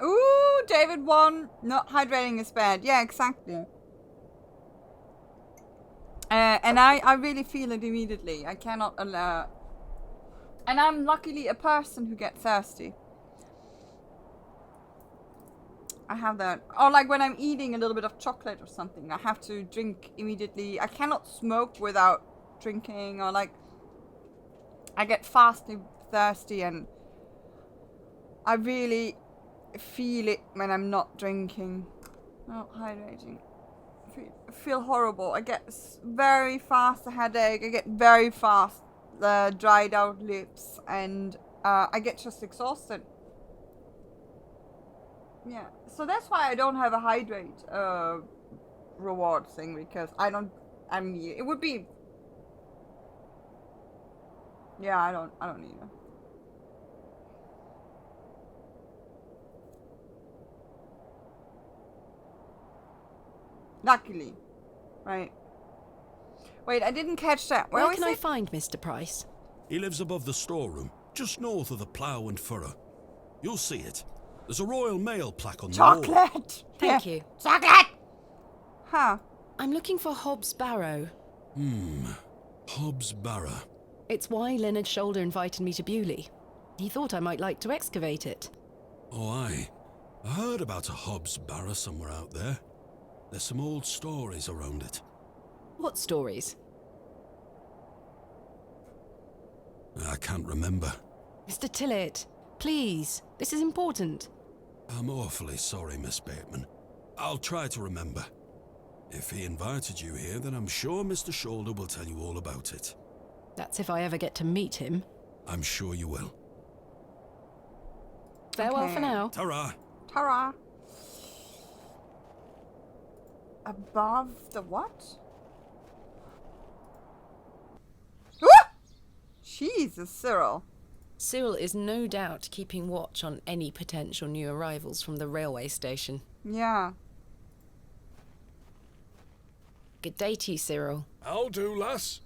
Ooh, David won. Not hydrating is bad. Yeah, exactly. And I really feel it immediately. I cannot allow... And I'm luckily a person who gets thirsty. I have that. Or like when I'm eating a little bit of chocolate or something, I have to drink immediately. I cannot smoke without drinking, or like... I get fastly thirsty, and I really feel it when I'm not drinking. Not hydrating. I feel horrible. I get very fast a headache. I get very fast dried out lips, and I get just exhausted. Yeah, so that's why I don't have a hydrate reward thing, because I mean, it would be... Yeah, I don't need it. Luckily. Right. Wait, I didn't catch that. Where can I find Mr. Price? He lives above the storeroom, just north of the plough and furrow. You'll see it. There's a Royal Mail plaque on the wall. Chocolate! Thank you. Chocolate! Huh. I'm looking for Hobbs Barrow. Hobbs Barrow. It's why Leonard Shoulder invited me to Bewley. He thought I might like to excavate it. Oh, aye. I heard about a Hobbs Barrow somewhere out there. There's some old stories around it. What stories? I can't remember. Mr. Tillett, please. This is important. I'm awfully sorry, Miss Bateman. I'll try to remember. If he invited you here, then I'm sure Mr. Shoulder will tell you all about it. That's if I ever get to meet him. I'm sure you will. Farewell for now. Ta-ra. Ta-ra. Above the what? Ah! Jesus, Cyril. Cyril is no doubt keeping watch on any potential new arrivals from the railway station. Yeah. Good day to you, Cyril. I'll do, lass.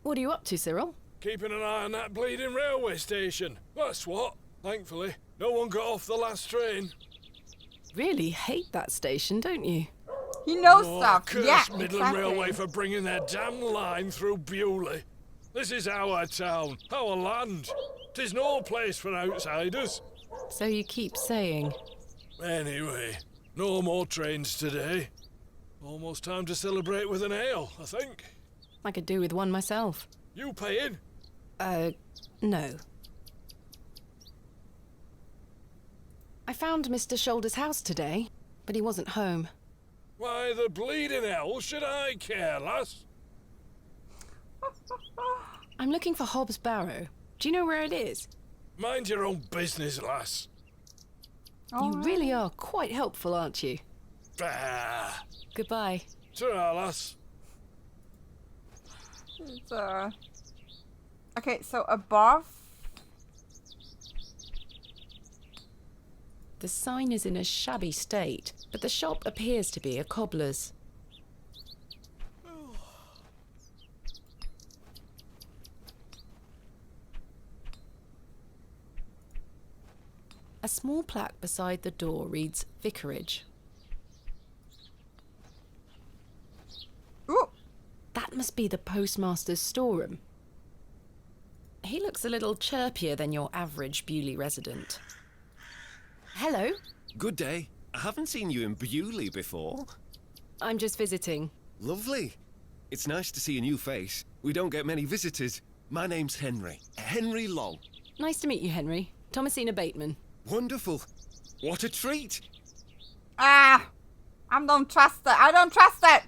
What are you up to, Cyril? Keeping an eye on that bleeding railway station. That's what. Thankfully, no one got off the last train. Really hate that station, don't you? He knows Oh, stuff. Curse Yeah, Midland exactly. Railway for bringing their damn line through Bewley. This is our town, our land. 'Tis no place for outsiders. So you keep saying. Anyway, no more trains today. Almost time to celebrate with an ale, I think. I could do with one myself. You paying? No. I found Mr. Shoulder's house today, but he wasn't home. Why the bleeding hell should I care, lass? I'm looking for Hobbs Barrow. Do you know where it is? Mind your own business, lass. You really are quite helpful, aren't you? Bah. Goodbye. Ta-ra, lass. It's, okay, so above. The sign is in a shabby state, but the shop appears to be a cobbler's. A small plaque beside the door reads Vicarage. Ooh. That must be the postmaster's storeroom. He looks a little chirpier than your average Bewley resident. Hello. Good day. I haven't seen you in Bewley before. I'm just visiting. Lovely. It's nice to see a new face. We don't get many visitors. My name's Henry. Henry Long. Nice to meet you, Henry. Thomasina Bateman. Wonderful. What a treat. Ah! I don't trust it. I don't trust it!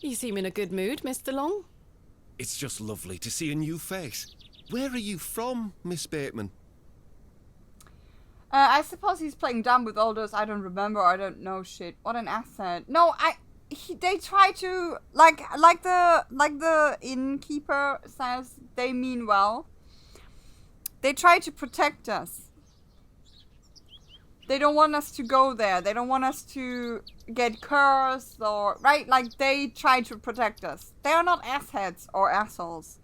You seem in a good mood, Mr. Long. It's just lovely to see a new face. Where are you from, Miss Bateman? I suppose he's playing dumb with all those I don't remember, I don't know shit. What an asset. No, they try to like the innkeeper says they mean well. They try to protect us. They don't want us to go there. They don't want us to get cursed or right, like they try to protect us. They are not assheads or assholes.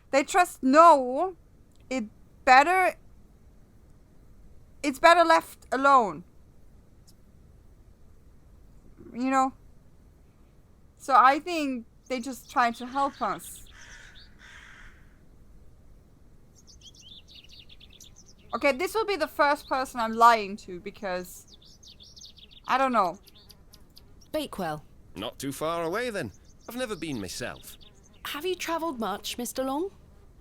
They just know it's better left alone. You know? So I think they just try to help us. Okay, this will be the first person I'm lying to because I don't know. Bakewell. Not too far away then. I've never been myself. Have you travelled much, Mr. Long?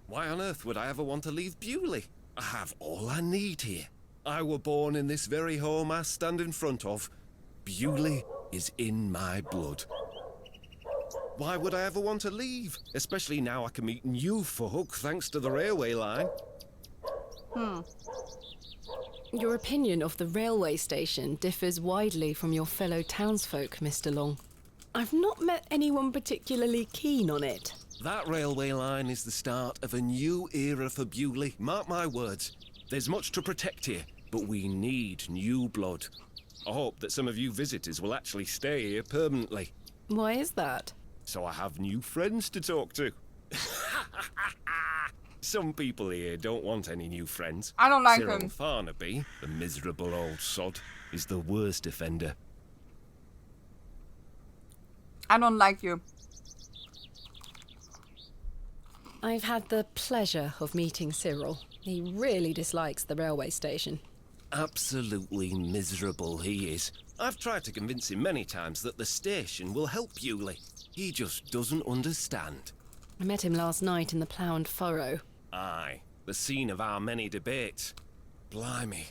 Why on earth would I ever want to leave Bewley? I have all I need here. I were born in this very home I stand in front of. Bewley is in my blood. Why would I ever want to leave? Especially now I can meet new folk thanks to the railway line. Your opinion of the railway station differs widely from your fellow townsfolk, Mr. Long. I've not met anyone particularly keen on it. That railway line is the start of a new era for Bewley. Mark my words. There's much to protect here, but we need new blood. I hope that some of you visitors will actually stay here permanently. Why is that? So I have new friends to talk to. Some people here don't want any new friends. I don't like Cyril him. Farnaby, the miserable old sod, is the worst offender. I don't like you. I've had the pleasure of meeting Cyril. He really dislikes the railway station. Absolutely miserable he is. I've tried to convince him many times that the station will help Bewley. He just doesn't understand. I met him last night in the Plough and Furrow. Aye, the scene of our many debates. Blimey.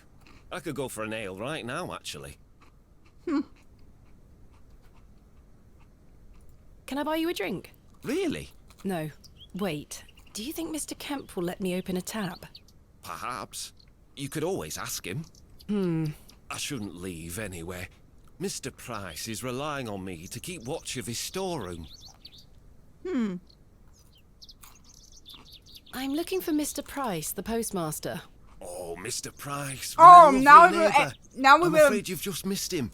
I could go for an ale right now, actually. Can I buy you a drink? Really? No. Wait. Do you think Mr. Kemp will let me open a tab? Perhaps. You could always ask him. I shouldn't leave anyway. Mr. Price is relying on me to keep watch of his storeroom. I'm looking for Mr. Price, the postmaster. Oh, Mr. Price. Oh, now we I'm will. afraid you've just missed him.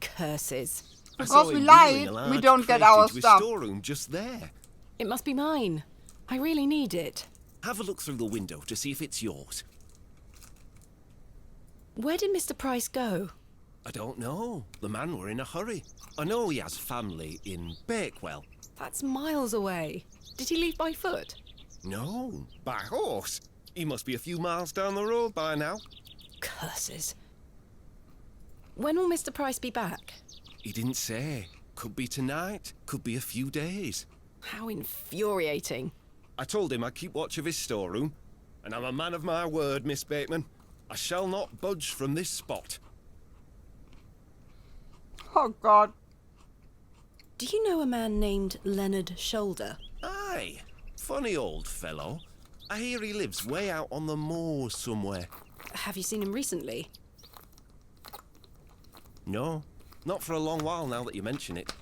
Curses. I Because saw we him lied, wheeling a we large don't get crate our into his stuff. storeroom just there. It must be mine. I really need it. Have a look through the window to see if it's yours. Where did Mr. Price go? I don't know. The man were in a hurry. I know he has family in Bakewell. That's miles away. Did he leave by foot? No, by horse. He must be a few miles down the road by now. Curses. When will Mr. Price be back? He didn't say. Could be tonight, could be a few days. How infuriating. I told him I'd keep watch of his storeroom, and I'm a man of my word, Miss Bateman. I shall not budge from this spot. Oh, God. Do you know a man named Leonard Shoulder? Aye, funny old fellow. I hear he lives way out on the moors somewhere. Have you seen him recently? No, not for a long while now that you mention it.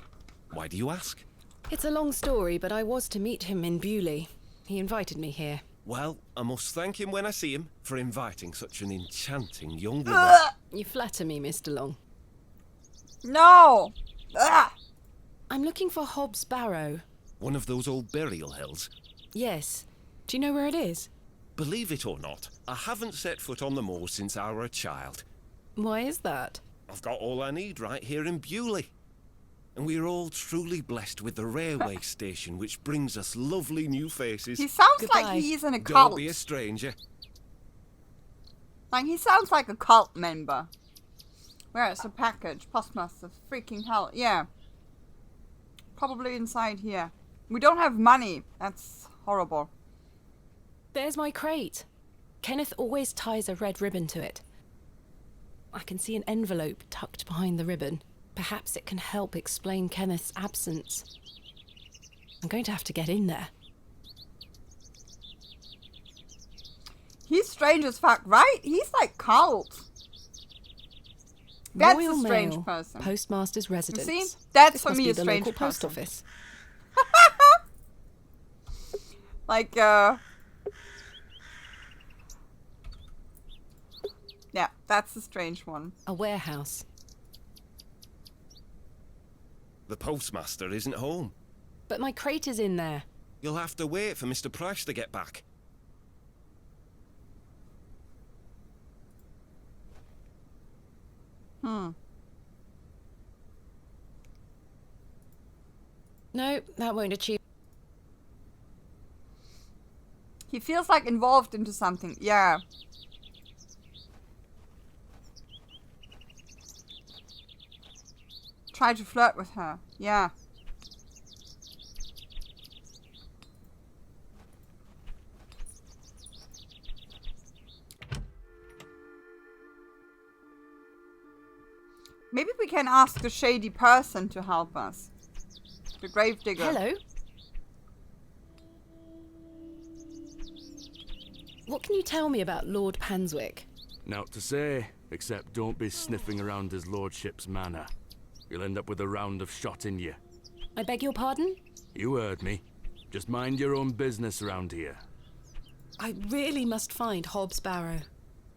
Why do you ask? It's a long story, but I was to meet him in Bewley. He invited me here. Well, I must thank him when I see him for inviting such an enchanting young woman. You flatter me, Mr. Long. No! Ugh. I'm looking for Hobbs Barrow. One of those old burial hills. Yes. Do you know where it is? Believe it or not, I haven't set foot on the moors since I were a child. Why is that? I've got all I need right here in Bewley. And we're all truly blessed with the railway station, which brings us lovely new faces. He sounds Goodbye. like he's in a cult. Don't be a stranger. Like, he sounds like a cult member. Where's the package? Postmaster. Freaking hell. Yeah. Probably inside here. We don't have money. That's horrible. There's my crate. Kenneth always ties a red ribbon to it. I can see an envelope tucked behind the ribbon. Perhaps it can help explain Kenneth's absence. I'm going to have to get in there. He's strange as fuck, right? He's like cult. That's Royal a strange Mail, person. Postmaster's residence. You see? That's This for must me be a the strange local post person. office. Like, yeah, that's a strange one. A warehouse. The postmaster isn't home. But my crate is in there. You'll have to wait for Mr. Price to get back. No, that won't achieve. He feels like involved into something. Yeah. Try to flirt with her. Yeah. Maybe we can ask the shady person to help us. The gravedigger. Hello? What can you tell me about Lord Panswick? Naught to say, except don't be sniffing around his lordship's manor. You'll end up with a round of shot in you. I beg your pardon? You heard me. Just mind your own business around here. I really must find Hobbs Barrow.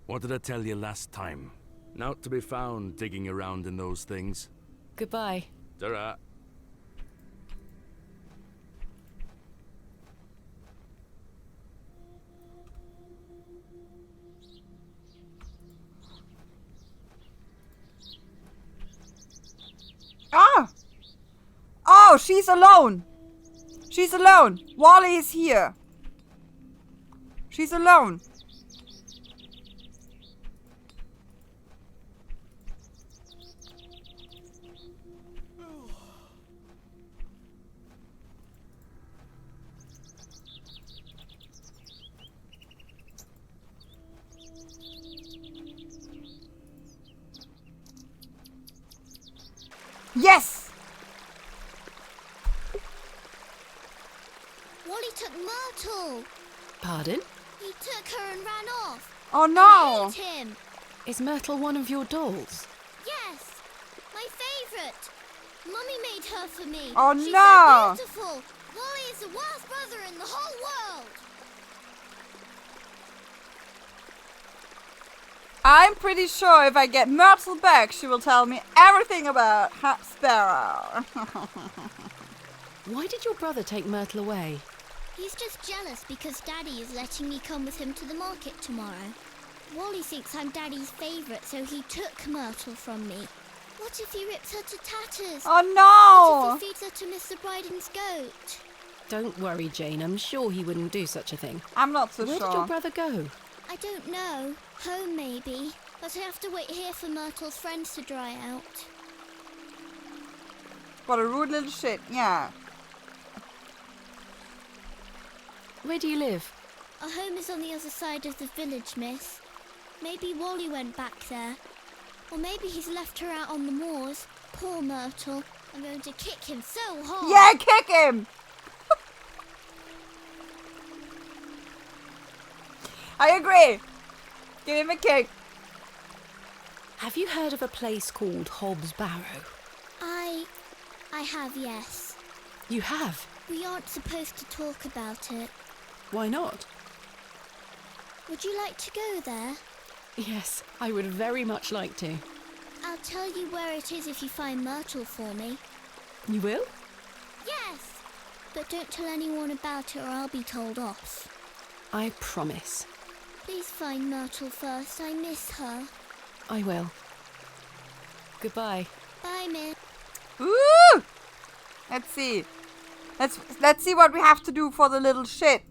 What did I tell you last time? Naught to be found digging around in those things. Goodbye. Ta-ra. Ah! Oh, she's alone. She's alone. Wally is here. She's alone. Yes! Wally took Myrtle. Pardon? He took her and ran off. Oh no! I hate him. Is Myrtle one of your dolls? Yes, my favourite. Mummy made her for me. Oh She's no! so beautiful. Wally is the worst brother in the whole world. I'm pretty sure if I get Myrtle back, she will tell me everything about Hobbs Barrow. Why did your brother take Myrtle away? He's just jealous because Daddy is letting me come with him to the market tomorrow. Wally thinks I'm Daddy's favourite, so he took Myrtle from me. What if he rips her to tatters? Oh no! What if he feeds her to Mr. Bryden's goat? Don't worry, Jane. I'm sure he wouldn't do such a thing. I'm not so Where sure. did your brother go? I don't know. Home, maybe. But I have to wait here for Myrtle's friends to dry out. What a rude little shit, yeah. Where do you live? Our home is on the other side of the village, miss. Maybe Wally went back there. Or maybe he's left her out on the moors. Poor Myrtle. I'm going to kick him so hard. Yeah, kick him! I agree. Give him a kick. Have you heard of a place called Hobbs Barrow? I have, yes. You have? We aren't supposed to talk about it. Why not? Would you like to go there? Yes, I would very much like to. I'll tell you where it is if you find Myrtle for me. You will? Yes! But don't tell anyone about it or I'll be told off. I promise. Please find Myrtle first. I miss her. I will. Goodbye. Bye, Miss. Woo! Let's see. Let's see what we have to do for the little shit.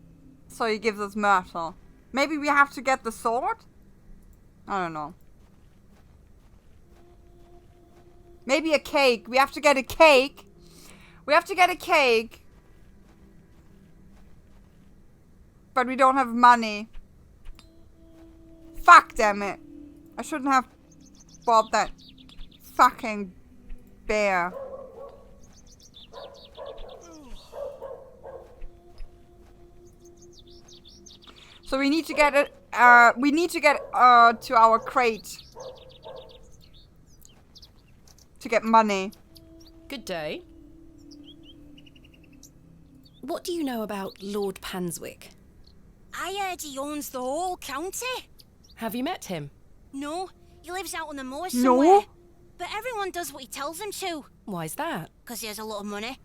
So he gives us Myrtle. Maybe we have to get the sword? I don't know. Maybe a cake. We have to get a cake. We have to get a cake. But we don't have money. Fuck, damn it. I shouldn't have bought that fucking bear. So we need to get it. We need to get to our crate to get money. Good day. What do you know about Lord Panswick? I heard he owns the whole county. Have you met him? No, he lives out on the moors No? somewhere. But everyone does what he tells them to. Why's that? Because he has a lot of money.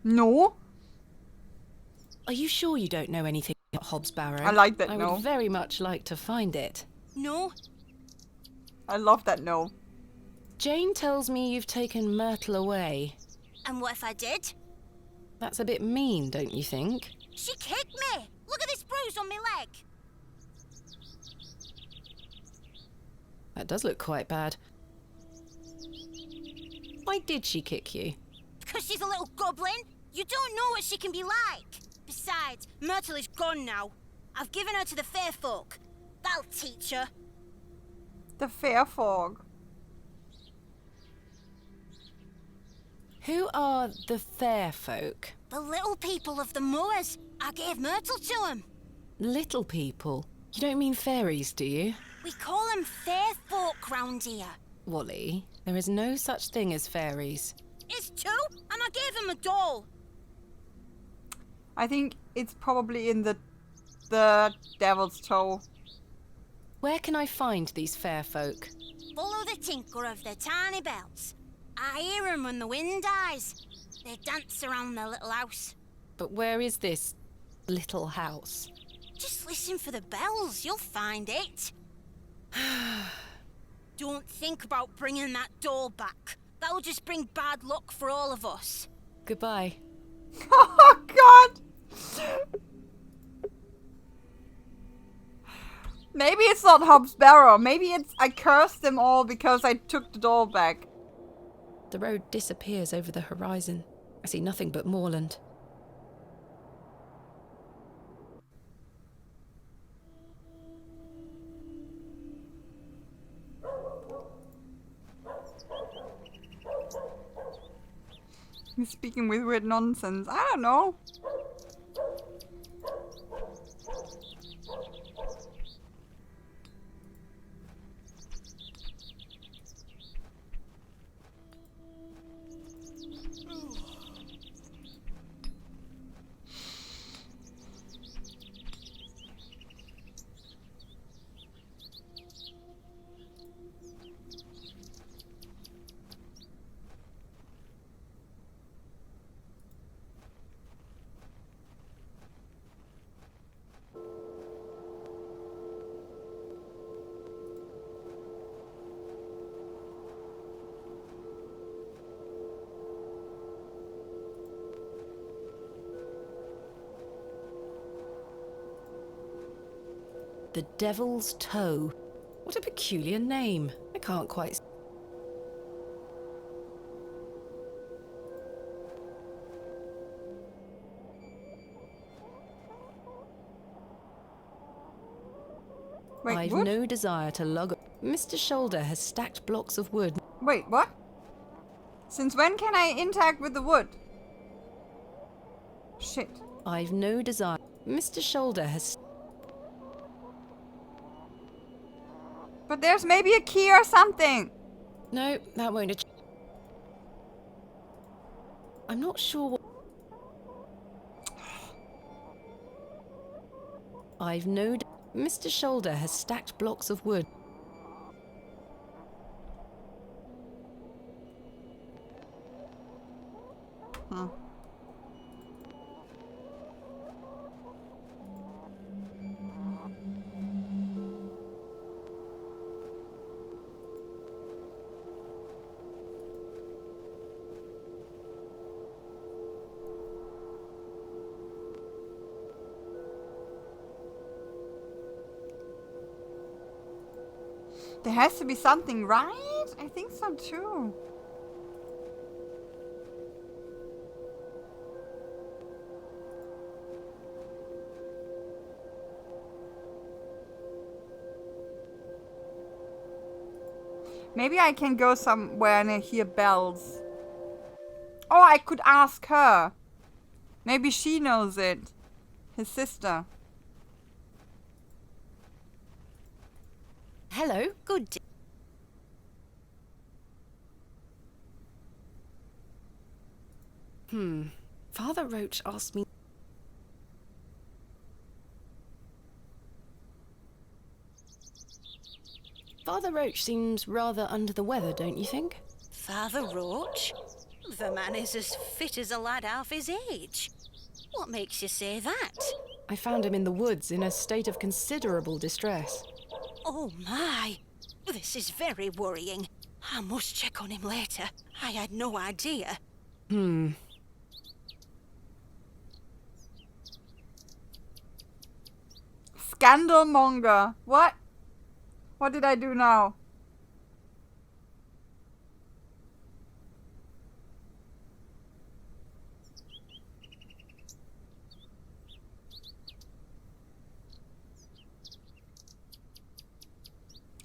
No? Are you sure you don't know anything about Hobbs Barrow? I like that I no. would very much like to find it. No. I love that no. Jane tells me you've taken Myrtle away. And what if I did? That's a bit mean, don't you think? She kicked me. Look at this bruise on my leg. That does look quite bad. Why did she kick you? Because she's a little goblin. You don't know what she can be like. Besides, Myrtle is gone now. I've given her to the fair folk. That'll teach her. The fair folk. Who are the fair folk? The little people of the moors. I gave Myrtle to them. Little people? You don't mean fairies, do you? We call them fair folk round here. Wally, there is no such thing as fairies. It's two, and I gave him a doll. I think it's probably in the devil's toe. Where can I find these fair folk? Follow the tinkle of their tiny bells. I hear them when the wind dies. They dance around their little house. But where is this little house? Just listen for the bells, you'll find it. Don't think about bringing that doll back. That'll just bring bad luck for all of us. Goodbye. Oh, God! Maybe it's not Hobbs Barrow. Maybe it's I cursed them all because I took the doll back. The road disappears over the horizon. I see nothing but moorland. He's speaking with weird nonsense. I don't know. The Devil's Toe. What a peculiar name. I can't quite... Wait, I've wood? no desire to lug... Mr. Shoulder has stacked blocks of wood. Wait, what? Since when can I interact with the wood? Shit. I've no desire... Mr. Shoulder has... But there's maybe a key or something. No, that won't... I'm not sure what... I've no... Mr. Shoulder has stacked blocks of wood. Huh. There has to be something, right? I think so too. Maybe I can go somewhere and I hear bells. Oh, I could ask her. Maybe she knows it. His sister. Hello, Good day. Father Roach asked me... Father Roach seems rather under the weather, don't you think? Father Roach? The man is as fit as a lad half his age. What makes you say that? I found him in the woods in a state of considerable distress. Oh my! This is very worrying. I must check on him later. I had no idea. Scandalmonger. What? What did I do now?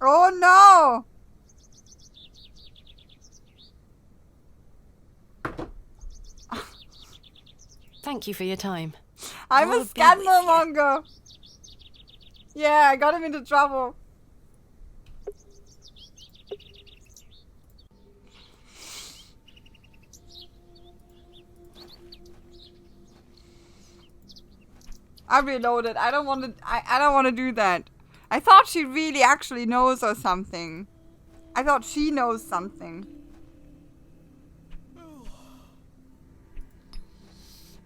Oh no! Thank you for your time. I'm a I'll be with you. scandalmonger. Yeah, I got him into trouble. I reloaded. I don't want to. I don't want to do that. I thought she really actually knows or something. I thought she knows something.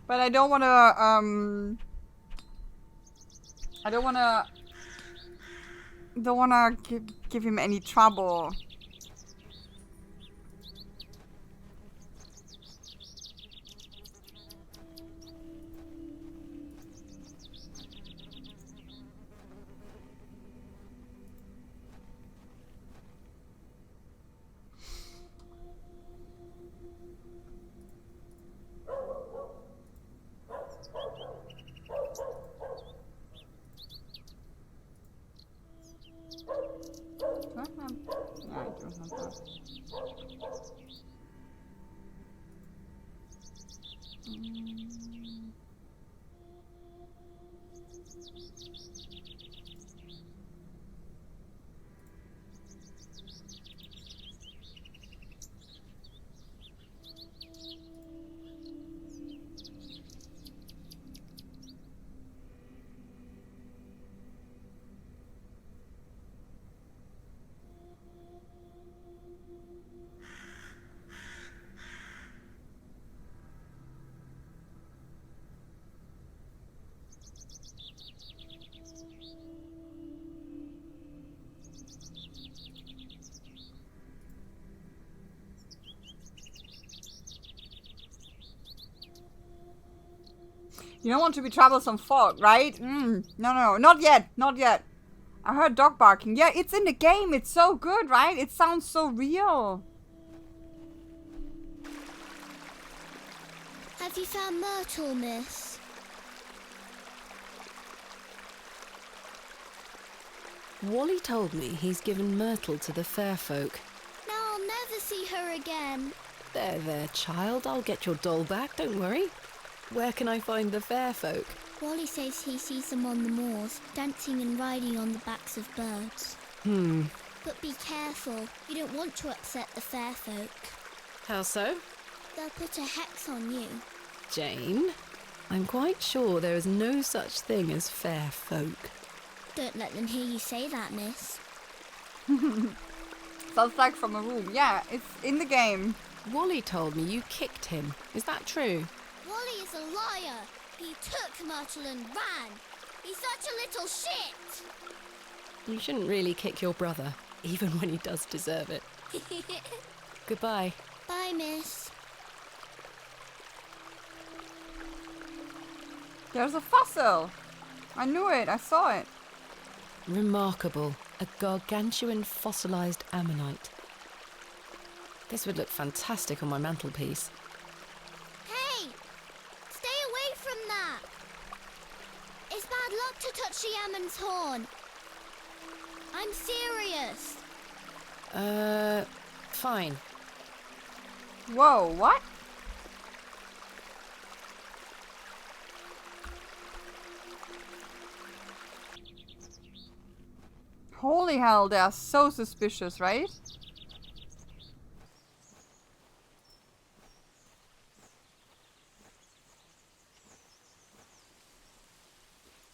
But I don't want to. I don't want to. Don't want to give him any trouble. Do I have? Yeah, I do have that. You don't want to be troublesome folk, right? No, not yet, not yet. I heard dog barking. Yeah, it's in the game. It's so good, right? It sounds so real. Have you found Myrtle, miss? Wally told me he's given Myrtle to the fair folk. Now I'll never see her again. There, child. I'll get your doll back, don't worry. Where can I find the fair folk? Wally says he sees them on the moors, dancing and riding on the backs of birds. But be careful. You don't want to upset the fair folk. How so? They'll put a hex on you. Jane, I'm quite sure there is no such thing as fair folk. Don't let them hear you say that, miss. Sounds like from a room. Yeah, it's in the game. Wally told me you kicked him. Is that true? Wally is a liar. He took Myrtle and ran. He's such a little shit. You shouldn't really kick your brother, even when he does deserve it. Goodbye. Bye, miss. There's a fossil. I knew it. I saw it. Remarkable. A gargantuan fossilized ammonite. This would look fantastic on my mantelpiece. Hey! Stay away from that! It's bad luck to touch the Ammon's horn. I'm serious. Fine. Whoa, what? Holy hell, they are so suspicious, right?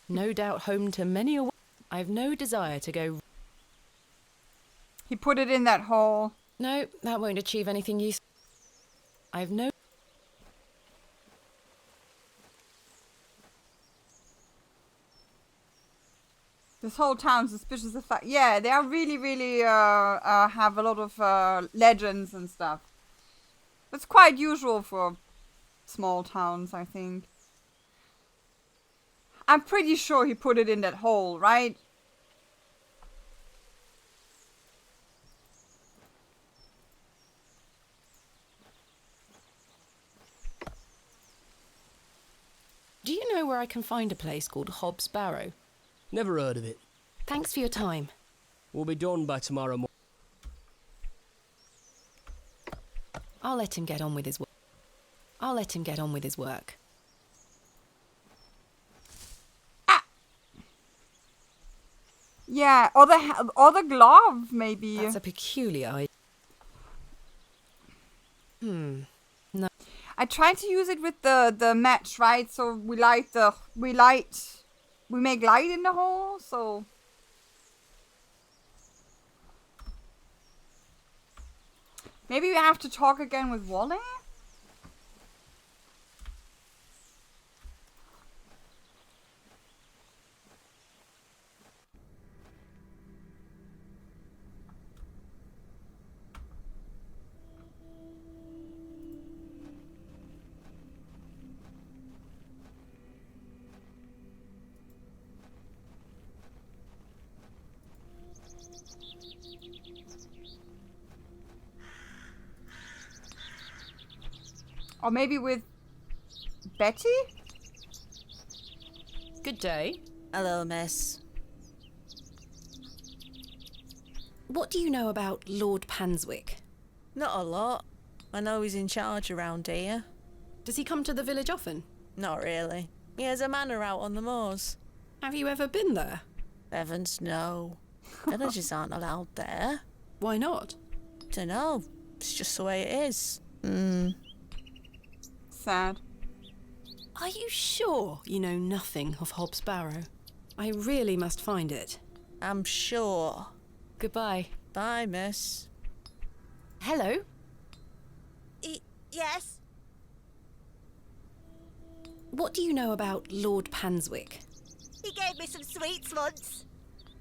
No doubt home to many a... I've no desire to go... He put it in that hole. No, that won't achieve anything useful. I've no... This whole town's suspicious of fact. Yeah, they are really have a lot of legends and stuff. It's quite usual for small towns, I think. I'm pretty sure he put it in that hole, right? Do you know where I can find a place called Hobbs Barrow? Never heard of it. Thanks for your time. We'll be done by tomorrow morning. I'll let him get on with his work. I'll let him get on with his work. Yeah, or the glove, maybe. That's a peculiar idea. No. I tried to use it with the match, right? So we make light in the hole, so maybe we have to talk again with Wally? Or maybe with Betty? Good day. Hello, miss. What do you know about Lord Panswick? Not a lot. I know he's in charge around here. Does he come to the village often? Not really. He has a manor out on the moors. Have you ever been there? Heavens, no. Villagers aren't allowed there. Why not? Dunno. It's just the way it is. Sad. Are you sure you know nothing of Hobbs Barrow? I really must find it. I'm sure. Goodbye. Bye, miss. Hello? Yes? What do you know about Lord Panswick? He gave me some sweets once.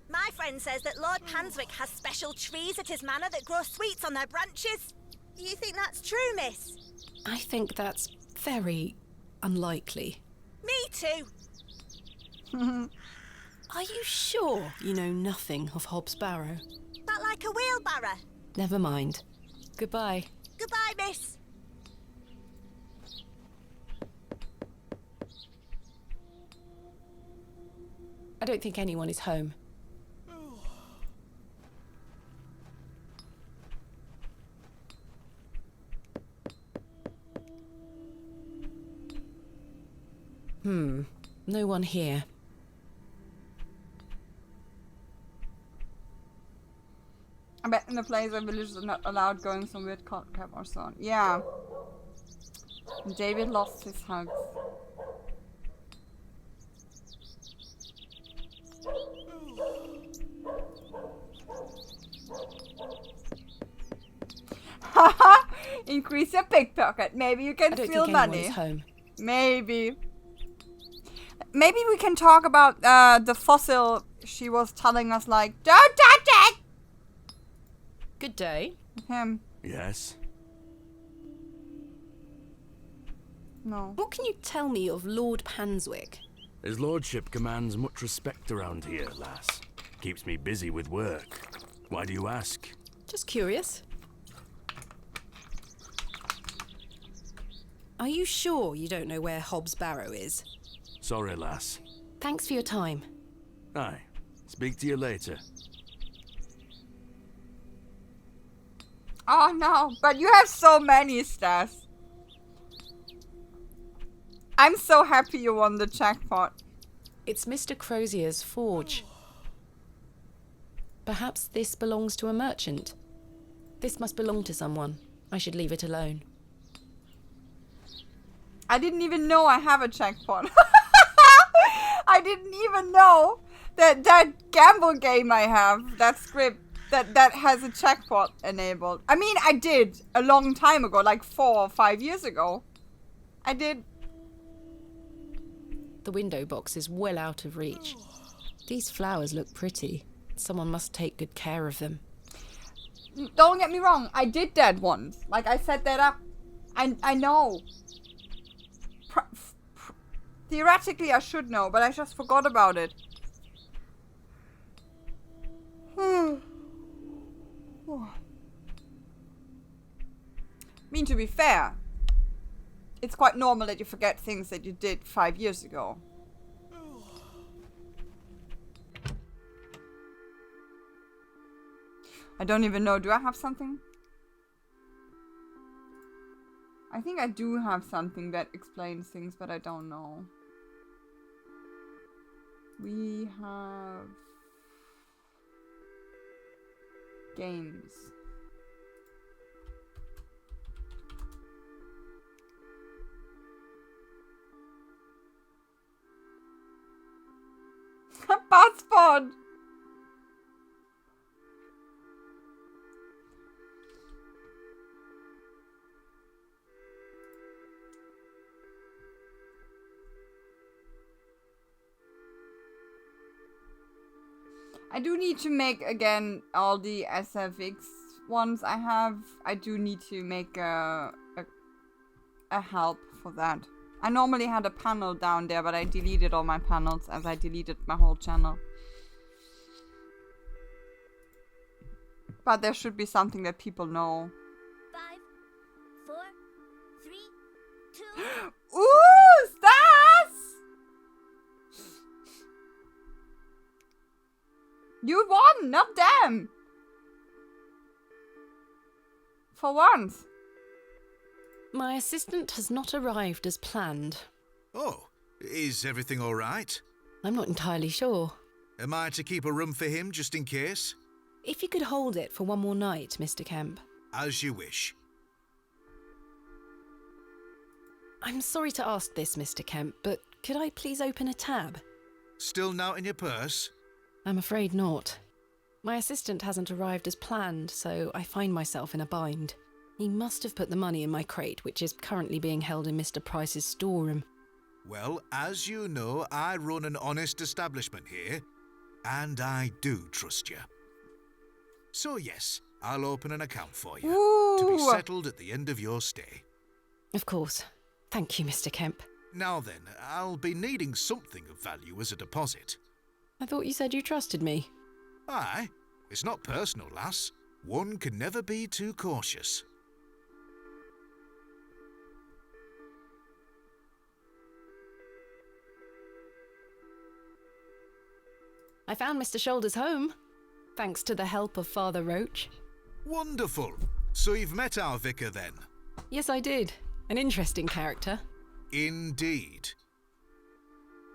My friend says that Lord Panswick has special trees at his manor that grow sweets on their branches. Do you think that's true, miss? I think that's very unlikely. Me too. Are you sure you know nothing of Hobbs Barrow? That like a wheelbarrow? Never mind. Goodbye. Goodbye, miss. I don't think anyone is home. No one here. I bet in the place where villagers are not allowed going some weird cult cap or so on. Yeah. David lost his hugs. Haha! Increase your pickpocket. Maybe you can I don't steal think anyone money. is home. Maybe. Maybe we can talk about the fossil she was telling us, like, don't touch it! Good day. Him. Yes? No. What can you tell me of Lord Panswick? His lordship commands much respect around here, lass. Keeps me busy with work. Why do you ask? Just curious. Are you sure you don't know where Hobbs Barrow is? Sorry, lass. Thanks for your time. Aye. Speak to you later. Oh no, but you have so many stars. I'm so happy you won the jackpot. It's Mr. Crozier's forge. Perhaps this belongs to a merchant. This must belong to someone. I should leave it alone. I didn't even know I have a jackpot. I didn't even know that gamble game I have, that script, that has a jackpot enabled. I mean, I did a long time ago, like 4 or 5 years ago. I did. The window box is well out of reach. These flowers look pretty. Someone must take good care of them. Don't get me wrong, I did that once. Like, I set that up. I know. Theoretically, I should know, but I just forgot about it. I mean, to be fair, it's quite normal that you forget things that you did 5 years ago. I don't even know. Do I have something? I think I do have something that explains things, but I don't know. We have games. Passport! I do need to make again all the SFX ones I have. I do need to make a help for that. I normally had a panel down there, but I deleted all my panels as I deleted my whole channel. But there should be something that people know. 5, 4, 3, 2. Ooh, stars! You won, not them! For once. My assistant has not arrived as planned. Oh, is everything all right? I'm not entirely sure. Am I to keep a room for him just in case? If you could hold it for one more night, Mr. Kemp. As you wish. I'm sorry to ask this, Mr. Kemp, but could I please open a tab? Still not in your purse? I'm afraid not. My assistant hasn't arrived as planned, so I find myself in a bind. He must have put the money in my crate, which is currently being held in Mr. Price's storeroom. Well, as you know, I run an honest establishment here, and I do trust you. So yes, I'll open an account for you, to be settled at the end of your stay. Of course. Thank you, Mr. Kemp. Now then, I'll be needing something of value as a deposit. I thought you said you trusted me. Aye, it's not personal, lass. One can never be too cautious. I found Mr. Shoulder's home, thanks to the help of Father Roach. Wonderful. So you've met our vicar then? Yes, I did. An interesting character. Indeed.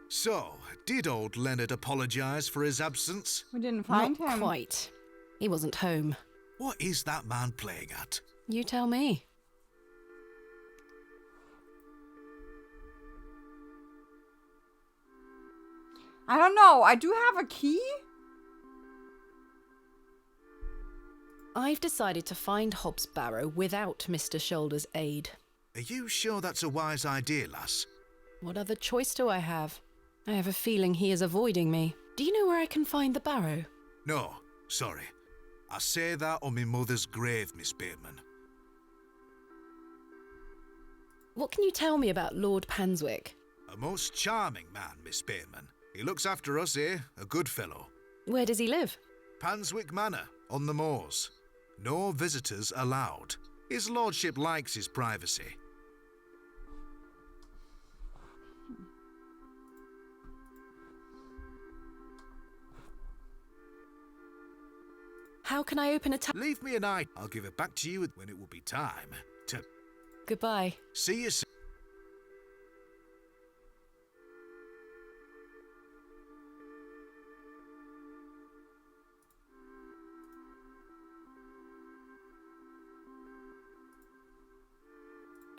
So, did old Leonard apologise for his absence? We didn't find Not him. quite. He wasn't home. What is that man playing at? You tell me. I don't know. I do have a key. I've decided to find Hobbs Barrow without Mr. Shoulder's aid. Are you sure that's a wise idea, lass? What other choice do I have? I have a feeling he is avoiding me. Do you know where I can find the Barrow? No, sorry. I say that on my mother's grave, Miss Bateman. What can you tell me about Lord Panswick? A most charming man, Miss Bateman. He looks after us here, a good fellow. Where does he live? Panswick Manor, on the moors. No visitors allowed. His lordship likes his privacy. How can I open a Leave me an eye. I'll give it back to you when it will be time to... Goodbye. See you soon.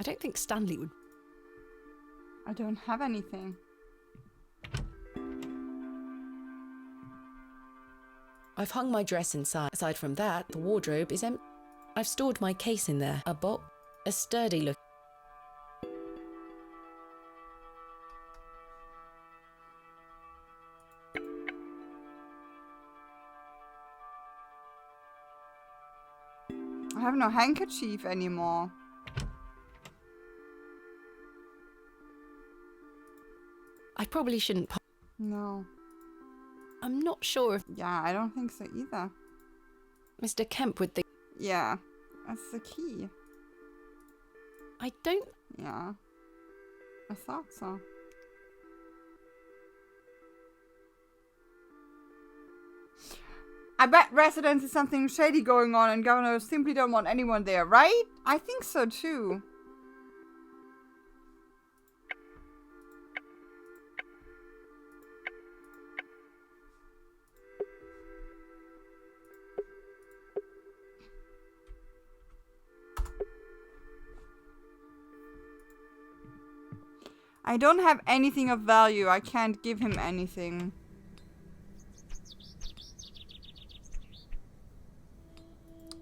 I don't think Stanley would... I don't have anything. I've hung my dress inside. Aside from that, the wardrobe is empty. I've stored my case in there. A box. A sturdy look. I have no handkerchief anymore. I probably shouldn't... No. I'm not sure if... Yeah, I don't think so either. Mr. Kemp would think... Yeah, that's the key. I don't... Yeah. I thought so. I bet residents is something shady going on and governors simply don't want anyone there, right? I think so too. I don't have anything of value. I can't give him anything.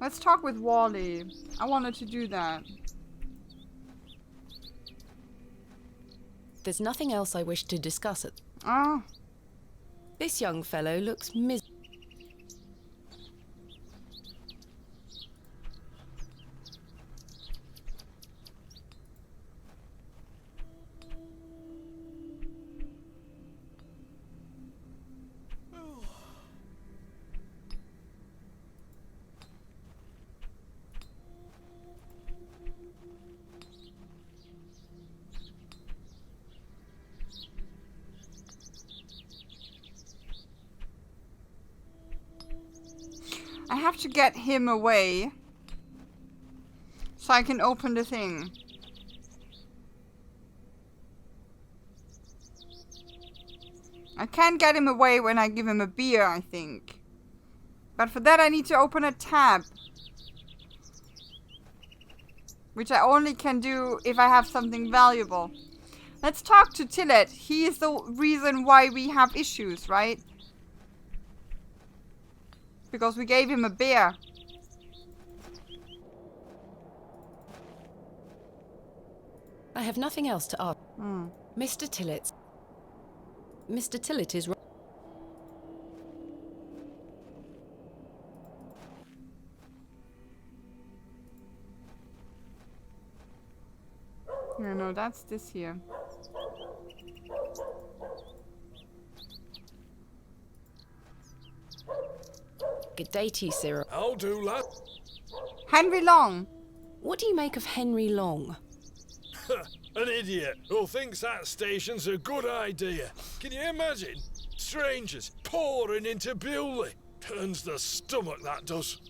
Let's talk with Wally. I wanted to do that. There's nothing else I wish to discuss it. Ah. This young fellow looks miserable. I have to get him away so I can open the thing. I can't get him away when I give him a beer, I think. But for that I need to open a tab. Which I only can do if I have something valuable. Let's talk to Tillet. He is the reason why we have issues, right? Because we gave him a beer. I have nothing else to ask. Mr. Tillet. Mr. Tillet is... Yeah, no, that's this here. Good day to you, Cyril. I'll do, lad. Henry Long. What do you make of Henry Long? An idiot who thinks that station's a good idea. Can you imagine? Strangers pouring into Bewley. Turns the stomach, that does.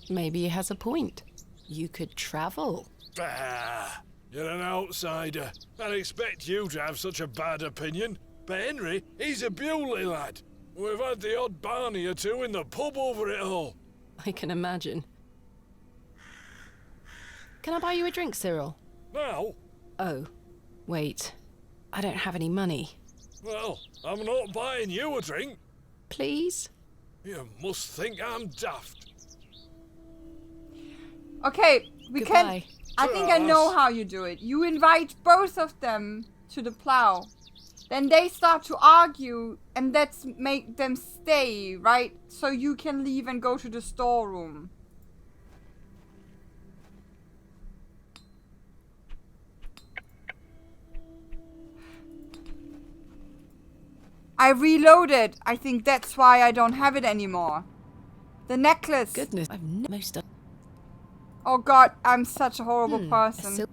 Maybe he has a point. You could travel. Bah! You're an outsider. I'd expect you to have such a bad opinion. But Henry, he's a Bewley lad. We've had the odd Barney or two in the pub over it all. I can imagine. Can I buy you a drink, Cyril? Now? Oh, wait. I don't have any money. Well, I'm not buying you a drink. Please? You must think I'm daft. Okay, we Goodbye. can... I think I know how you do it. You invite both of them to the plow. Then they start to argue, and that's make them stay, right? So you can leave and go to the storeroom. I reloaded. I think that's why I don't have it anymore. The necklace. Goodness, I've most of... Oh god, I'm such a horrible person.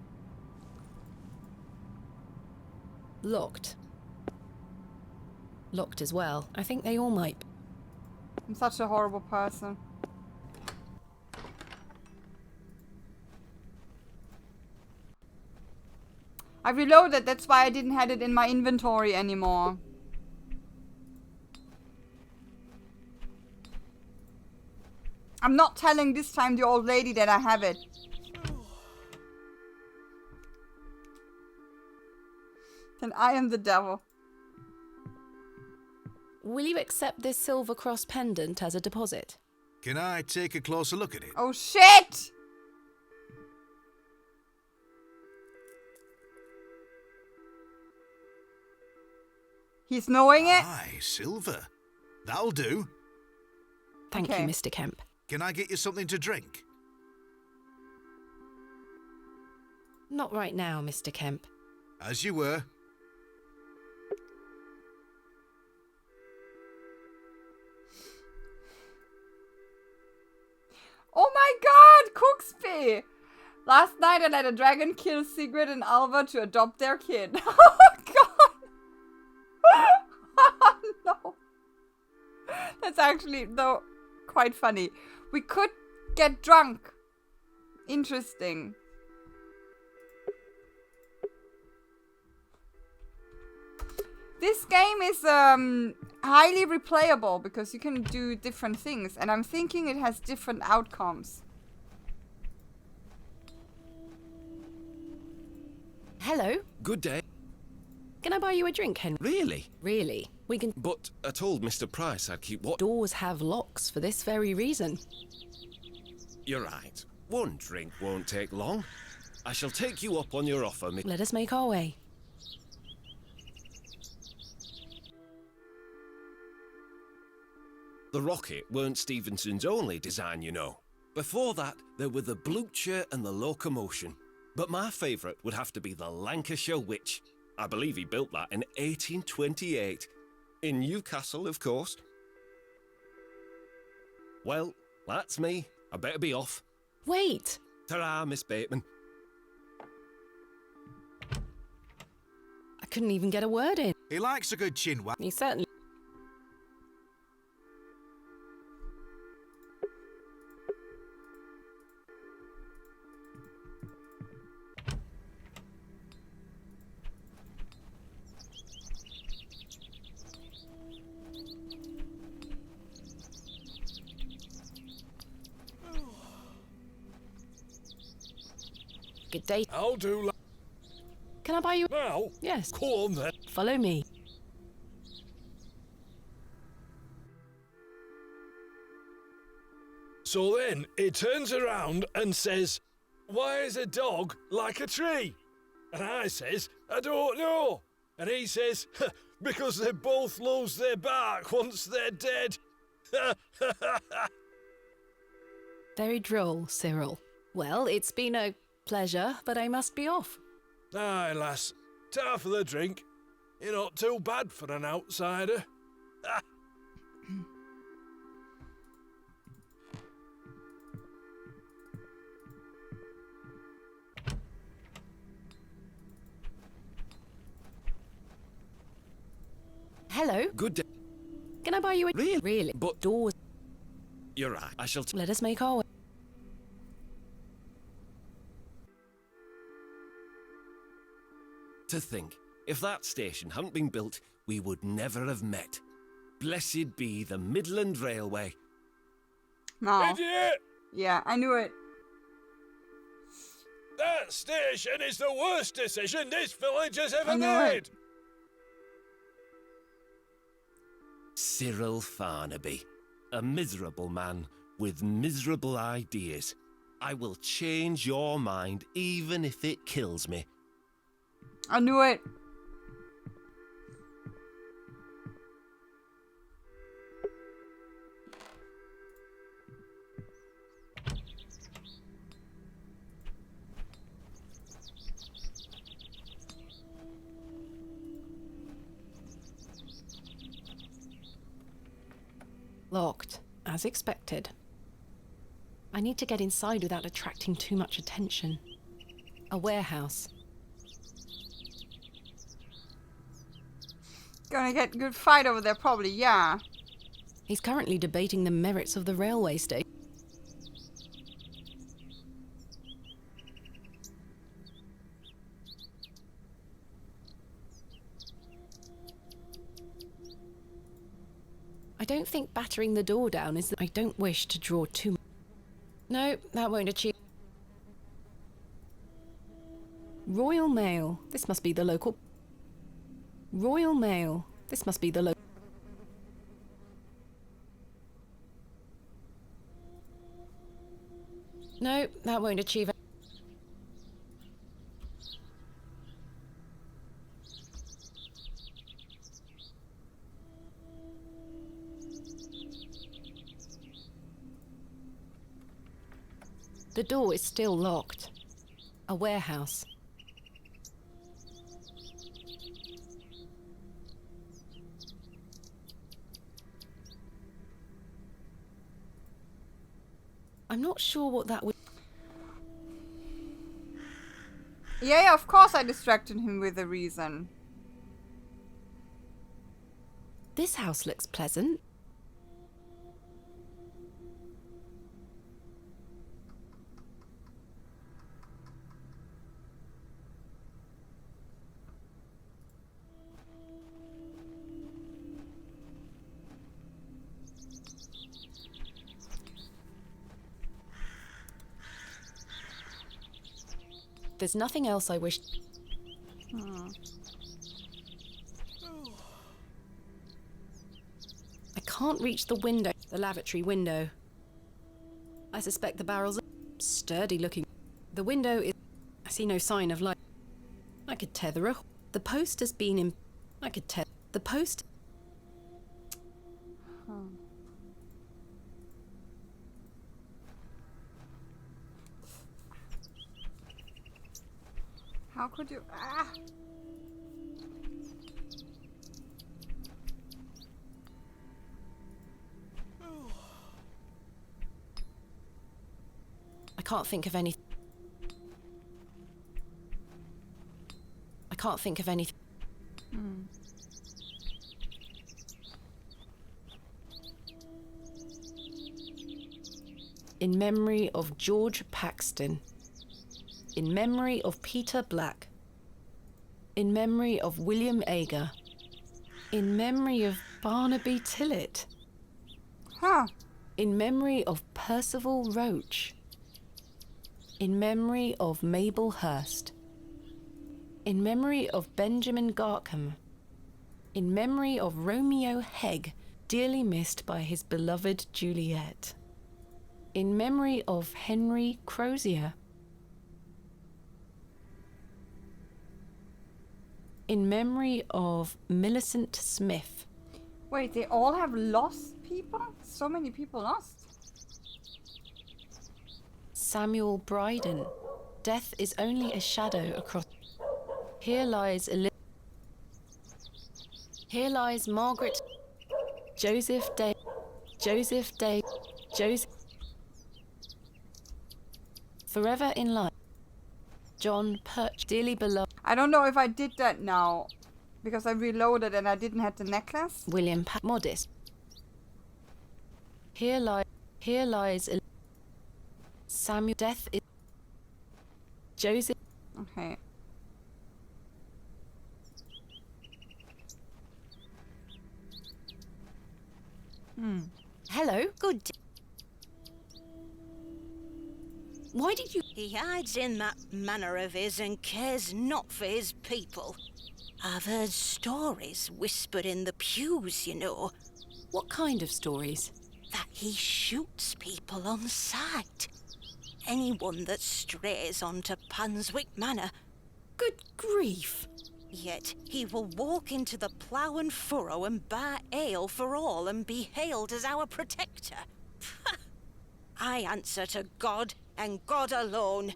Locked. Locked as well. I think they all might. I'm such a horrible person. I reloaded, that's why I didn't have it in my inventory anymore. I'm not telling this time the old lady that I have it. Then I am the devil. Will you accept this silver cross pendant as a deposit? Can I take a closer look at it? Oh shit! He's knowing it? Aye, silver. That'll do. Thank you, Mr. Kemp. Can I get you something to drink? Not right now, Mr. Kemp. As you were. Oh my god, Cooksby! Last night I let a dragon kill Sigrid and Alva to adopt their kid. Oh god! No. That's actually, though, quite funny. We could get drunk. Interesting. This game is highly replayable because you can do different things, and I'm thinking it has different outcomes. Hello? Good day. Can I buy you a drink, Henry? Really? Really? We can... But I told Mr. Price I'd keep what... Doors have locks for this very reason. You're right. One drink won't take long. I shall take you up on your offer, Let us make our way. The rocket weren't Stevenson's only design, you know. Before that, there were the Blucher and the Locomotion. But my favourite would have to be the Lancashire Witch. I believe he built that in 1828. In Newcastle, of course. Well, that's me. I better be off. Wait! Ta-ra, Miss Bateman. I couldn't even get a word in. He likes a good chin wag. He certainly... Good day. I'll do. Can I buy you... Now? Yes. Go on then. Follow me. So then he turns around and says, "Why is a dog like a tree?" And I says, "I don't know." And he says, "Because they both lose their bark once they're dead." Very droll, Cyril. Well, it's been a pleasure, but I must be off. Aye, lass. Ta for the drink. You're not too bad for an outsider. Good day. Can I buy you a... Really? But doors... You're right. I shall... Let us make our way. To think, if that station hadn't been built, we would never have met. Blessed be the Midland Railway. No. Idiot! Yeah, I knew it. That station is the worst decision this village has ever I knew made! it. Cyril Farnaby, a miserable man with miserable ideas. I will change your mind even if it kills me. I knew it. Locked, as expected. I need to get inside without attracting too much attention. A warehouse. Gonna get a good fight over there, probably, yeah. He's currently debating the merits of the railway station. I don't think battering the door down is... I don't wish to draw too much. No, that won't achieve... Royal Mail. This must be the local... Royal Mail. This must be the local... No, that won't achieve... The door is still locked. A warehouse. I'm not sure what that would... Yeah, of course I distracted him with a reason. This house looks pleasant. There's nothing else I wish... I can't reach the window, the lavatory window. I suspect the barrel's sturdy looking. The window is... I see no sign of light. I could tether a... The post has been in... I could tether... The post... How could you... Ah! I can't think of any... I can't think of anything. In memory of George Paxton. In memory of Peter Black. In memory of William Ager. In memory of Barnaby Tillett. Huh. In memory of Percival Roach. In memory of Mabel Hurst. In memory of Benjamin Garkham. In memory of Romeo Hegg, dearly missed by his beloved Juliet. In memory of Henry Crozier. In memory of Millicent Smith. Wait, they all have lost people? So many people lost? Samuel Bryden. Death is only a shadow across... Here lies Here lies Margaret... Joseph Day... Joseph... Forever in life. John Perch, dearly beloved... I don't know if I did that now. Because I reloaded and I didn't have the necklace. William modest. Here lies Samuel. Death is Joseph. Okay. Hello. Good. Why did you? He hides in that manner of his and cares not for his people. I've heard stories whispered in the pews, you know. What kind of stories? That he shoots people on sight. Anyone that strays onto Panswick Manor. Good grief. Yet he will walk into the plough and furrow and buy ale for all and be hailed as our protector. I answer to God and God alone.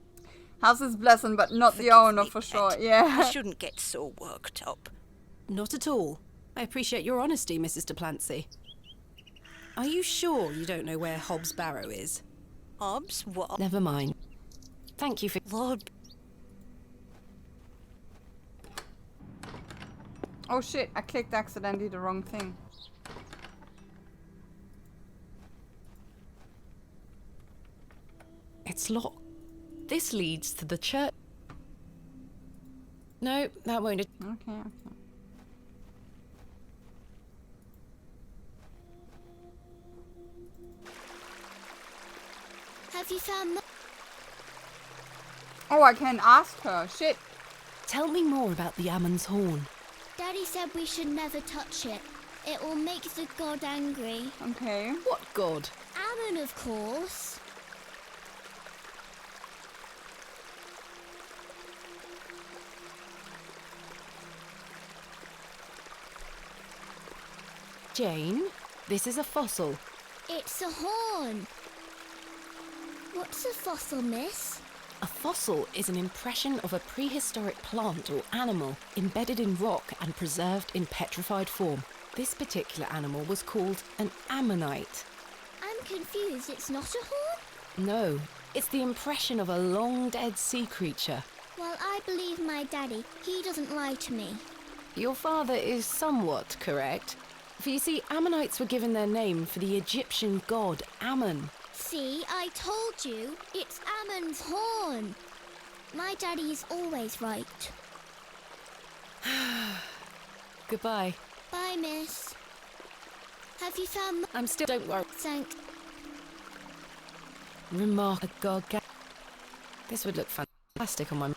Has his blessing, but not the Forgive owner me, for Pet. sure. Yeah. I shouldn't get so worked up. Not at all. I appreciate your honesty, Mrs. Duplancy. Are you sure you don't know where Hobbs Barrow is? Hobbs, what? Never mind. Thank you for... Lord... Oh shit, I clicked accidentally the wrong thing. It's locked. This leads to the church. No, that won't... Okay. Have you found... Oh, I can ask her. Shit. Tell me more about the Ammon's Horn. Daddy said we should never touch it. It will make the god angry. Okay. What god? Ammon, of course. Jane, this is a fossil. It's a horn. What's a fossil, miss? A fossil is an impression of a prehistoric plant or animal embedded in rock and preserved in petrified form. This particular animal was called an ammonite. I'm confused. It's not a horn? No, it's the impression of a long-dead sea creature. Well, I believe my daddy. He doesn't lie to me. Your father is somewhat correct. For you see, ammonites were given their name for the Egyptian god Ammon. See, I told you. It's Ammon's horn. My daddy is always right. Goodbye. Bye, miss. Have you found... I'm still... Don't worry. Thank... Remarkable. This would look fantastic on my...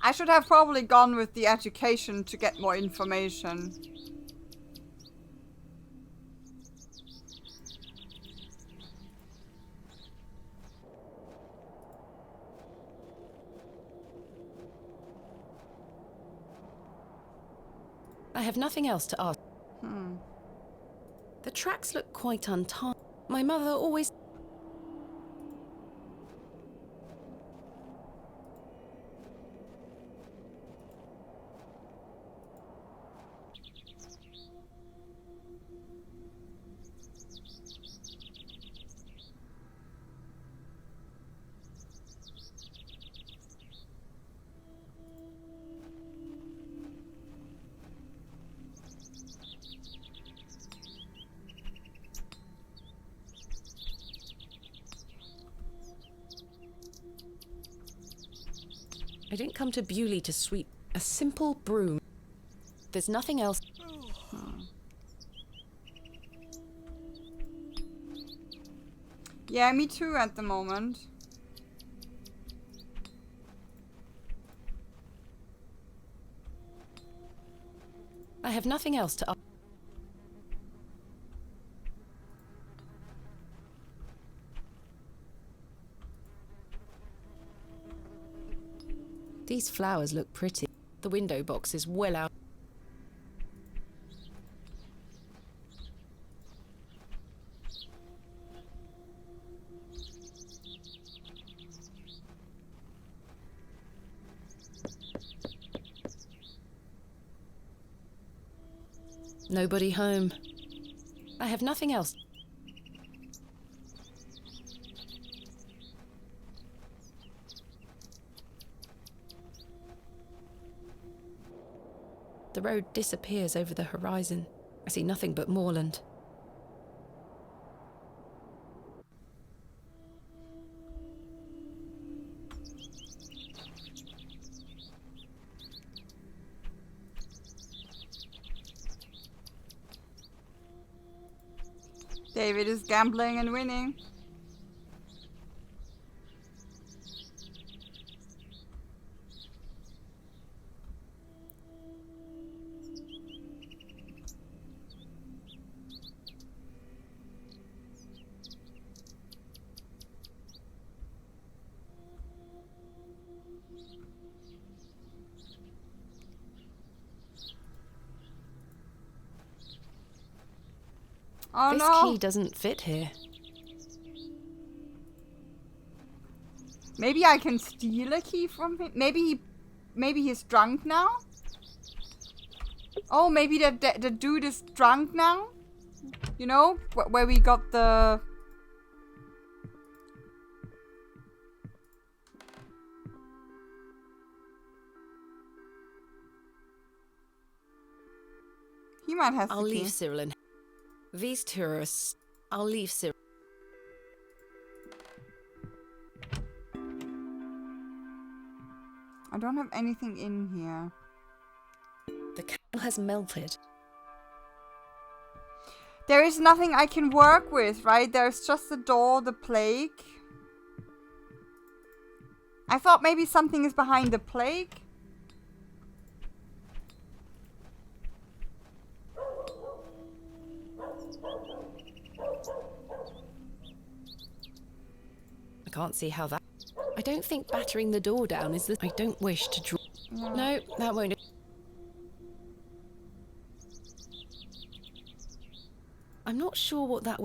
I should have probably gone with the education to get more information. I have nothing else to ask. The tracks look quite untidy. My mother always... I didn't come to Bewley to sweep a simple broom. There's nothing else. Yeah, me too at the moment. I have nothing else to ask. These flowers look pretty. The window box is well out. Nobody home. I have nothing else. The road disappears over the horizon. I see nothing but moorland. David is gambling and winning. Oh this no! key doesn't fit here. Maybe I can steal a key from him. Maybe he's drunk now. Oh, maybe the dude is drunk now. You know, where we got the. He might have. I'll leave Cyril and these tourists. I'll leave Cyril. I don't have anything in here. The candle has melted. There is nothing I can work with, right? There's just the door, the plague. I thought maybe something is behind the plague. I can't see how that... I don't think battering the door down is the... I don't wish to draw... Yeah. No, that won't... I'm not sure what that...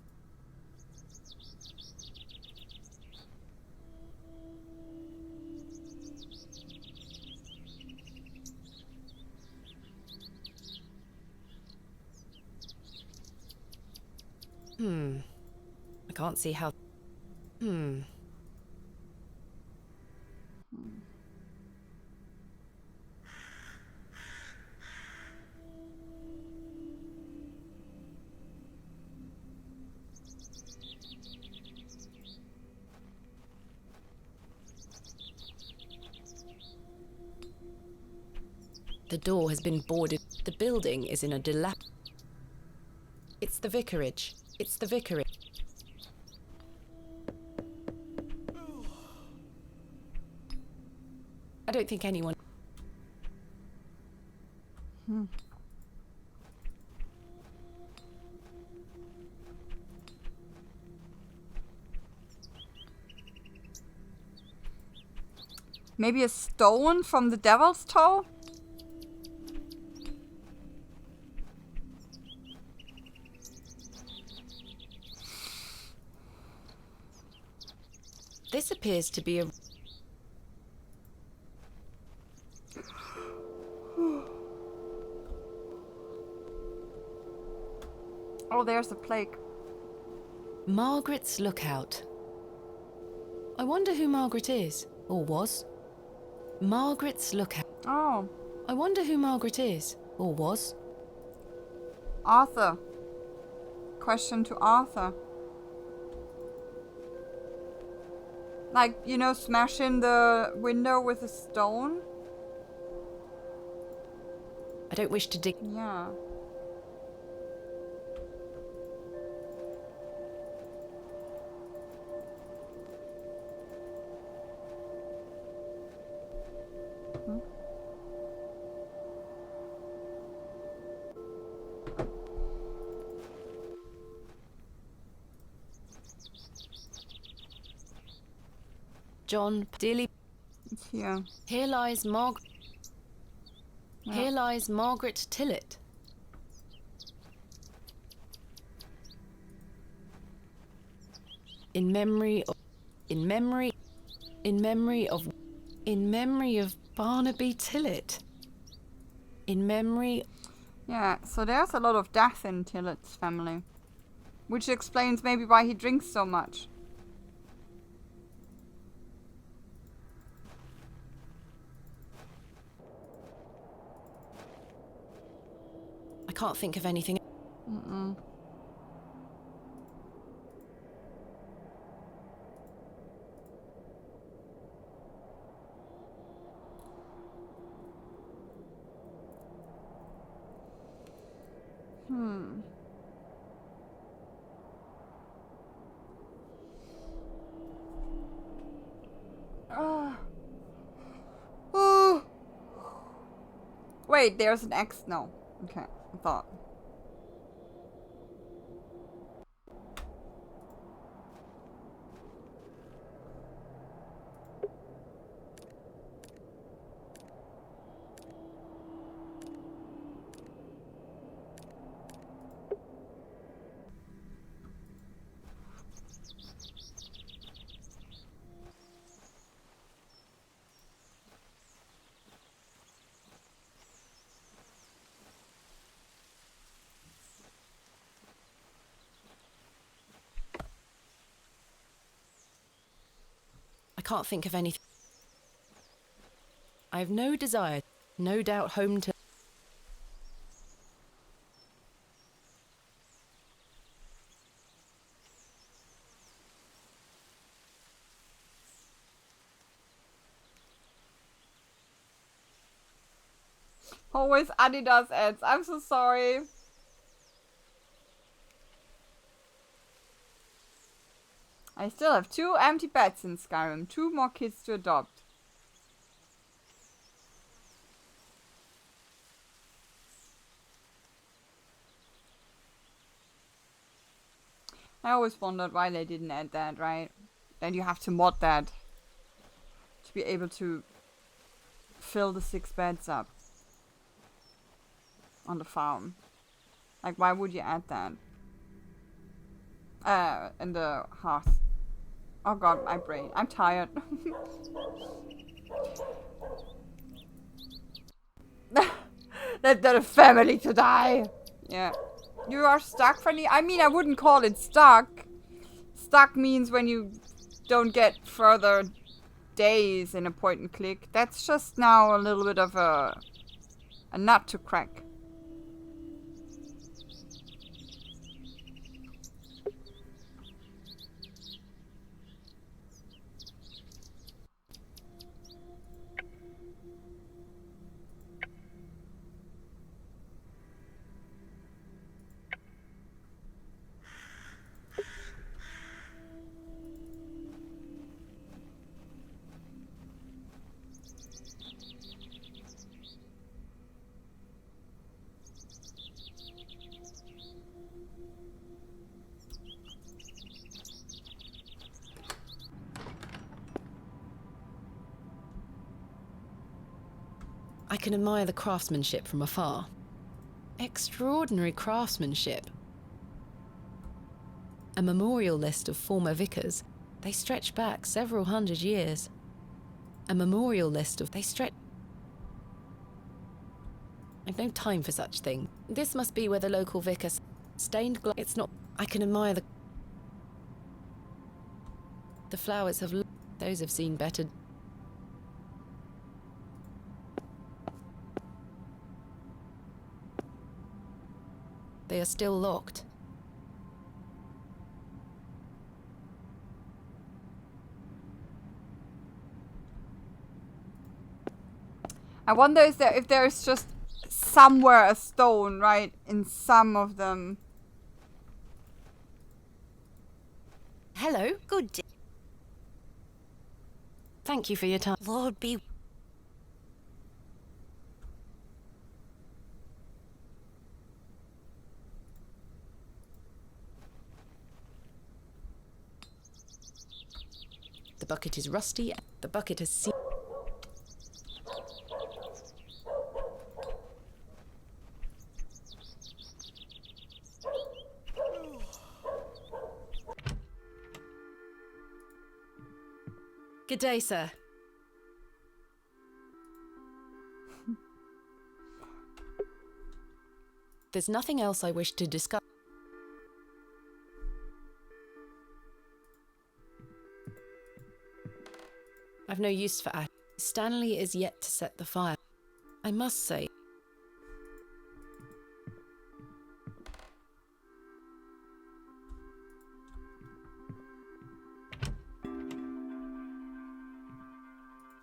I can't see how... The door has been boarded. The building is in a It's the vicarage. It's the vicarage. I don't think anyone... Maybe a stone from the Devil's Toe? This appears to be a... Oh, there's the plague. Margaret's Lookout. I wonder who Margaret is, or was. Margaret's Lookout. Oh. I wonder who Margaret is, or was. Arthur. Question to Arthur. Like, you know, smash in the window with a stone? I don't wish to dig... Yeah. John, dearly... It's here. Here lies Margaret... Yeah. Here lies Margaret Tillett. In memory of... In memory of Barnaby Tillett. In memory... Yeah, so there's a lot of death in Tillett's family. Which explains maybe why he drinks so much. I can't think of anything. Mm-mm. Oh. Wait, there's an X? No. Okay, I thought. I can't think of anything. I have no desire, no doubt home to... Always Adidas ads. I'm so sorry. I still have 2 empty beds in Skyrim. 2 more kids to adopt. I always wondered why they didn't add that, right? Then you have to mod that to be able to fill the 6 beds up on the farm. Like, why would you add that? In the hearth. Oh god, my brain. I'm tired. Let the family to die. Yeah. You are stuck, friendly? I mean, I wouldn't call it stuck. Stuck means when you don't get further days in a point and click. That's just now a little bit of a nut to crack. I can admire the craftsmanship from afar. Extraordinary craftsmanship. A memorial list of former vicars. They stretch back several hundred years. A memorial list of... They stretch... I've no time for such thing. This must be where the local vicar... Stained glass... It's not... I can admire the... The flowers have... Those have seen better... They are still locked. I wonder if there's just somewhere a stone, right? In some of them. Hello, good day. Thank you for your time. Lord be... The bucket is rusty. The bucket has seen... Good day, sir. There's nothing else I wish to discuss. I've no use for ash. Stanley is yet to set the fire. I must say,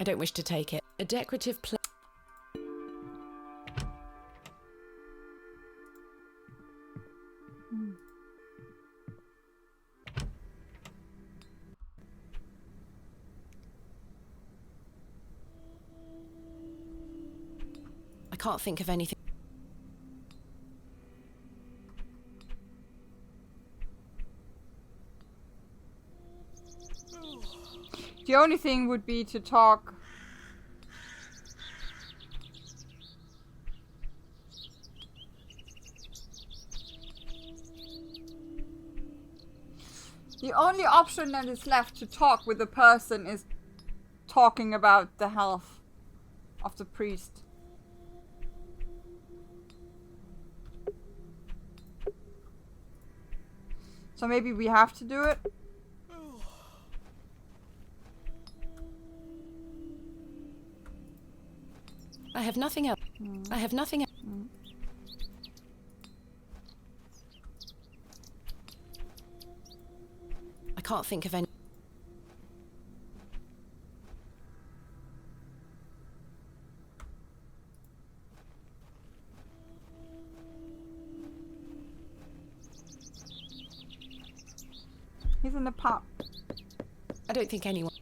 I don't wish to take it. A decorative plant. I can't think of anything. The only thing would be to talk. The only option that is left to talk with the person is talking about the health of the priest. So maybe we have to do it. I have nothing else. I have nothing else. I can't think of any. He's in the pub. I don't think anyone.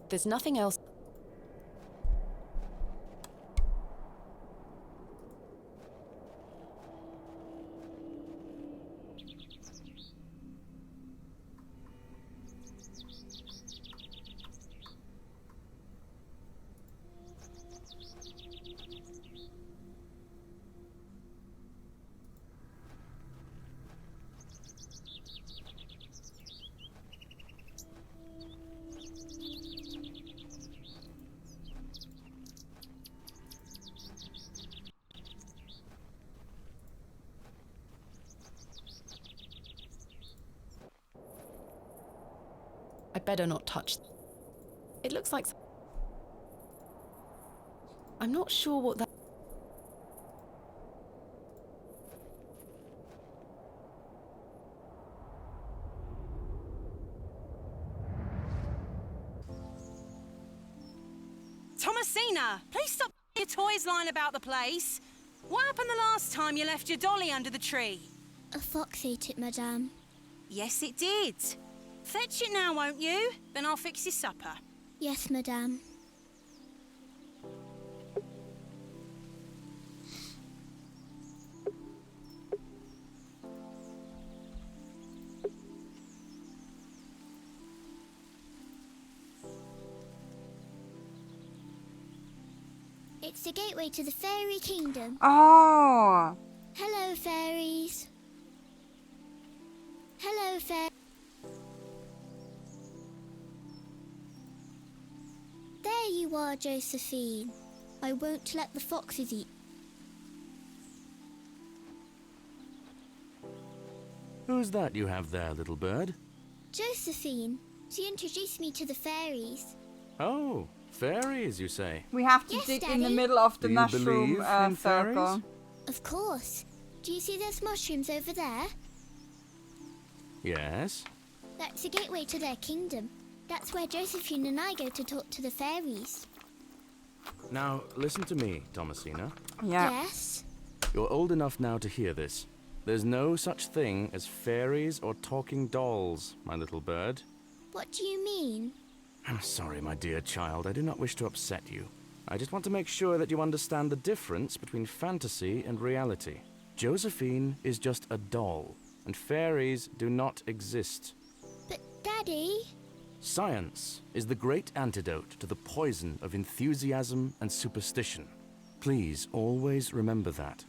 There's nothing else. I better not touch. It looks like. I'm not sure what that. Thomasina, please stop your toys lying about the place. What happened the last time you left your dolly under the tree? A fox ate it, madame. Yes, it did. Fetch it now, won't you? Then I'll fix your supper. Yes, madame. It's the gateway to the fairy kingdom. Oh. Hello, fairies. Hello, fairies. There you are, Josephine. I won't let the foxes eat. Who's that you have there, little bird? Josephine. She introduced me to the fairies. Oh, fairies, you say? We have to Yes, dig Daddy. in the middle of the Do you mushroom believe in circle. fairies? Of course. Do you see those mushrooms over there? Yes. That's the gateway to their kingdom. That's where Josephine and I go to talk to the fairies. Now, listen to me, Thomasina. Yeah. Yes? You're old enough now to hear this. There's no such thing as fairies or talking dolls, my little bird. What do you mean? I'm sorry, my dear child. I do not wish to upset you. I just want to make sure that you understand the difference between fantasy and reality. Josephine is just a doll, and fairies do not exist. But, Daddy... Science is the great antidote to the poison of enthusiasm and superstition. Please always remember that.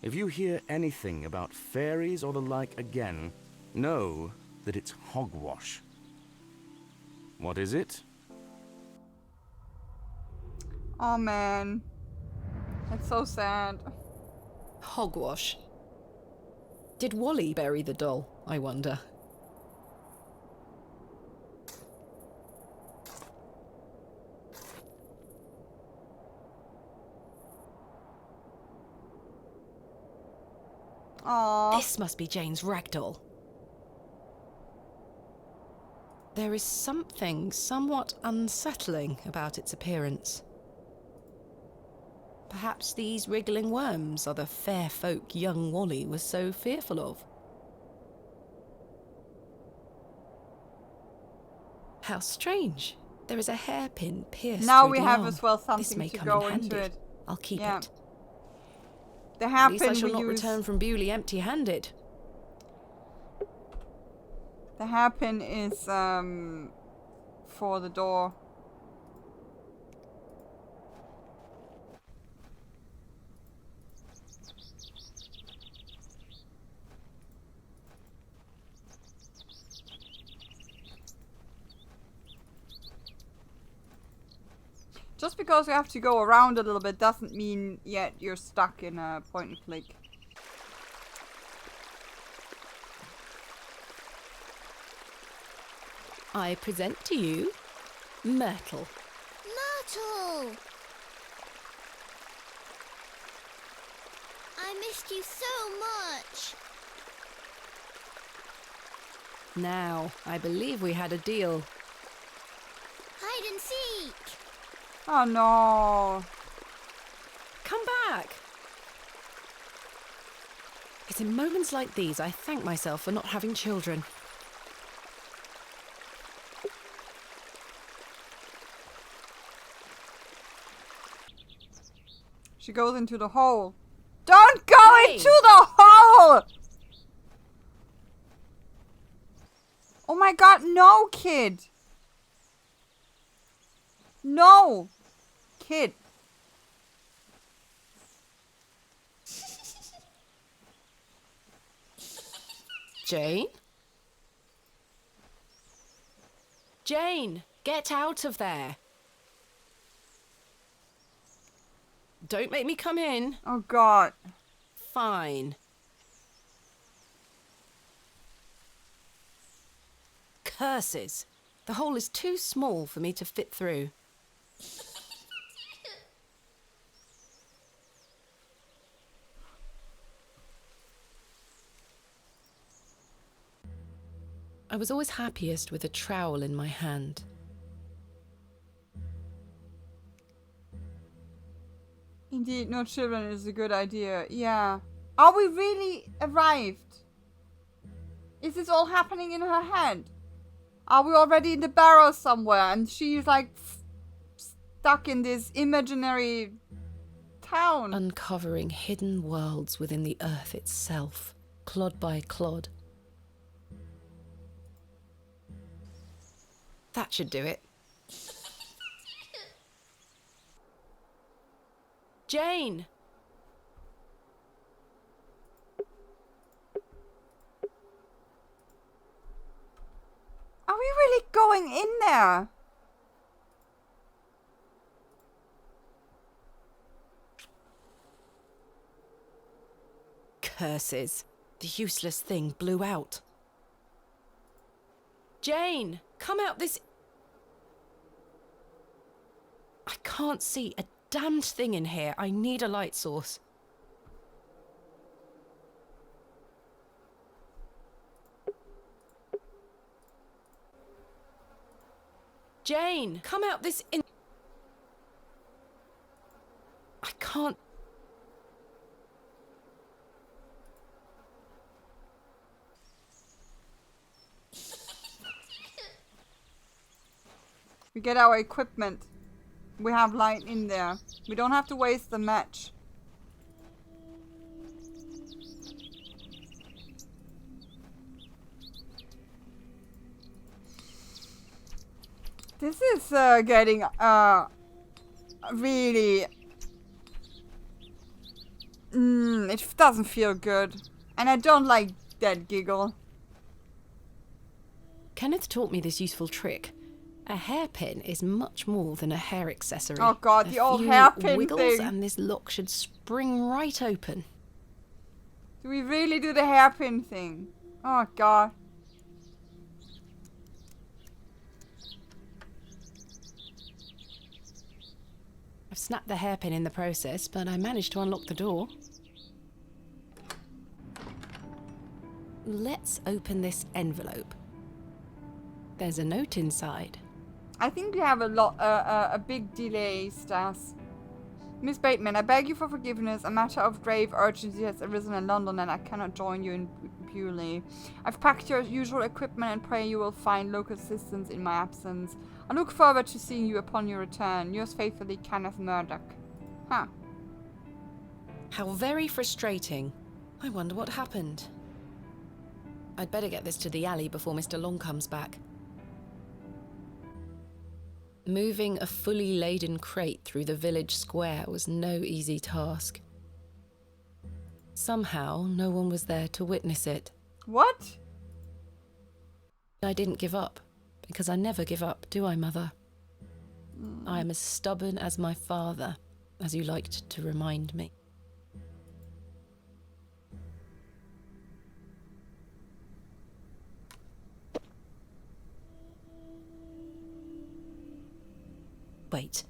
If you hear anything about fairies or the like again, know that it's hogwash. What is it? Oh man. It's so sad. Hogwash. Did Wally bury the doll, I wonder? Aww. This must be Jane's ragdoll. There is something somewhat unsettling about its appearance. Perhaps these wriggling worms are the fair folk young Wally was so fearful of. How strange. There is a hairpin pierced Now through we the have arm. as well This something may to come go in into handy. it. I'll keep Yeah. it. The At least I hairpin shall we not use. return from Bewley empty-handed. The hairpin is for the door. Just because you have to go around a little bit doesn't mean yet you're stuck in a point and click. I present to you Myrtle. Myrtle! I missed you so much. Now, I believe we had a deal. Hide and seek. Oh no. Come back! It's in moments like these I thank myself for not having children. She goes into the hole. Don't go Hey! into the hole! Oh my god, no, kid. No, kid. Jane? Jane, get out of there. Don't make me come in. Oh god. Fine. Curses. The hole is too small for me to fit through. I was always happiest with a trowel in my hand. Indeed, no children is a good idea. Yeah. Are we really arrived? Is this all happening in her head? Are we already in the Barrow somewhere and she's like stuck in this imaginary town? Uncovering hidden worlds within the earth itself, clod by clod. That should do it. Jane! Are we really going in there? Curses. The useless thing blew out. Jane, come out this... I can't see a damned thing in here. I need a light source. Jane, come out this in... I can't... We get our equipment. We have light in there. We don't have to waste the match. This is getting really... it doesn't feel good. And I don't like that giggle. Kenneth taught me this useful trick. A hairpin is much more than a hair accessory. Oh god, the old few hairpin wiggles thing. and this lock should spring right open. Do we really do the hairpin thing? Oh god. I've snapped the hairpin in the process, but I managed to unlock the door. Let's open this envelope. There's a note inside. I think we have a big delay, Stas. Miss Bateman, I beg you for forgiveness. A matter of grave urgency has arisen in London and I cannot join you in Bewley. I've packed your usual equipment and pray you will find local assistance in my absence. I look forward to seeing you upon your return. Yours faithfully, Kenneth Murdoch. Huh. How very frustrating. I wonder what happened. I'd better get this to the alley before Mr. Long comes back. Moving a fully laden crate through the village square was no easy task. Somehow, no one was there to witness it. What? I didn't give up, because I never give up, do I, Mother? I am as stubborn as my father, as you liked to remind me. Wait.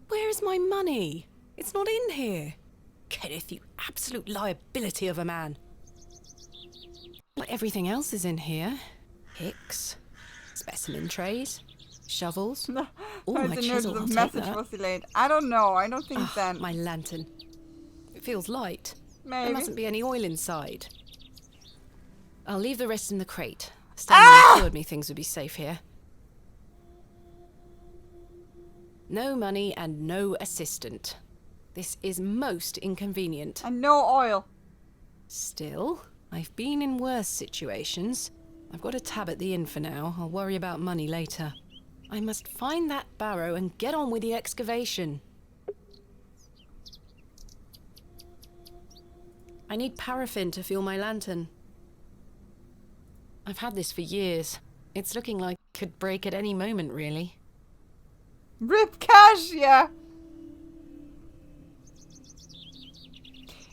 Where is my money? It's not in here. Kenneth, you absolute liability of a man. Like everything else is in here. Picks, specimen trays, shovels. All my chisel, I'll take message that. was delayed. I don't know. I don't think that. My lantern. It feels light. Maybe. There mustn't be any oil inside. I'll leave the rest in the crate. Stanley assured me things would be safe here. No money and no assistant. This is most inconvenient. And no oil. Still, I've been in worse situations. I've got a tab at the inn for now. I'll worry about money later. I must find that Barrow and get on with the excavation. I need paraffin to fuel my lantern. I've had this for years. It's looking like it could break at any moment, really. Rip cash, yeah.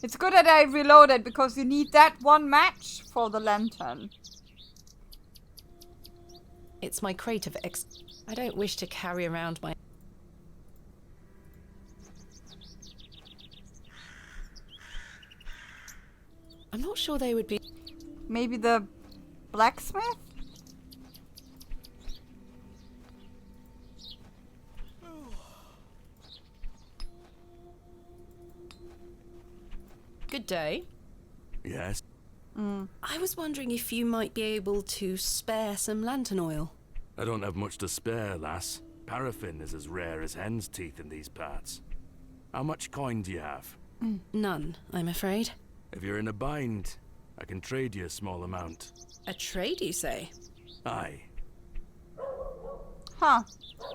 It's good that I reloaded because you need that one match for the lantern. It's my crate of I don't wish to carry around my... I'm not sure they would be... Maybe the blacksmith? Good day. Yes? I was wondering if you might be able to spare some lantern oil. I don't have much to spare, lass. Paraffin is as rare as hen's teeth in these parts. How much coin do you have? None, I'm afraid. If you're in a bind, I can trade you a small amount. A trade, you say? Aye. Huh.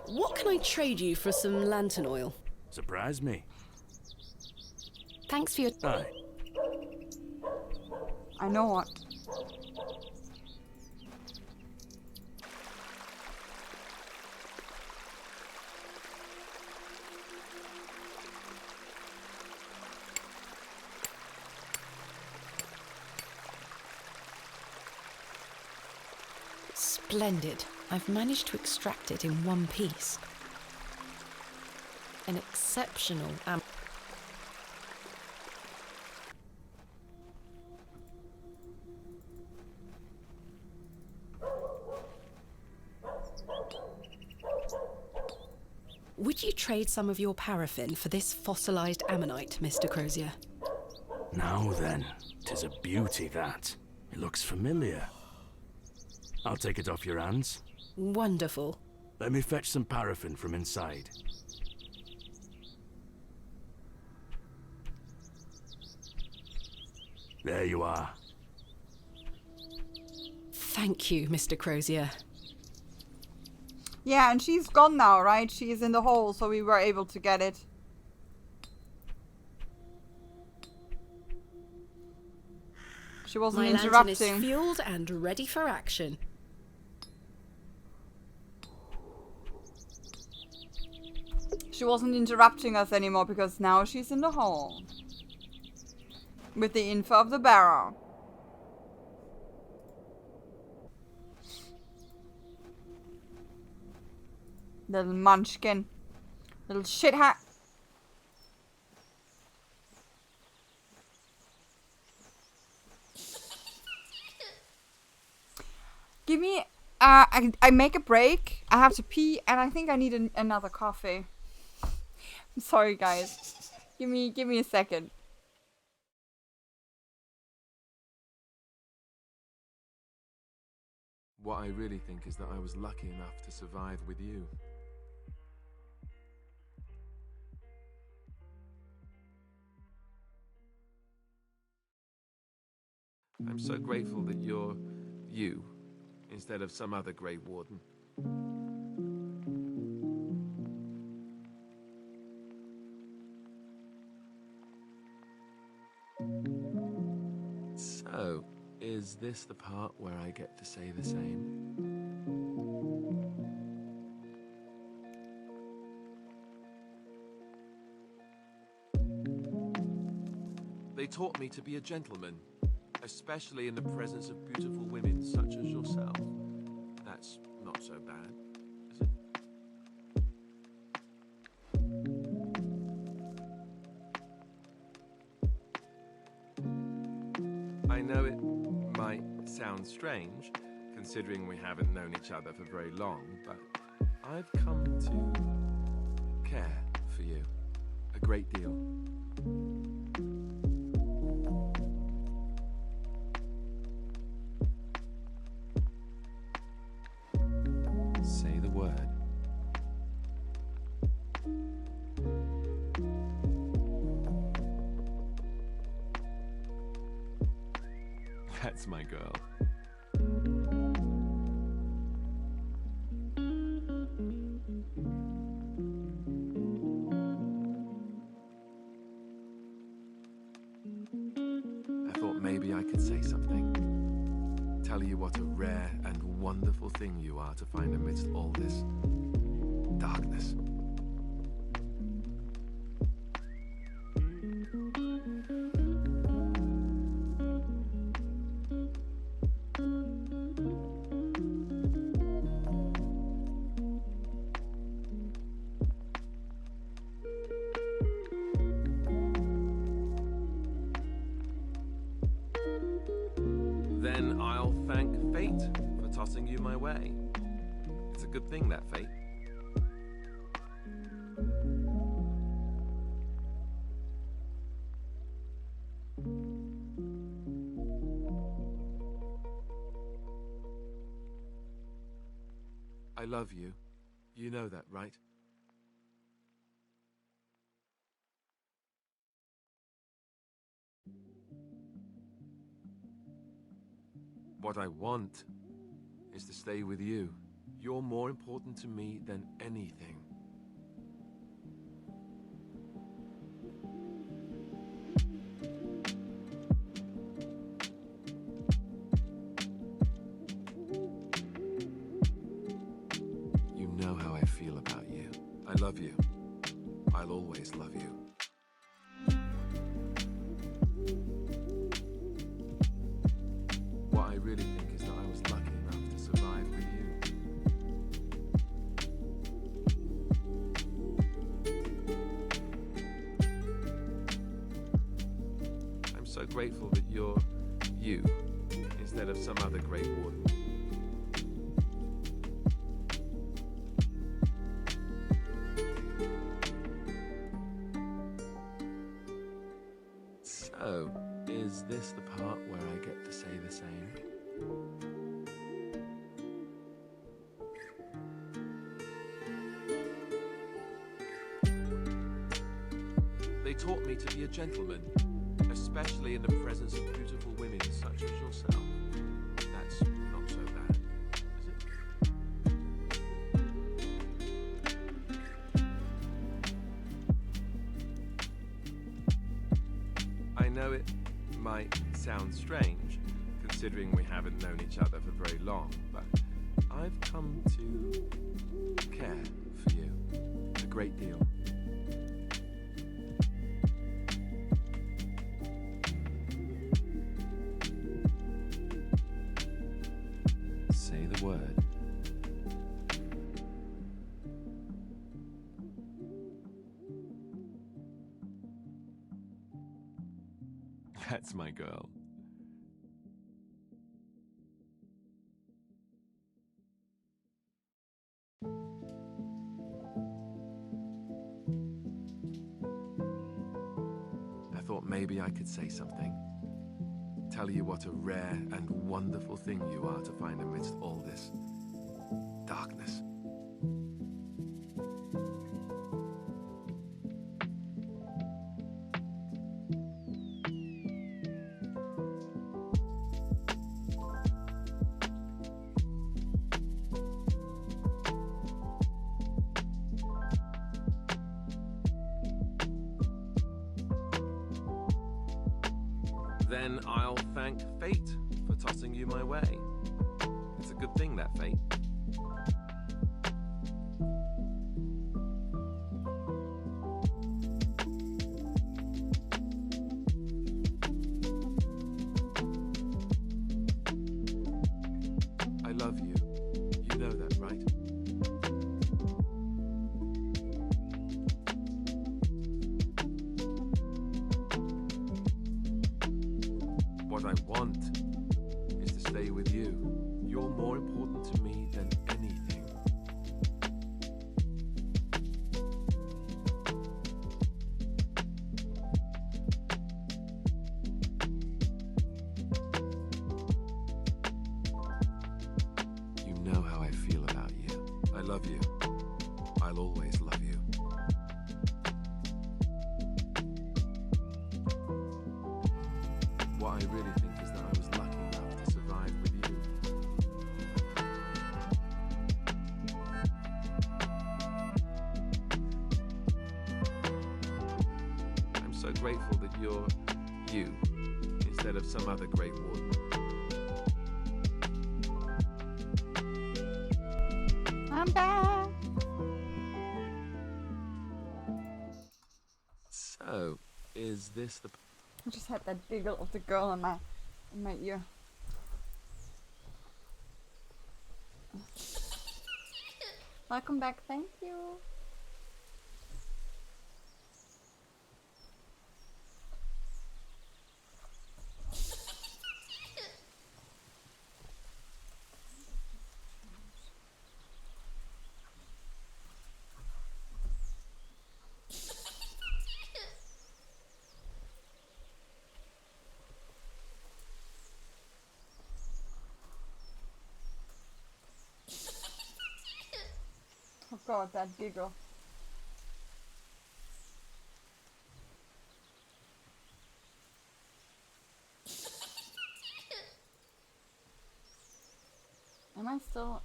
What can I trade you for some lantern oil? Surprise me. Thanks for your... Aye. I know what. Splendid. I've managed to extract it in one piece. An exceptional Would you trade some of your paraffin for this fossilized ammonite, Mr. Crozier? Now then, 'tis a beauty that. It looks familiar. I'll take it off your hands. Wonderful. Let me fetch some paraffin from inside. There you are. Thank you, Mr. Crozier. Yeah, and she's gone now, right? She's in the hole, so we were able to get it. She wasn't My lantern interrupting. is fueled and ready for action. She wasn't interrupting us anymore because now she's in the hole. With the info of the Barrow. Little munchkin. Little shit hat. Give me... I make a break. I have to pee and I think I need another coffee. I'm sorry, guys. Give me a second. What I really think is that I was lucky enough to survive with you. I'm so grateful that you're you, instead of some other Grey Warden. So, is this the part where I get to say the same? They taught me to be a gentleman, especially in the presence of beautiful women such as yourself. That's not so bad, is it? I know it might sound strange, considering we haven't known each other for very long, but I've come to care for you a great deal. Say the word. That's my girl. I thought maybe I could say something. Tell you what a rare and wonderful thing you are to find amidst all this darkness. Then I'll thank fate for tossing you my way. It's a good thing, that fate. I love you. You know that, right? What I want is to stay with you. You're more important to me than anything. You know how I feel about you. I love you. I'll always love you. What I really think is that I was lucky enough to survive with you. I'm so grateful that you're you, instead of some other Grey Warden. So, is this the part where I get to say the same? They taught me to be a gentleman, especially in the presence of beautiful women such as yourself. That's not so bad, is it? I know it might sound strange, considering we haven't known each other for very long, but I've come to care for you a great deal. Say the word. That's my girl. I thought maybe I could say something. Tell you what a rare and wonderful thing you are to find amidst all this darkness. Then I'll thank fate for tossing you my way. It's a good thing, that fate. I love you. You know that, right? What I want is to stay with you. You're more important to me than anything. You know how I feel about you. I love you. I'll always love you. What I really think is that I was lucky enough to survive with you. I'm so grateful that you're you instead of some other great warden. I'm back. So, is this the... I just had that giggle of the girl in my ear. Welcome back, thank you. Oh god, that giggle. Am I still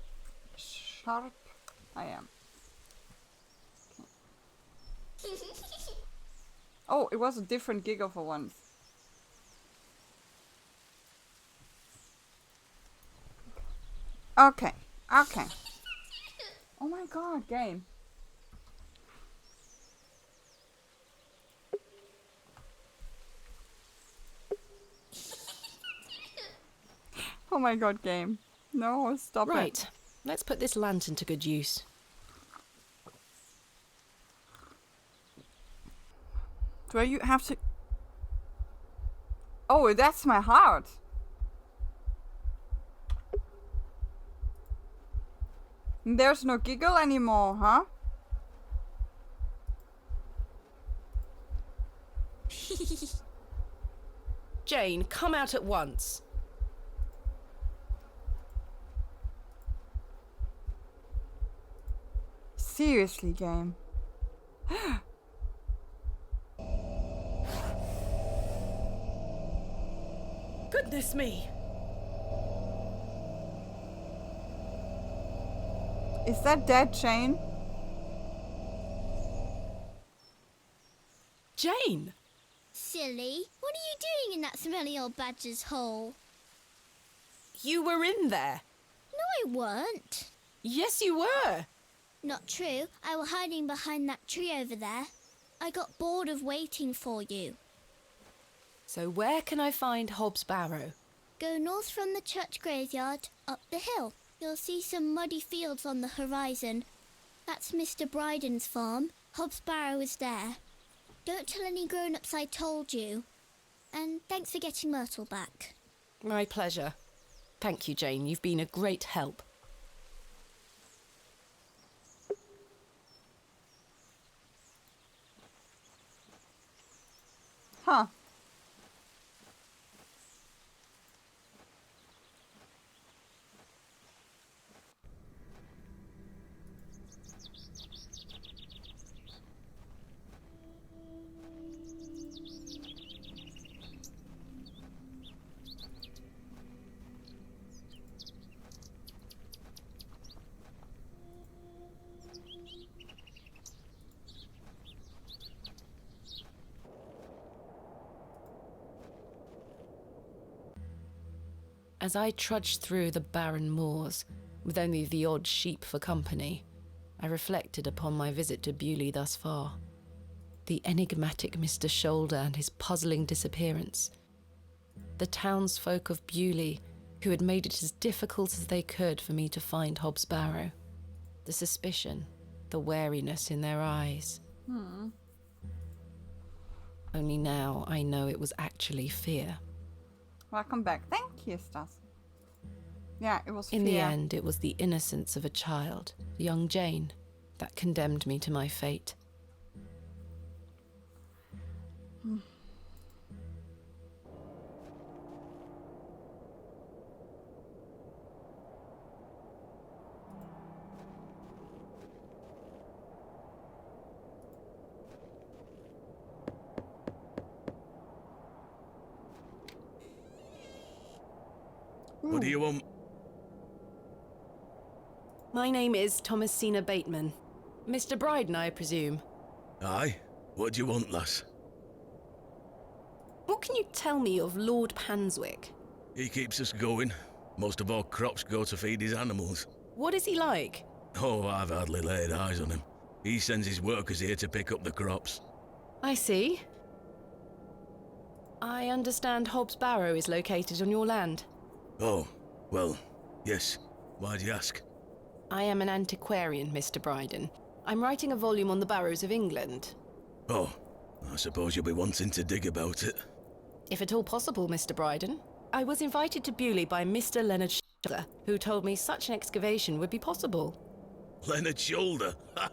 sharp? I am. Okay. Oh, it was a different giggle for once. Okay, okay. Oh my god, game. Oh my god, game. No, stop it. Right, let's put this lantern to good use. Do you have to... Oh, that's my heart. There's no giggle anymore, huh? Jane, come out at once. Seriously, game. this me? Is that dead Jane? Jane! Silly, what are you doing in that smelly old badger's hole? You were in there. No, I weren't. Yes, you were. Not true. I was hiding behind that tree over there. I got bored of waiting for you. So where can I find Hobbs Barrow? Go north from the church graveyard, up the hill. You'll see some muddy fields on the horizon. That's Mr. Bryden's farm. Hobbs Barrow is there. Don't tell any grown-ups I told you. And thanks for getting Myrtle back. My pleasure. Thank you, Jane. You've been a great help. Huh. As I trudged through the barren moors, with only the odd sheep for company, I reflected upon my visit to Bewley thus far. The enigmatic Mr. Shoulder and his puzzling disappearance. The townsfolk of Bewley, who had made it as difficult as they could for me to find Hobbs Barrow. The suspicion, the wariness in their eyes. Only now I know it was actually fear. Welcome back. Thank you, Stas. Yeah, it was In the fear. end, it was the innocence of a child, young Jane, that condemned me to my fate. What do you want? My name is Thomasina Bateman. Mr. Bryden, I presume. Aye? What do you want, lass? What can you tell me of Lord Panswick? He keeps us going. Most of our crops go to feed his animals. What is he like? Oh, I've hardly laid eyes on him. He sends his workers here to pick up the crops. I see. I understand Hobbs Barrow is located on your land. Oh, well, yes. Why'd you ask? I am an antiquarian, Mr. Bryden. I'm writing a volume on the Barrows of England. Oh, I suppose you'll be wanting to dig about it. If at all possible, Mr. Bryden. I was invited to Bewley by Mr. Leonard Shoulder, who told me such an excavation would be possible. Leonard Shoulder? Ha!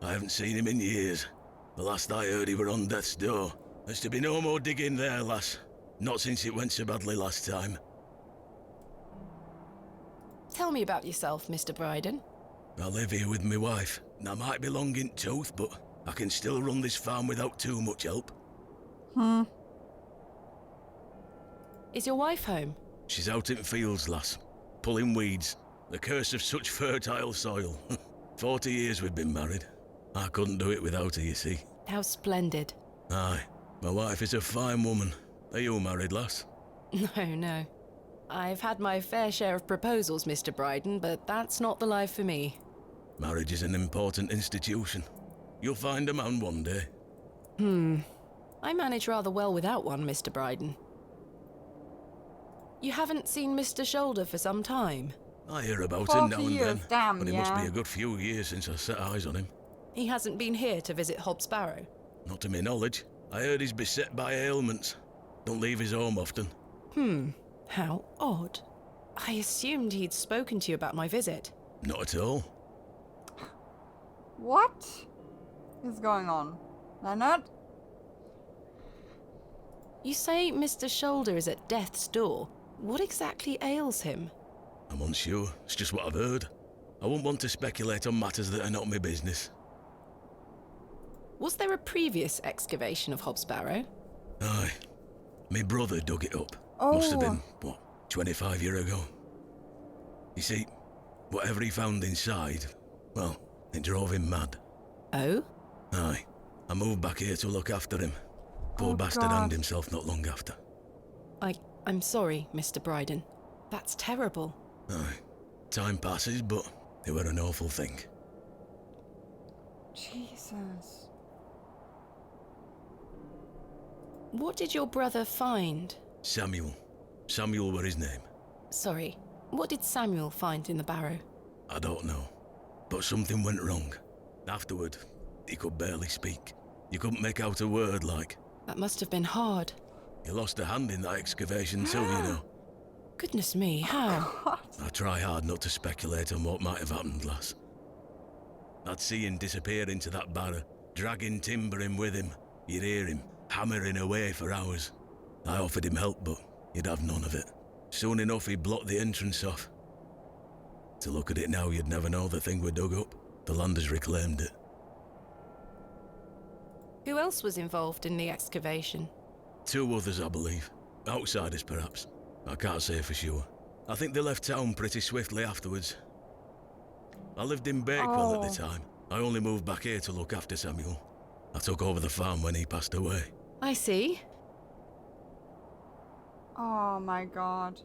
I haven't seen him in years. The last I heard he were on death's door. There's to be no more digging there, lass. Not since it went so badly last time. Tell me about yourself, Mr. Bryden. I live here with my wife, and I might be long in tooth, but I can still run this farm without too much help. Is your wife home? She's out in fields, lass, pulling weeds. The curse of such fertile soil. 40 years we've been married. I couldn't do it without her, you see. How splendid. Aye, my wife is a fine woman. Are you married, lass? No. I've had my fair share of proposals, Mr. Bryden, but that's not the life for me. Marriage is an important institution. You'll find a man one day. I manage rather well without one, Mr. Bryden. You haven't seen Mr. Shoulder for some time? I hear about 40 him now and years, then, damn, but it must yeah. be a good few years since I set eyes on him. He hasn't been here to visit Hobbs Barrow? Not to my knowledge. I heard he's beset by ailments. Don't leave his home often. How odd. I assumed he'd spoken to you about my visit. Not at all. What is going on? Leonard? You say Mr. Shoulder is at death's door. What exactly ails him? I'm unsure. It's just what I've heard. I wouldn't want to speculate on matters that are not my business. Was there a previous excavation of Hobbs Barrow? Aye. My brother dug it up. Must have Oh. been, what, 25 years ago? You see, whatever he found inside, well, it drove him mad. Oh? Aye. I moved back here to look after him. Poor bastard God. hanged himself not long after. I'm sorry, Mr. Bryden. That's terrible. Aye. Time passes, but it were an awful thing. Jesus. What did your brother find? Samuel. Samuel were his name. Sorry, what did Samuel find in the barrow? I don't know. But something went wrong. Afterward, he could barely speak. You couldn't make out a word, like. That must have been hard. He lost a hand in that excavation too, you know. Goodness me, how? I try hard not to speculate on what might have happened, lass. I'd see him disappear into that barrow, dragging timber in with him. You'd hear him hammering away for hours. I offered him help, but he'd have none of it. Soon enough, he blocked the entrance off. To look at it now, you'd never know the thing we dug up. The landers reclaimed it. Who else was involved in the excavation? 2 others, I believe. Outsiders, perhaps. I can't say for sure. I think they left town pretty swiftly afterwards. I lived in Bakewell at the time. I only moved back here to look after Samuel. I took over the farm when he passed away. I see. Oh my god.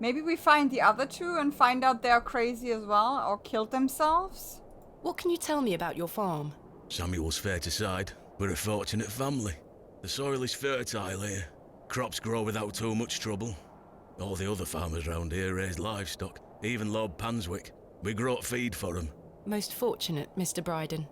Maybe we find the other 2 and find out they're crazy as well, or killed themselves? What can you tell me about your farm? Samuel's fair to side. We're a fortunate family. The soil is fertile here. Crops grow without too much trouble. All the other farmers round here raise livestock, even Lord Panswick. We grow feed for him. Most fortunate, Mr. Bryden.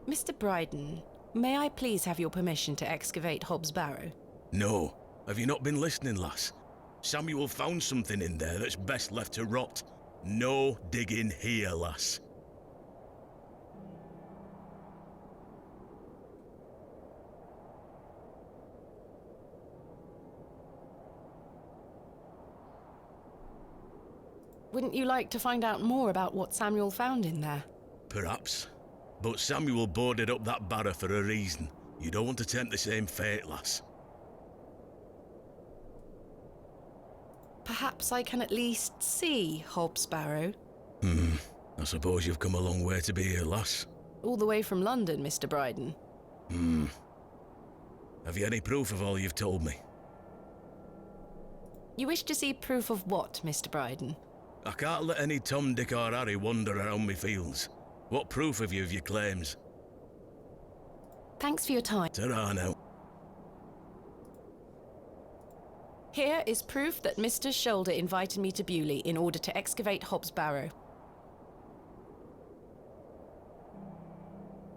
Mr. Bryden, may I please have your permission to excavate Hobbs Barrow? No. Have you not been listening, lass? Samuel found something in there that's best left to rot. No digging here, lass. Wouldn't you like to find out more about what Samuel found in there? Perhaps. But Samuel boarded up that barrow for a reason. You don't want to tempt the same fate, lass. Perhaps I can at least see Hobbs Barrow. I suppose you've come a long way to be here, lass. All the way from London, Mr. Bryden. Have you any proof of all you've told me? You wish to see proof of what, Mr. Bryden? I can't let any Tom, Dick or Harry wander around me fields. What proof have you of your claims? Thanks for your time. Ta-ra now. Here is proof that Mr. Shoulder invited me to Bewley in order to excavate Hobbs Barrow.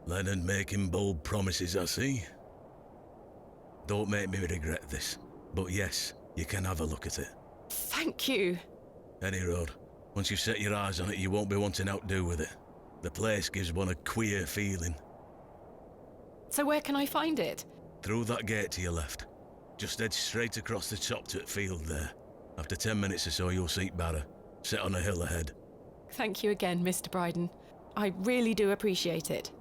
Leonard making bold promises, I see. Don't make me regret this, but yes, you can have a look at it. Thank you. Any road. Once you've set your eyes on it, you won't be wanting to outdo with it. The place gives one a queer feeling. So where can I find it? Through that gate to your left. Just head straight across the top to the field there. After 10 minutes or so, you'll see Barrow, set on a hill ahead. Thank you again, Mr. Bryden. I really do appreciate it.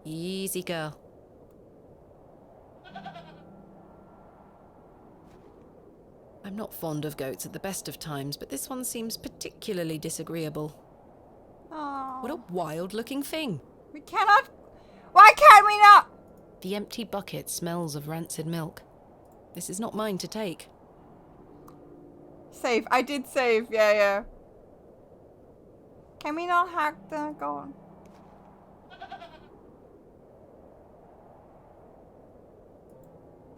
Easy, girl. I'm not fond of goats at the best of times, but this one seems particularly disagreeable. Oh. What a wild-looking thing. We cannot... Why can't we not? The empty bucket smells of rancid milk. This is not mine to take. Save. I did save. Yeah. Can we not hack the goat?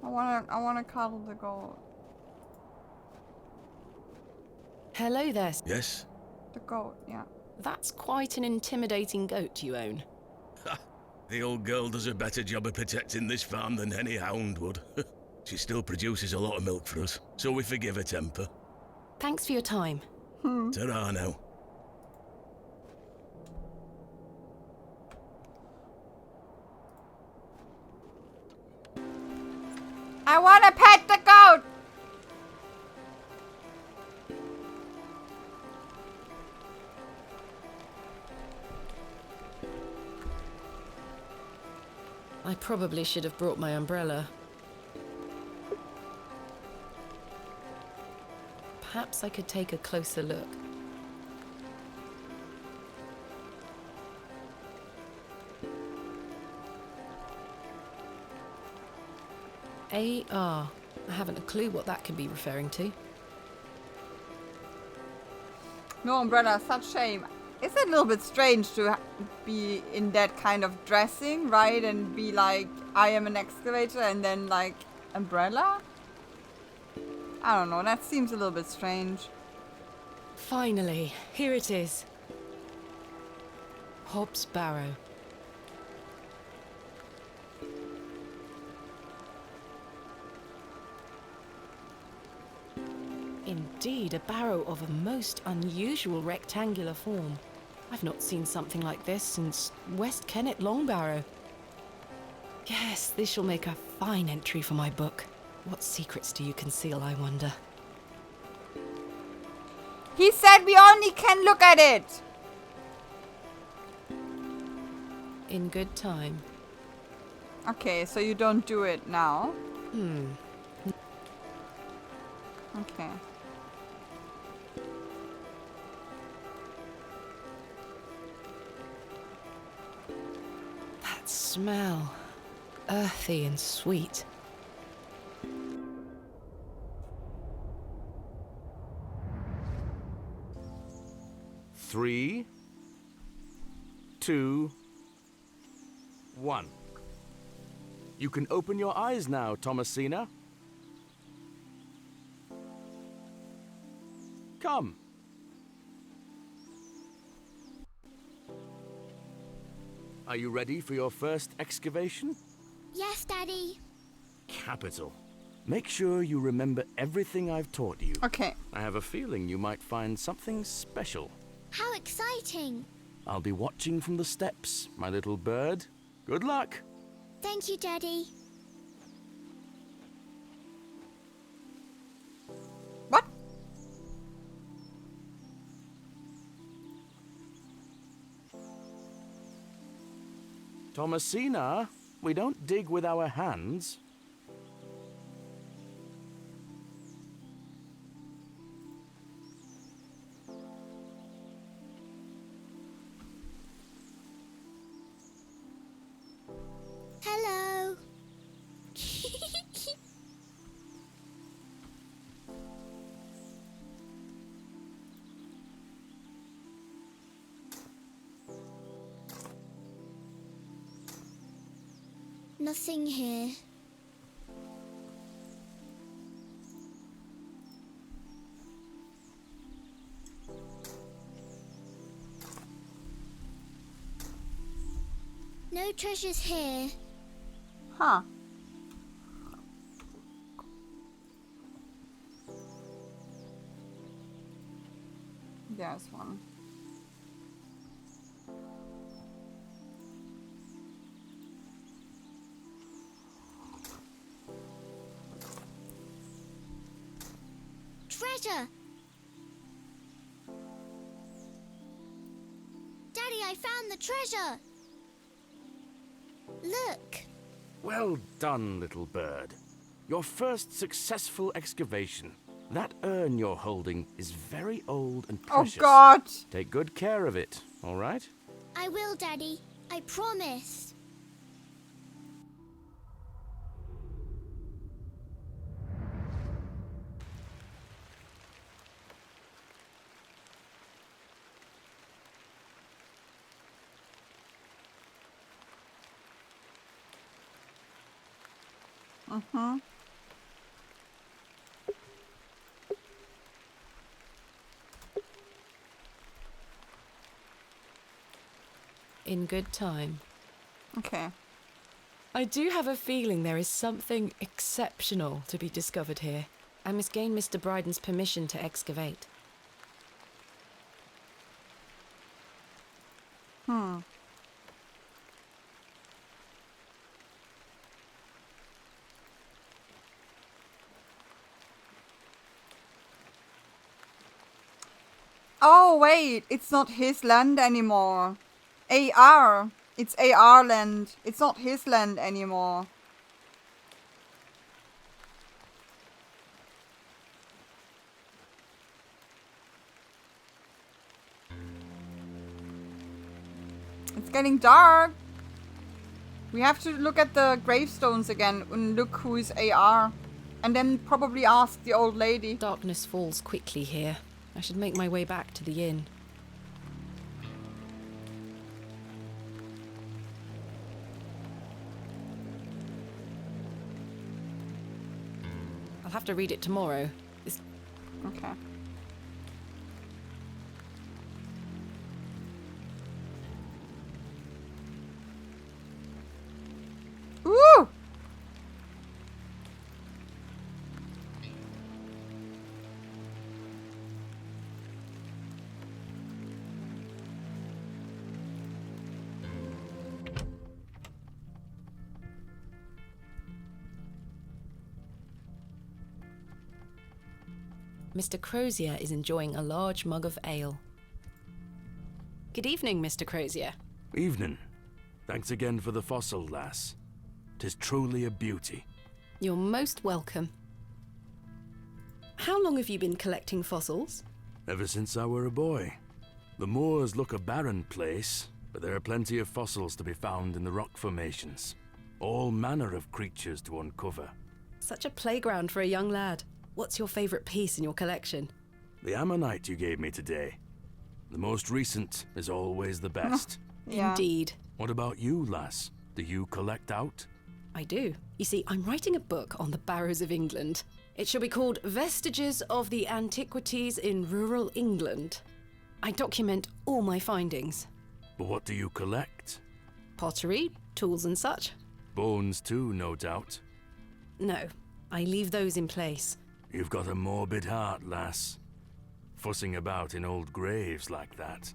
I wanna cuddle the goat. Hello there. Yes? The goat, yeah. That's quite an intimidating goat you own. The old girl does a better job of protecting this farm than any hound would. She still produces a lot of milk for us, so we forgive her temper. Thanks for your time. Ta-ra now. I want to pet the goat! I probably should have brought my umbrella. Perhaps I could take a closer look. AR. I haven't a clue what that could be referring to. No umbrella, such shame. It's a little bit strange to be in that kind of dressing, right? And be like, I am an excavator, and then like, umbrella? I don't know, that seems a little bit strange. Finally, here it is. Hobbs Barrow. Indeed, a barrow of a most unusual rectangular form. I've not seen something like this since West Kennet Long Barrow. Yes, this shall make a fine entry for my book. What secrets do you conceal, I wonder? He said we only can look at it! In good time. Okay, so you don't do it now? Okay. That smell. Earthy and sweet. Three, 2, 1. You can open your eyes now, Thomasina. Come. Are you ready for your first excavation? Yes, Daddy. Capital. Make sure you remember everything I've taught you. Okay. I have a feeling you might find something special. How exciting. I'll be watching from the steps, my little bird. Good luck. Thank you, Daddy. What? Thomasina, we don't dig with our hands. Hello. Nothing here. No treasures here. Huh. There's one. Treasure! Daddy, I found the treasure! Look! Well done, little bird. Your first successful excavation. That urn you're holding is very old and precious. Oh, God! Take good care of it, all right? I will, Daddy. I promise. Mm-hmm. In good time. Okay. I do have a feeling there is something exceptional to be discovered here. I must gain Mr. Bryden's permission to excavate. Oh, wait. It's not his land anymore. AR. It's AR land. It's not his land anymore. It's getting dark. We have to look at the gravestones again and look who is AR. And then probably ask the old lady. Darkness falls quickly here. I should make my way back to the inn. I'll have to read it tomorrow. Okay. Woo! Mr. Crozier is enjoying a large mug of ale. Good evening, Mr. Crozier. Evening. Thanks again for the fossil, lass. 'Tis truly a beauty. You're most welcome. How long have you been collecting fossils? Ever since I were a boy. The moors look a barren place, but there are plenty of fossils to be found in the rock formations. All manner of creatures to uncover. Such a playground for a young lad. What's your favourite piece in your collection? The ammonite you gave me today. The most recent is always the best. Yeah. Indeed. What about you, lass? Do you collect out? I do. You see, I'm writing a book on the Barrows of England. It shall be called Vestiges of the Antiquities in Rural England. I document all my findings. But what do you collect? Pottery, tools and such. Bones too, no doubt. No, I leave those in place. You've got a morbid heart, lass. Fussing about in old graves like that.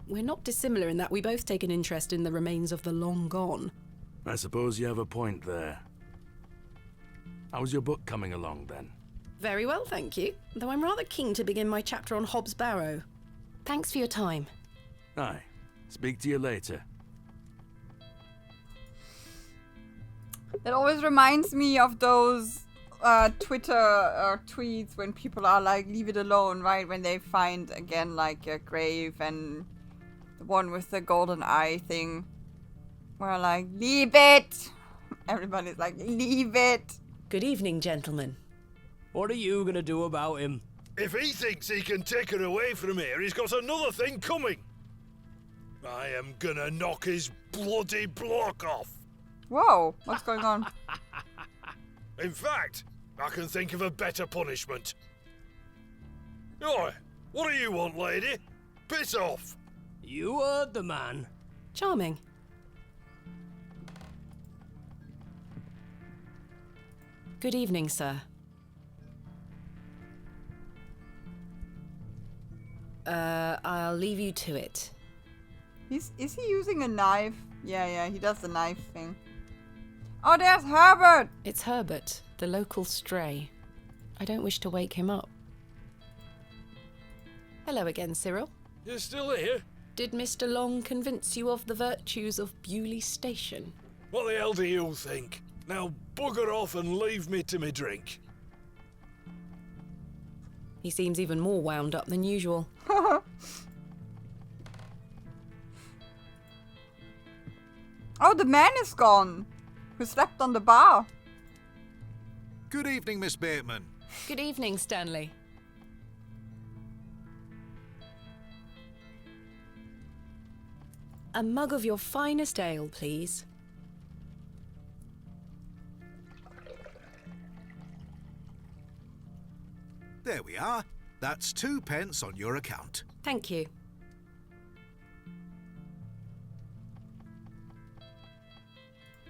We're not dissimilar in that we both take an interest in the remains of the long gone. I suppose you have a point there. How's your book coming along, then? Very well, thank you. Though I'm rather keen to begin my chapter on Hobbs Barrow. Thanks for your time. Aye. Speak to you later. It always reminds me of those Twitter tweets when people are like, leave it alone, right? When they find, again, like a grave and the one with the golden eye thing. We're like, leave it! Everybody's like, leave it! Good evening, gentlemen. What are you gonna do about him? If he thinks he can take her away from here, he's got another thing coming. I am gonna knock his bloody block off. Whoa, what's going on? In fact, I can think of a better punishment. Oi, what do you want, lady? Piss off. You heard the man. Charming. Good evening, sir. I'll leave you to it. Is he using a knife? Yeah, he does the knife thing. Oh, there's Herbert! It's Herbert, the local stray. I don't wish to wake him up. Hello again, Cyril. You're still here? Did Mr. Long convince you of the virtues of Bewley Station? What the hell do you think? Now bugger off and leave me to me drink. He seems even more wound up than usual. Oh, the man is gone. Who slept on the bar. Good evening, Miss Bateman. Good evening, Stanley. A mug of your finest ale, please. There we are. That's 2 pence on your account. Thank you.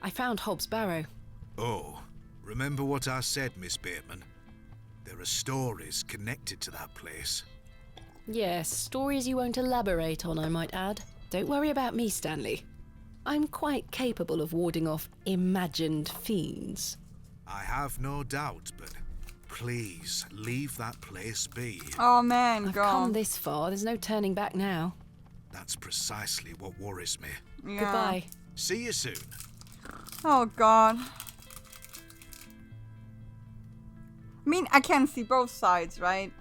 I found Hobbs Barrow. Oh, remember what I said, Miss Bateman? There are stories connected to that place. Yes, stories you won't elaborate on, I might add. Don't worry about me, Stanley. I'm quite capable of warding off imagined fiends. I have no doubt, but please leave that place be. Oh man, I've go. come this far. There's no turning back now. That's precisely what worries me. Yeah. Goodbye. See you soon. Oh god. I mean, I can see both sides, right?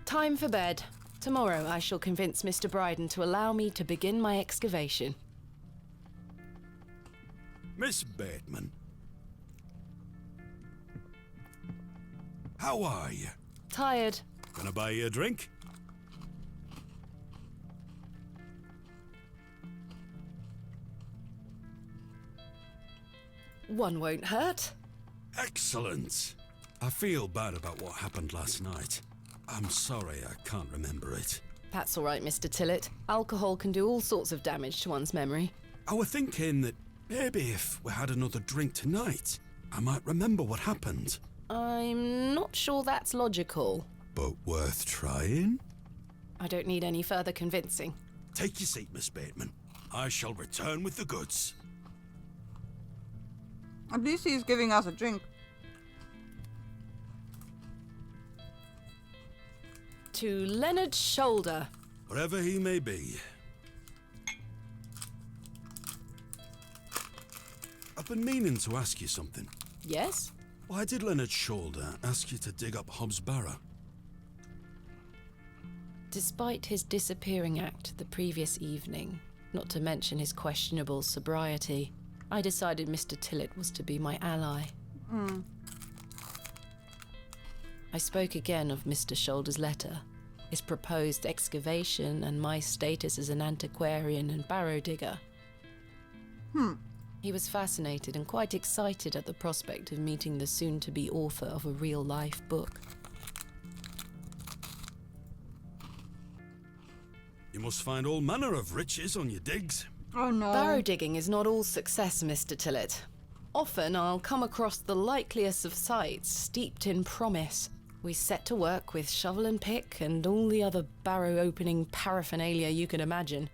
Time for bed. Tomorrow I shall convince Mr. Bryden to allow me to begin my excavation. Miss Bateman. How are you? Tired. Gonna buy you a drink? One won't hurt. Excellent. I feel bad about what happened last night. I'm sorry I can't remember it. That's all right, Mr. Tillett. Alcohol can do all sorts of damage to one's memory. I was thinking that maybe if we had another drink tonight, I might remember what happened. I'm not sure that's logical. But worth trying? I don't need any further convincing. Take your seat, Miss Bateman. I shall return with the goods. At least he's giving us a drink. To Leonard's shoulder. Wherever he may be. I've been meaning to ask you something. Yes? Why did Leonard Shoulder ask you to dig up Hobbs Barrow? Despite his disappearing act the previous evening, not to mention his questionable sobriety, I decided Mr. Tillett was to be my ally. I spoke again of Mr. Shoulder's letter, his proposed excavation, and my status as an antiquarian and barrow digger. He was fascinated and quite excited at the prospect of meeting the soon-to-be author of a real-life book. You must find all manner of riches on your digs. Oh no. Barrow digging is not all success, Mr. Tillett. Often I'll come across the likeliest of sites steeped in promise. We set to work with shovel and pick and all the other barrow opening paraphernalia you can imagine.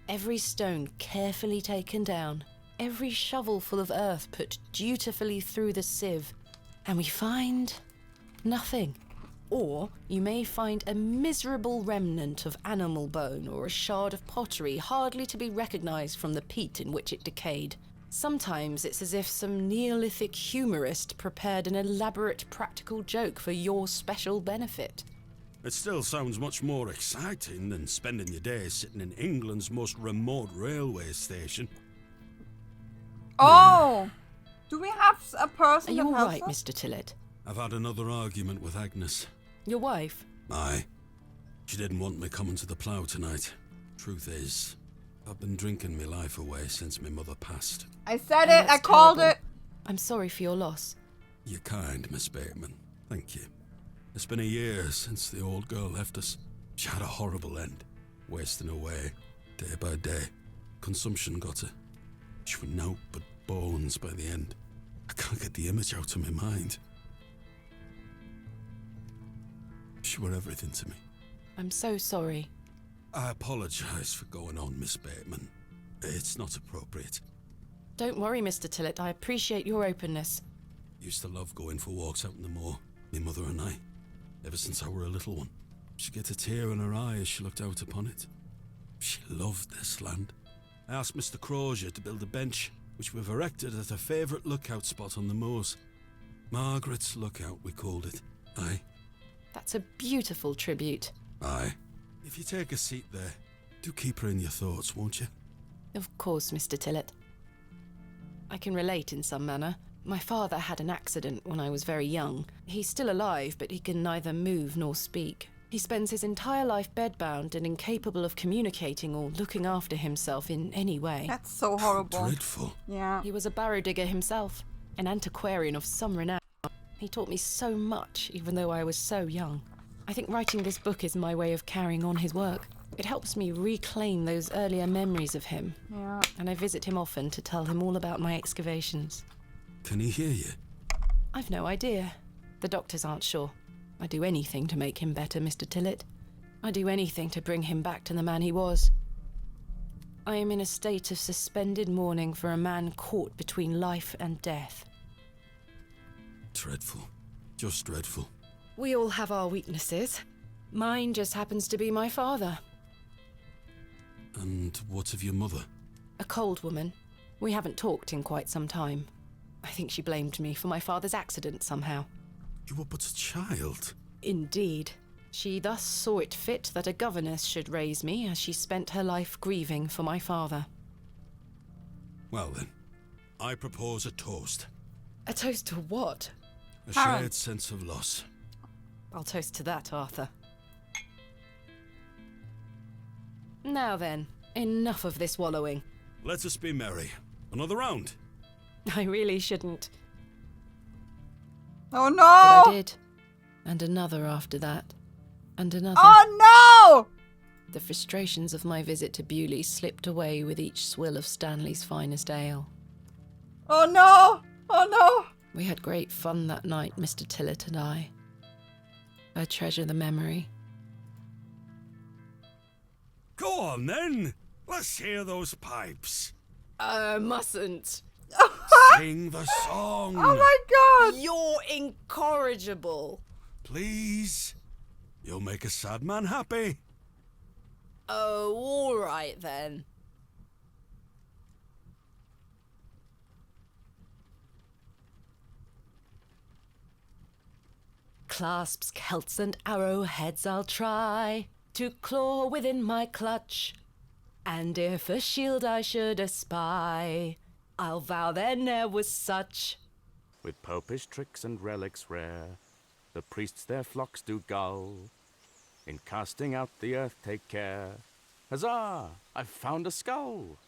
Every stone carefully taken down, every shovel full of earth put dutifully through the sieve, and we find nothing. Or you may find a miserable remnant of animal bone or a shard of pottery hardly to be recognized from the peat in which it decayed. Sometimes it's as if some Neolithic humorist prepared an elaborate practical joke for your special benefit. It still sounds much more exciting than spending your days sitting in England's most remote railway station. Oh! Do we have a person Are you that all helps right, us? Mr. Tillett? I've had another argument with Agnes. Your wife? Aye. She didn't want me coming to the plough tonight. Truth is, I've been drinking my life away since my mother passed. I said Oh, it, I that's called terrible. it. I'm sorry for your loss. You're kind, Miss Bateman. Thank you. It's been a year since the old girl left us. She had a horrible end, wasting away, day by day. Consumption got her. She was naught but bones by the end. I can't get the image out of my mind. She were everything to me. I'm so sorry. I apologise for going on, Miss Bateman. It's not appropriate. Don't worry, Mr. Tillett. I appreciate your openness. Used to love going for walks out in the moor, my mother and I, ever since I were a little one. She'd get a tear in her eye as she looked out upon it. She loved this land. I asked Mr. Crozier to build a bench, which we've erected at a favourite lookout spot on the moors. Margaret's Lookout, we called it. Aye. That's a beautiful tribute. Aye. If you take a seat there, do keep her in your thoughts, won't you? Of course, Mr. Tillett. I can relate in some manner. My father had an accident when I was very young. He's still alive, but he can neither move nor speak. He spends his entire life bedbound and incapable of communicating or looking after himself in any way. That's so horrible. Dreadful. Yeah. He was a barrow digger himself, an antiquarian of some renown. He taught me so much, even though I was so young. I think writing this book is my way of carrying on his work. It helps me reclaim those earlier memories of him. Yeah. And I visit him often to tell him all about my excavations. Can he hear you? I've no idea. The doctors aren't sure. I'd do anything to make him better, Mr. Tillett. I'd do anything to bring him back to the man he was. I am in a state of suspended mourning for a man caught between life and death. Dreadful. Just dreadful. We all have our weaknesses. Mine just happens to be my father. And what of your mother? A cold woman. We haven't talked in quite some time. I think she blamed me for my father's accident somehow. You were but a child. Indeed. She thus saw it fit that a governess should raise me as she spent her life grieving for my father. Well then, I propose a toast. A toast to what? A shared sense of loss. I'll toast to that, Arthur. Now then, enough of this wallowing. Let us be merry. Another round. I really shouldn't. Oh no! But I did. And another after that. And another. Oh no! The frustrations of my visit to Bewley slipped away with each swill of Stanley's finest ale. Oh no! Oh no! We had great fun that night, Mr. Tillett and I. I treasure the memory. Go on then. Let's hear those pipes. Mustn't. Sing the song. Oh my god! You're incorrigible. Please. You'll make a sad man happy. Oh, all right then. Clasps, celts, and arrowheads I'll try to claw within my clutch. And if a shield I should espy, I'll vow there ne'er was such. With popish tricks and relics rare, the priests their flocks do gull. In casting out the earth take care. Huzzah! I've found a skull!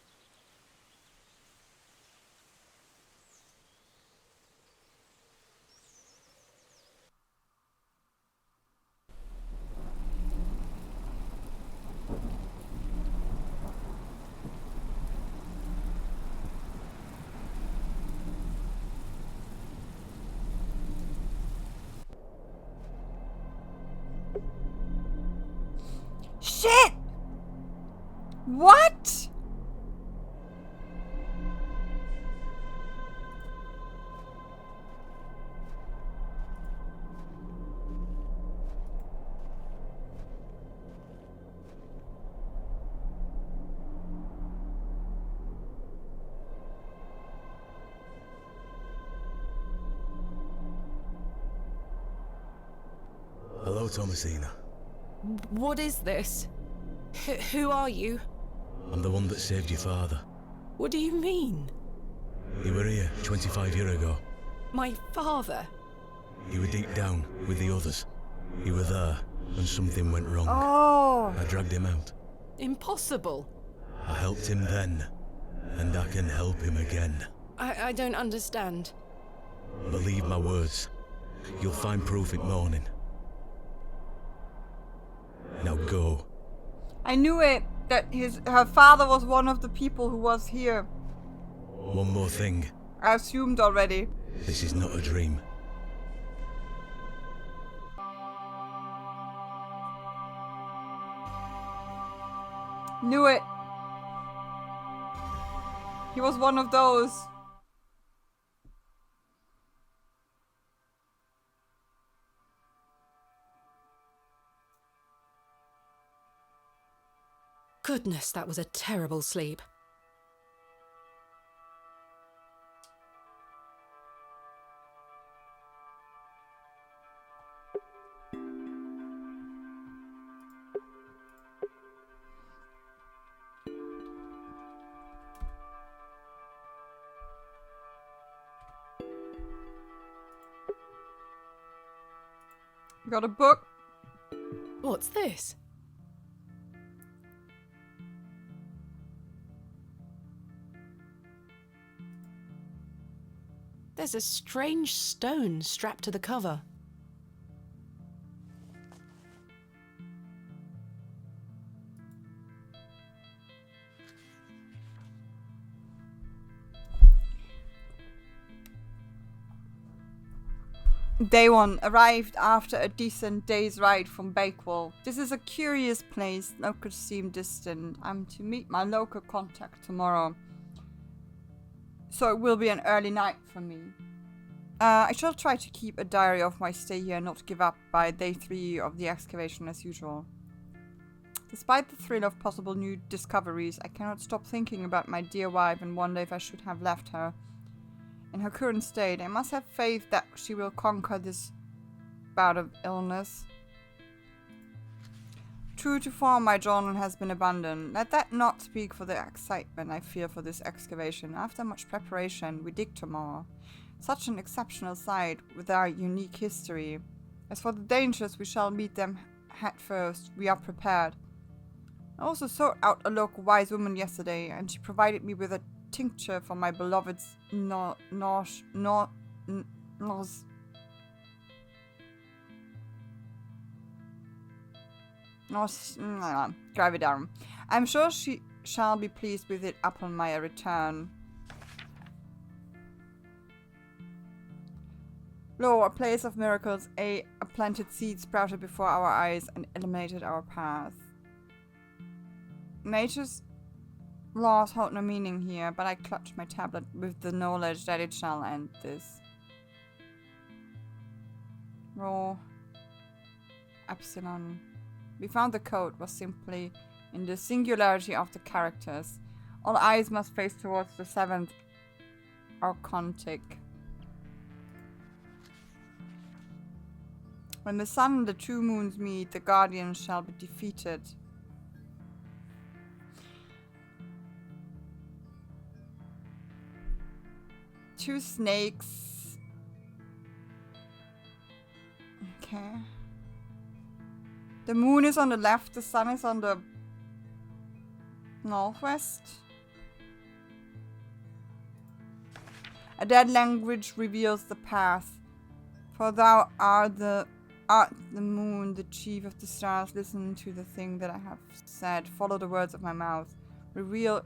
Shit! What? Hello, Thomasina. What is this? Who are you? I'm the one that saved your father. What do you mean? You were here 25 years ago. My father? You were deep down with the others. You were there, and something went wrong. Oh. I dragged him out. Impossible. I helped him then, and I can help him again. I don't understand. Believe my words. You'll find proof in morning. Now go. I knew it, that her father was one of the people who was here. One more thing. I assumed already. This is not a dream. Knew it. He was one of those. Goodness, that was a terrible sleep. Got a book. What's this? There's a strange stone strapped to the cover. Day 1. Arrived after a decent day's ride from Bakewell. This is a curious place that could seem distant. I'm to meet my local contact tomorrow, so it will be an early night for me. I shall try to keep a diary of my stay here and not give up by day 3 of the excavation as usual. Despite the thrill of possible new discoveries, I cannot stop thinking about my dear wife and wonder if I should have left her. In her current state, I must have faith that she will conquer this bout of illness. True to form, my journal has been abandoned. Let that not speak for the excitement I feel for this excavation. After much preparation, we dig tomorrow. Such an exceptional site with our unique history. As for the dangers, we shall meet them head first. We are prepared. I also sought out a local wise woman yesterday, and she provided me with a tincture for my beloved's drive it down. I'm sure she shall be pleased with it upon my return. Lo, a place of miracles, a planted seed sprouted before our eyes and illuminated our path. Nature's laws hold no meaning here, but I clutch my tablet with the knowledge that it shall end this. Rho. Epsilon. We found the code was simply in the singularity of the characters. All eyes must face towards the 7th Archontic. When the sun and the 2 moons meet, the guardians shall be defeated. Two snakes. Okay. The moon is on the left, the sun is on the northwest. A dead language reveals the path. For thou art the moon, the chief of the stars. Listen to the thing that I have said. Follow the words of my mouth. Reveal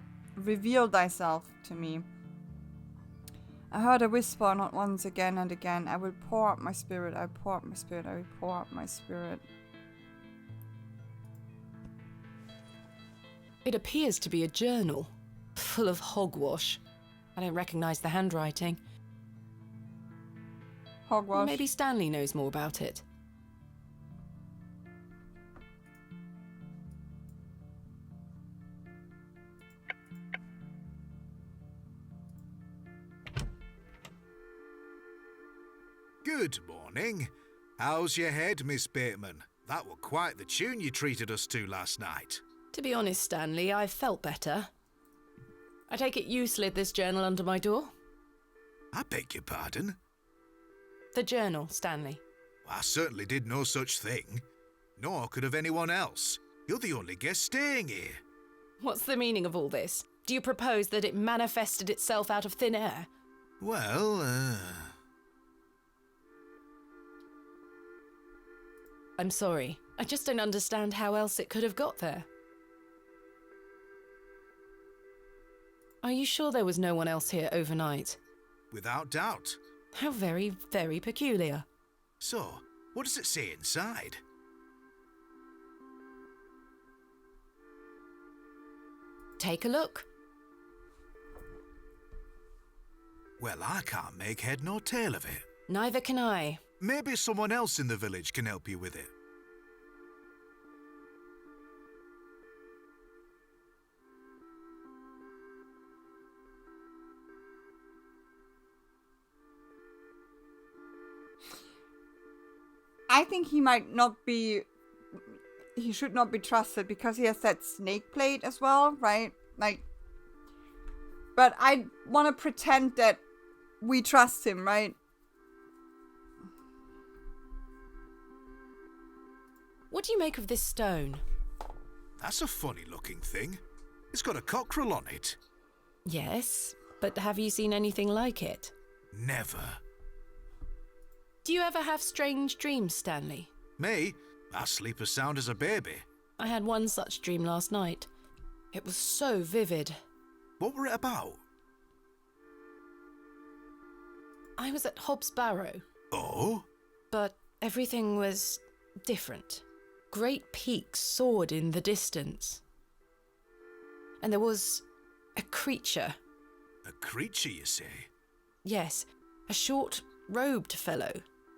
thyself to me. I heard a whisper not once, again and again. I will pour out my spirit, I will pour out my spirit, I will pour out my spirit. It appears to be a journal, full of hogwash. I don't recognise the handwriting. Hogwash? Maybe Stanley knows more about it. Good morning. How's your head, Miss Bateman? That were quite the tune you treated us to last night. To be honest, Stanley, I felt better. I take it you slid this journal under my door? I beg your pardon? The journal, Stanley. I certainly did no such thing. Nor could have anyone else. You're the only guest staying here. What's the meaning of all this? Do you propose that it manifested itself out of thin air? Well, I'm sorry. I just don't understand how else it could have got there. Are you sure there was no one else here overnight? Without doubt. How very, very peculiar. So, what does it say inside? Take a look. Well, I can't make head nor tail of it. Neither can I. Maybe someone else in the village can help you with it. I think he might not be... He should not be trusted because he has that snake plate as well, right? Like... But I want to pretend that we trust him, right? What do you make of this stone? That's a funny looking thing. It's got a cockerel on it. Yes, but have you seen anything like it? Never. Do you ever have strange dreams, Stanley? Me? I sleep as sound as a baby. I had one such dream last night. It was so vivid. What were it about? I was at Hobbs Barrow. Oh? But everything was different. Great peaks soared in the distance. And there was a creature. A creature, you say? Yes, a short, robed fellow,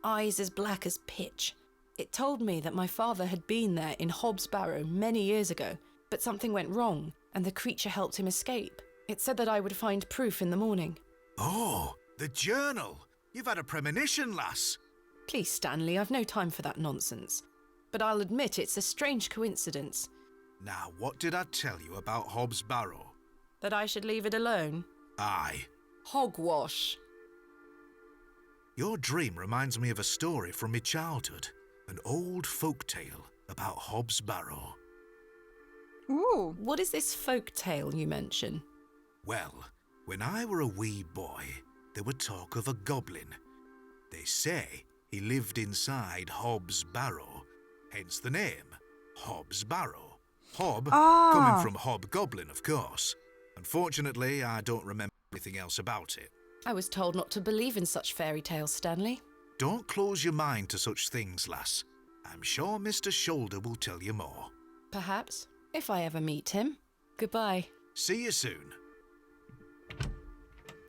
eyes as black as pitch. It told me that my father had been there in Hobbs Barrow many years ago, but something went wrong and the creature helped him escape. It said that I would find proof in the morning. Oh, the journal. You've had a premonition, lass. Please, Stanley, I've no time for that nonsense. But I'll admit it's a strange coincidence. Now, what did I tell you about Hobbs Barrow? That I should leave it alone? Aye. Hogwash. Your dream reminds me of a story from my childhood. An old folk tale about Hobbs Barrow. Ooh. What is this folk tale you mention? Well, when I were a wee boy, there were talk of a goblin. They say he lived inside Hobbs Barrow, hence the name, Hobbs Barrow. Hob, coming from hobgoblin, of course. Unfortunately, I don't remember anything else about it. I was told not to believe in such fairy tales, Stanley. Don't close your mind to such things, lass. I'm sure Mr. Shoulder will tell you more. Perhaps, if I ever meet him. Goodbye. See you soon.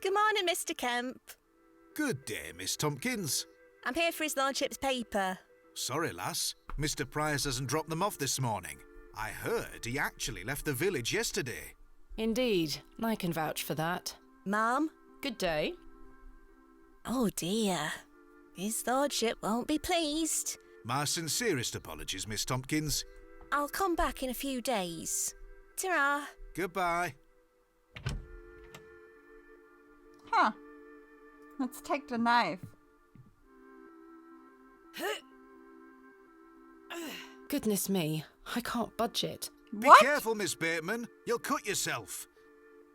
Good morning, Mr. Kemp. Good day, Miss Tompkins. I'm here for his lordship's paper. Sorry, lass. Mr. Price hasn't dropped them off this morning. I heard he actually left the village yesterday. Indeed, I can vouch for that. Ma'am? Good day. Oh dear. His lordship won't be pleased. My sincerest apologies, Miss Tompkins. I'll come back in a few days. Ta-ra. Goodbye. Huh. Let's take the knife. Goodness me, I can't budge it. Be careful, Miss Bateman. You'll cut yourself.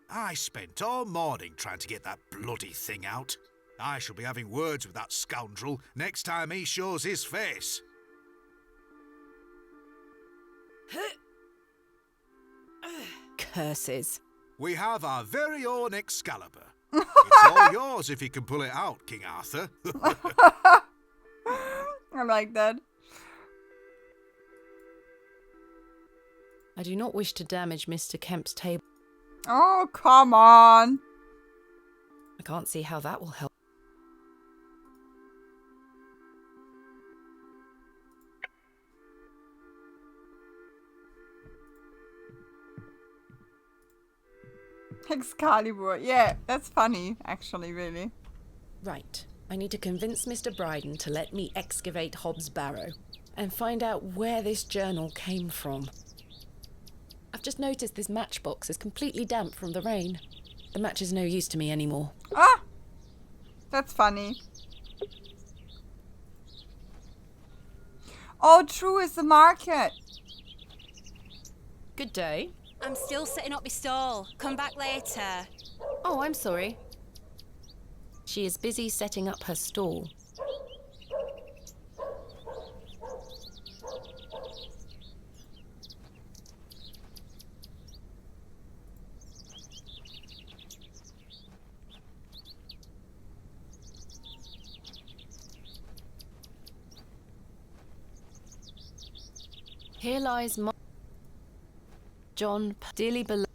I spent all morning trying to get that bloody thing out. I shall be having words with that scoundrel next time he shows his face. Curses. We have our very own Excalibur. It's all yours if you can pull it out, King Arthur. I like that. I do not wish to damage Mr. Kemp's table. Oh, come on. I can't see how that will help. Excalibur. Yeah, that's funny, actually, really. Right. I need to convince Mr. Bryden to let me excavate Hobbs Barrow and find out where this journal came from. I've just noticed this matchbox is completely damp from the rain. The match is no use to me anymore. Ah! That's funny. Oh, true, it's the market. Good day. I'm still setting up my stall. Come back later. Oh, I'm sorry. She is busy setting up her stall. Here lies John, dearly beloved,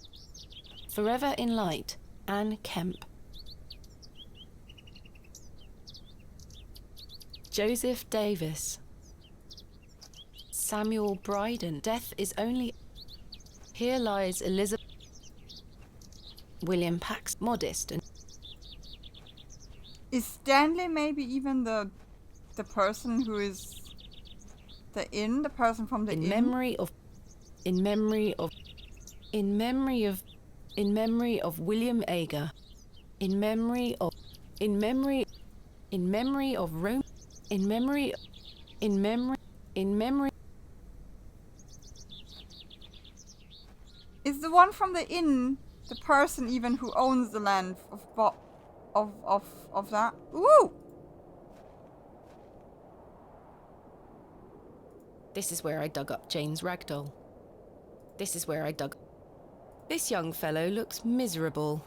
forever in light, Anne Kemp. Joseph Davis. Samuel Bryden. Death is only... Here lies Elizabeth... William Pax, modest and... Is Stanley maybe even the person who is... the person from the inn? In memory of William Ager. In memory of Rome. In memory. Is the one from the inn the person even who owns the land of that? Ooh! This is where I dug up Jane's ragdoll. This young fellow looks miserable.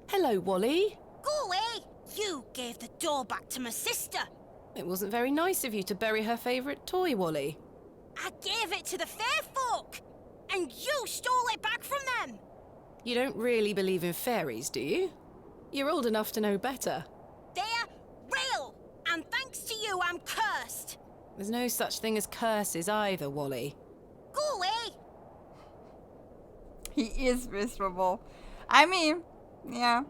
Hello, Wally. Go away! You gave the door back to my sister. It wasn't very nice of you to bury her favourite toy, Wally. I gave it to the fair folk, and you stole it back from them. You don't really believe in fairies, do you? You're old enough to know better. They're you I'm cursed! There's no such thing as curses either, Wally. Go away! He is miserable. I mean, yeah.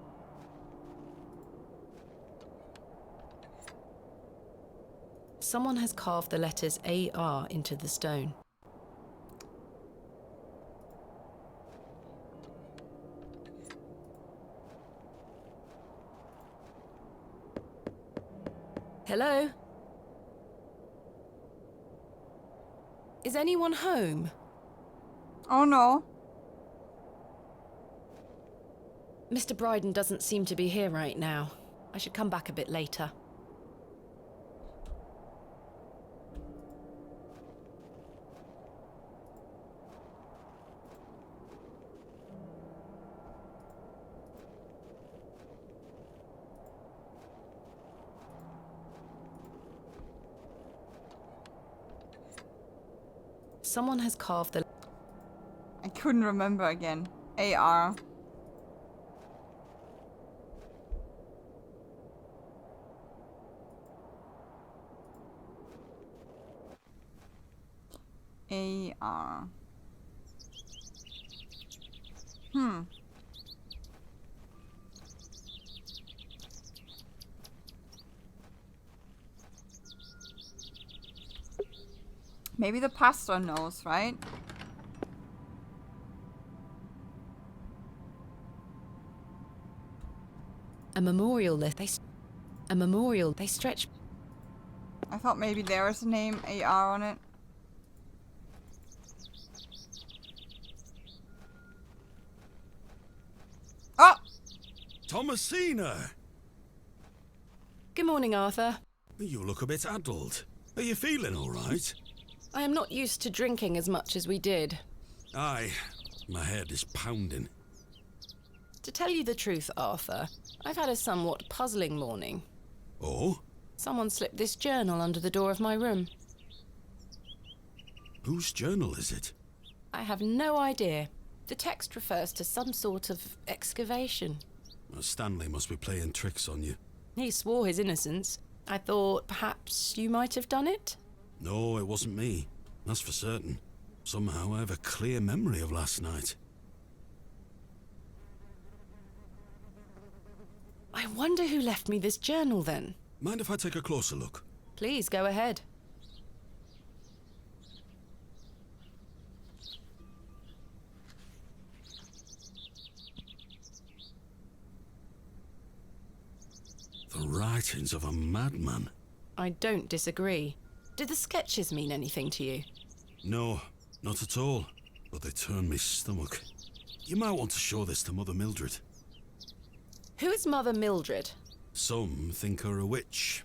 Someone has carved the letters AR into the stone. Hello? Is anyone home? Oh no. Mr. Bryden doesn't seem to be here right now. I should come back a bit later. Someone has carved the... I couldn't remember again. AR. AR. Maybe the pastor knows, right? A memorial list. A memorial. They stretch... I thought maybe there was a name AR on it. Oh! Thomasina! Good morning, Arthur. You look a bit addled. Are you feeling all right? I am not used to drinking as much as we did. Aye, my head is pounding. To tell you the truth, Arthur, I've had a somewhat puzzling morning. Oh? Someone slipped this journal under the door of my room. Whose journal is it? I have no idea. The text refers to some sort of excavation. Stanley must be playing tricks on you. He swore his innocence. I thought perhaps you might have done it? No, it wasn't me. That's for certain. Somehow I have a clear memory of last night. I wonder who left me this journal then. Mind if I take a closer look? Please, go ahead. The writings of a madman. I don't disagree. Did the sketches mean anything to you? No, not at all. But they turn me stomach. You might want to show this to Mother Mildred. Who is Mother Mildred? Some think her a witch.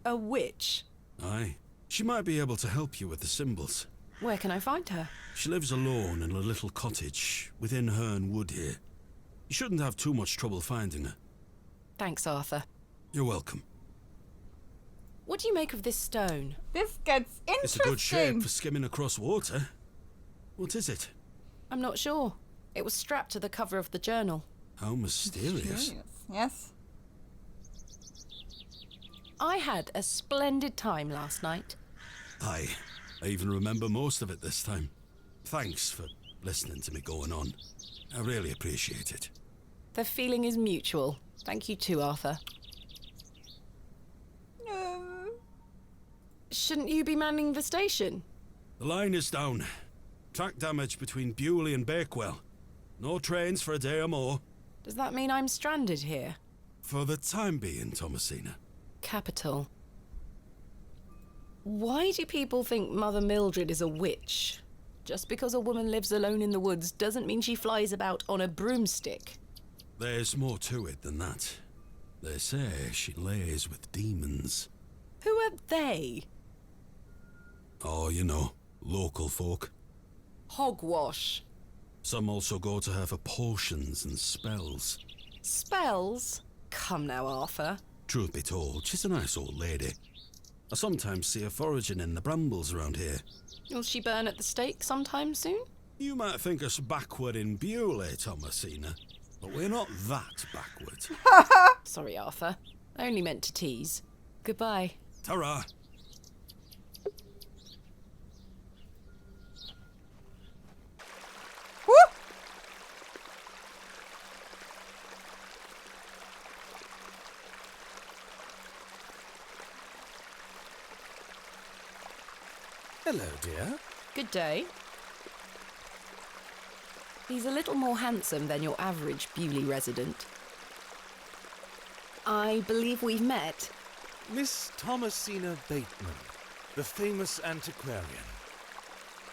A witch? Aye. She might be able to help you with the symbols. Where can I find her? She lives alone in a little cottage within Herne Wood here. You shouldn't have too much trouble finding her. Thanks, Arthur. You're welcome. What do you make of this stone? This gets interesting. It's a good shape for skimming across water. What is it? I'm not sure. It was strapped to the cover of the journal. How mysterious. Yes. I had a splendid time last night. Aye. I even remember most of it this time. Thanks for listening to me going on. I really appreciate it. The feeling is mutual. Thank you too, Arthur. Shouldn't you be manning the station? The line is down. Track damage between Bewley and Bakewell. No trains for a day or more. Does that mean I'm stranded here? For the time being, Thomasina. Capital. Why do people think Mother Mildred is a witch? Just because a woman lives alone in the woods doesn't mean she flies about on a broomstick. There's more to it than that. They say she lays with demons. Who are they? Oh, you know, local folk. Hogwash. Some also go to her for potions and spells. Spells? Come now, Arthur. Truth be told, she's a nice old lady. I sometimes see her foraging in the brambles around here. Will she burn at the stake sometime soon? You might think us backward in Bewley, Thomasina, but we're not that backward. Sorry, Arthur. I only meant to tease. Goodbye. Ta-ra. Woo! Hello, dear. Good day. He's a little more handsome than your average Bewley resident. I believe we've met. Miss Thomasina Bateman, the famous antiquarian.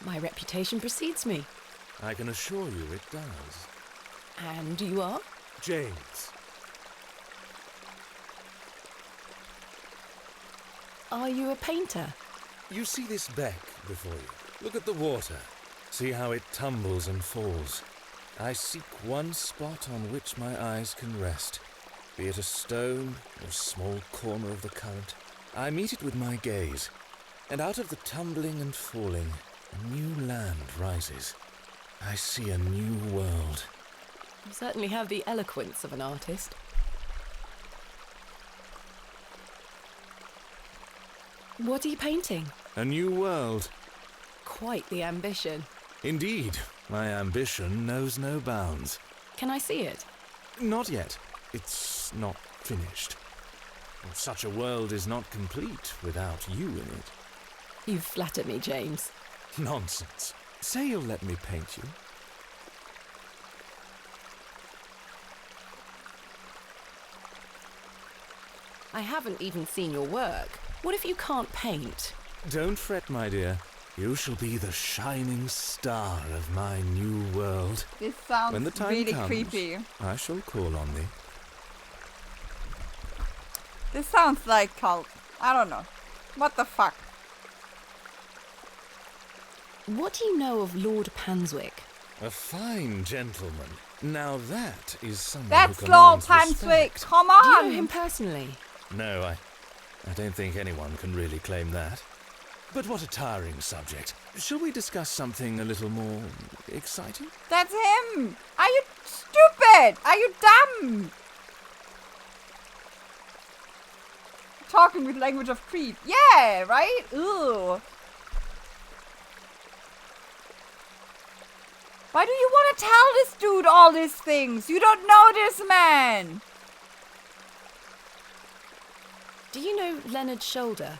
My reputation precedes me. I can assure you it does. And you are? James. Are you a painter? You see this beck before you. Look at the water. See how it tumbles and falls. I seek one spot on which my eyes can rest. Be it a stone or a small corner of the current, I meet it with my gaze, and out of the tumbling and falling, a new land rises. I see a new world. You certainly have the eloquence of an artist. What are you painting? A new world. Quite the ambition. Indeed, my ambition knows no bounds. Can I see it? Not yet. It's not finished. Such a world is not complete without you in it. You flatter me, James. Nonsense. Say you'll let me paint you. I haven't even seen your work. What if you can't paint? Don't fret, my dear. You shall be the shining star of my new world. This sounds when the time really comes, creepy. I shall call on thee. This sounds like cult. I don't know. What the fuck? What do you know of Lord Panswick? A fine gentleman. Now that is someone That's who Lord commands Panswick. respect. Come Do you on. know him personally? No, I don't think anyone can really claim that. But what a tiring subject. Shall we discuss something a little more exciting? That's him. Are you stupid? Are you dumb? Talking with language of creep. Yeah, right? Ugh. Why do you want to tell this dude all these things? You don't know this man. Do you know Leonard Shoulder?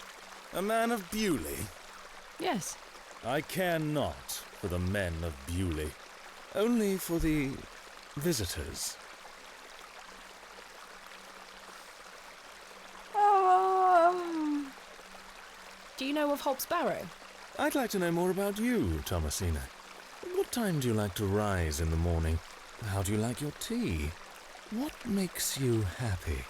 A man of Bewley? Yes. I care not for the men of Bewley, only for the visitors. Do you know of Hobbs Barrow? I'd like to know more about you, Thomasina. What time do you like to rise in the morning? How do you like your tea? What makes you happy?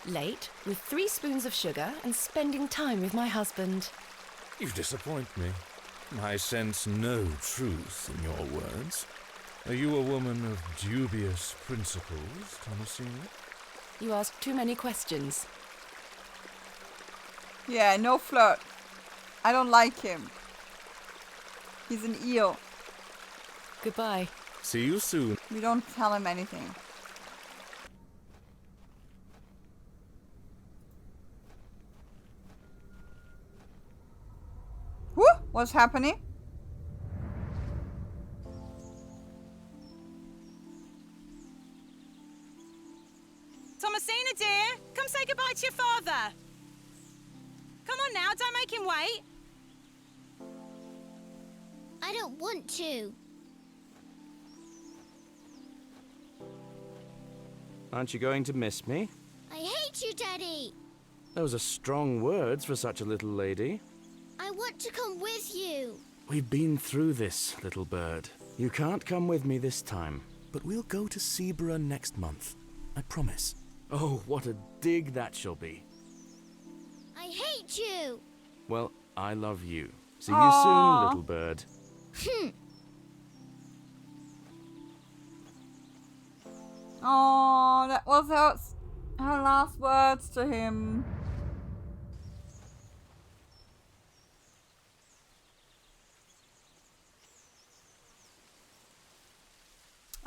Late, with 3 spoons of sugar and spending time with my husband. You disappoint me. I sense no truth in your words. Are you a woman of dubious principles, Thomasina? You ask too many questions. Yeah, no flirt. I don't like him. He's an eel. Goodbye. See you soon. We don't tell him anything. Whoo! What's happening? Thomasina, dear, come say goodbye to your father. Come on now, don't make him wait. I don't want to. Aren't you going to miss me? I hate you, Daddy. Those are strong words for such a little lady. I want to come with you. We've been through this, little bird. You can't come with me this time, but we'll go to Seaborough next month. I promise. Oh, what a dig that shall be. I hate you. Well, I love you. See you Aww. soon, little bird. Oh, that was her last words to him.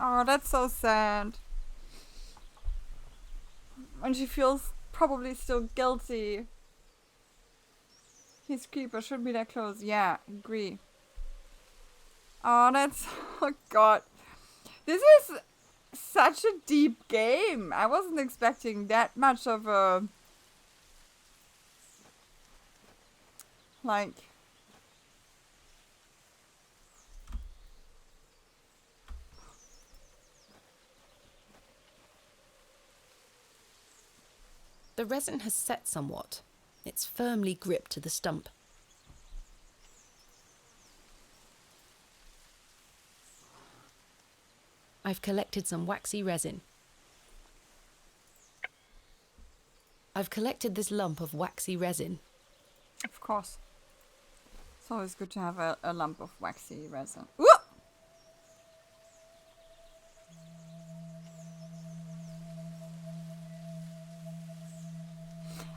Oh, that's so sad. And she feels probably still guilty. His creeper should be that close. Yeah, agree. Oh, that's... Oh, God. This is such a deep game. I wasn't expecting that much of a... Like... The resin has set somewhat. It's firmly gripped to the stump. I've collected some waxy resin. I've collected this lump of waxy resin. Of course. It's always good to have a lump of waxy resin. Ooh!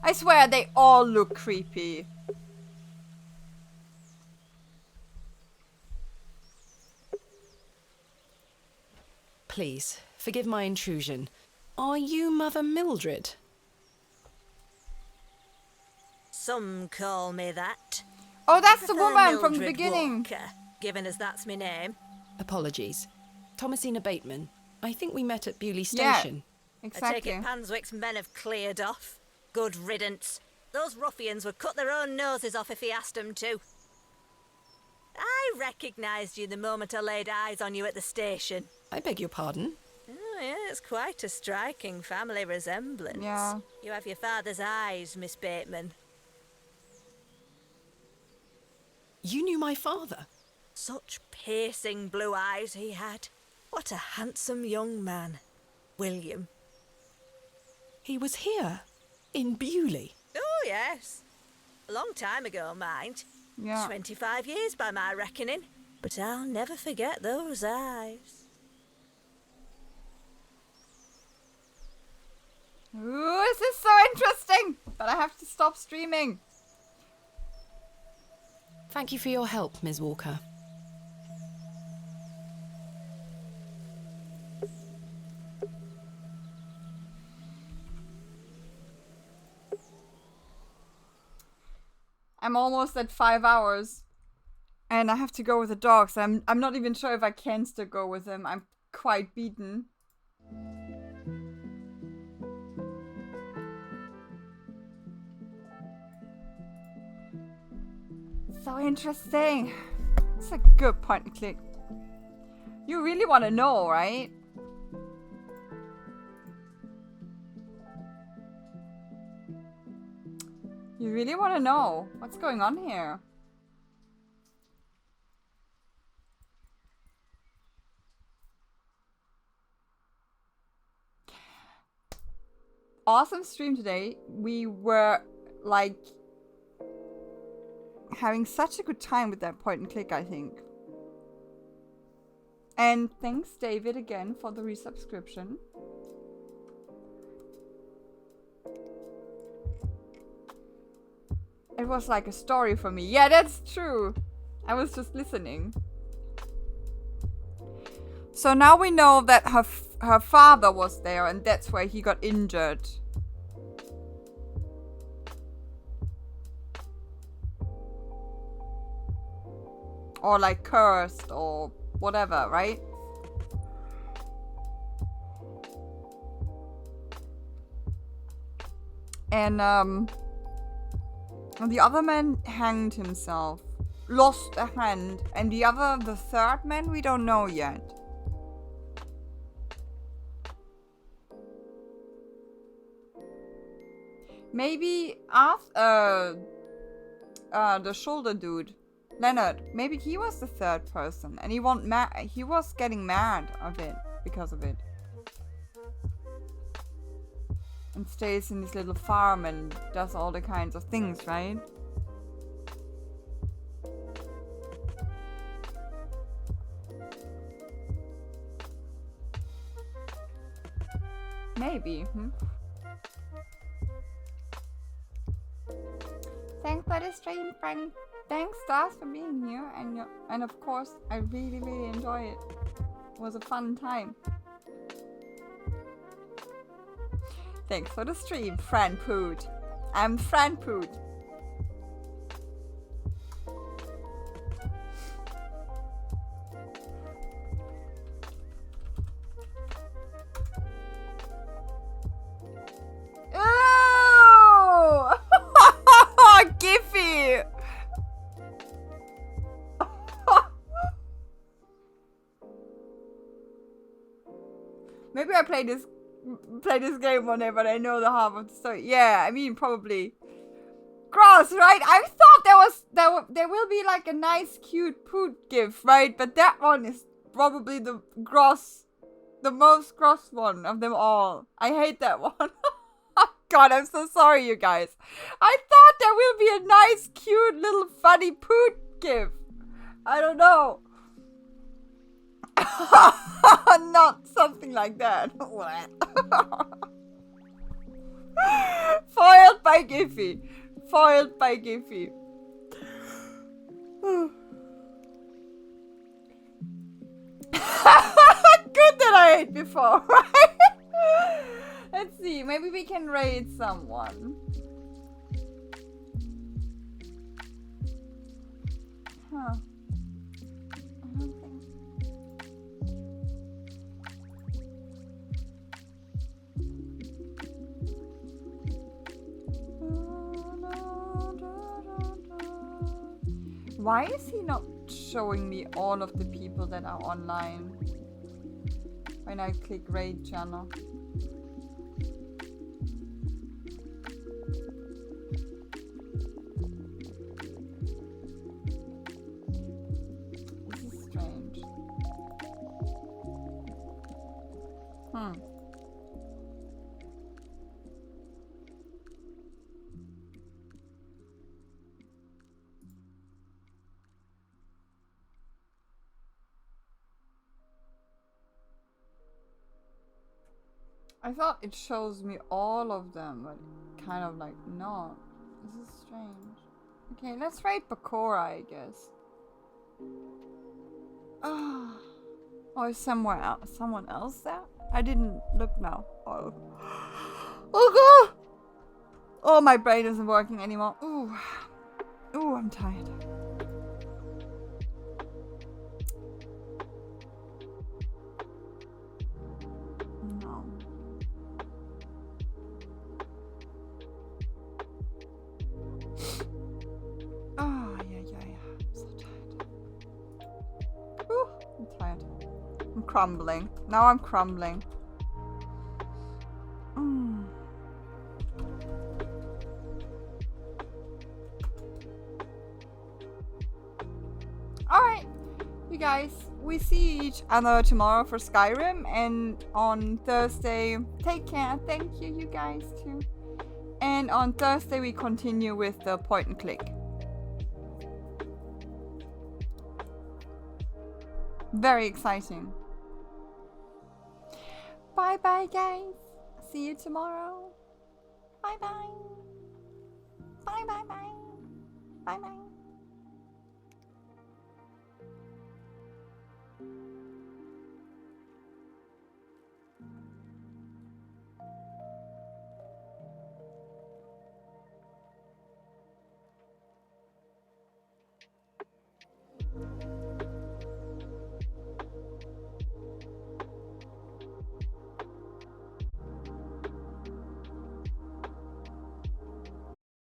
I swear they all look creepy. Please, forgive my intrusion. Are you Mother Mildred? Some call me that. Oh, that's the Prefer woman from the Mildred beginning. Walker, given as that's my name. Apologies. Thomasina Bateman. I think we met at Bewley Yeah, Station. I take it Panswick's men have cleared off. Good riddance. Those ruffians would cut their own noses off if he asked them to. I recognised you the moment I laid eyes on you at the station. I beg your pardon? Oh, yeah, it's quite a striking family resemblance. Yeah. You have your father's eyes, Miss Bateman. You knew my father? Such piercing blue eyes he had. What a handsome young man. William. He was here, in Bewley. Oh, yes. A long time ago, mind. Yeah. 25 years by my reckoning. But I'll never forget those eyes. Ooh, this is so interesting! But I have to stop streaming. Thank you for your help, Ms. Walker. I'm almost at 5 hours. And I have to go with the dogs. I'm not even sure if I can still go with them. I'm quite beaten. So interesting. It's a good point and click. You really want to know, right? You really want to know what's going on here? Awesome stream today. We were like having such a good time with that point and click, I think. And thanks David again for the resubscription. It was like a story for me. Yeah, that's true. I was just listening. So now we know that her father was there and that's why he got injured. Or like cursed or whatever, right? And the other man hanged himself. Lost a hand. And the third man, we don't know yet. Maybe after the shoulder dude, Leonard, maybe he was the third person and he was getting mad of it because of it. And stays in this little farm and does all the kinds of things, right? Maybe. Thanks for the stream, friend. Thanks, Stars, for being here, and of course, I really, really enjoy it. was a fun time. Thanks for the stream, Fran Poot. I'm Fran Poot. Oh! Giffy! Maybe I play this game one day, but I know the half of the story. Yeah, I mean probably. Gross, right? I thought there will be like a nice cute poot gif, right? But that one is probably the most gross one of them all. I hate that one. God, I'm so sorry, you guys. I thought there will be a nice, cute, little funny poot gif. I don't know. Not something like that. Foiled by Giffy. Foiled by Giffy. Good that I ate before, right? Let's see, maybe we can raid someone. Huh. I don't think. Why is he not showing me all of the people that are online when I click raid channel? This is strange. I thought it shows me all of them, but kind of like not. This is strange. Okay, let's raid Bakura, I guess. Oh, is someone else there? I didn't look now. Oh, oh god! Oh, my brain isn't working anymore. Ooh, I'm tired. No. Oh, yeah. I'm so tired. Ooh, I'm tired. I'm crumbling. Now I'm crumbling. Alright, you guys, we see each other tomorrow for Skyrim, and on Thursday, take care. Thank you, you guys, too. And on Thursday, we continue with the point and click. Very exciting. Bye bye, guys. See you tomorrow. Bye bye. Bye bye bye. Bye bye.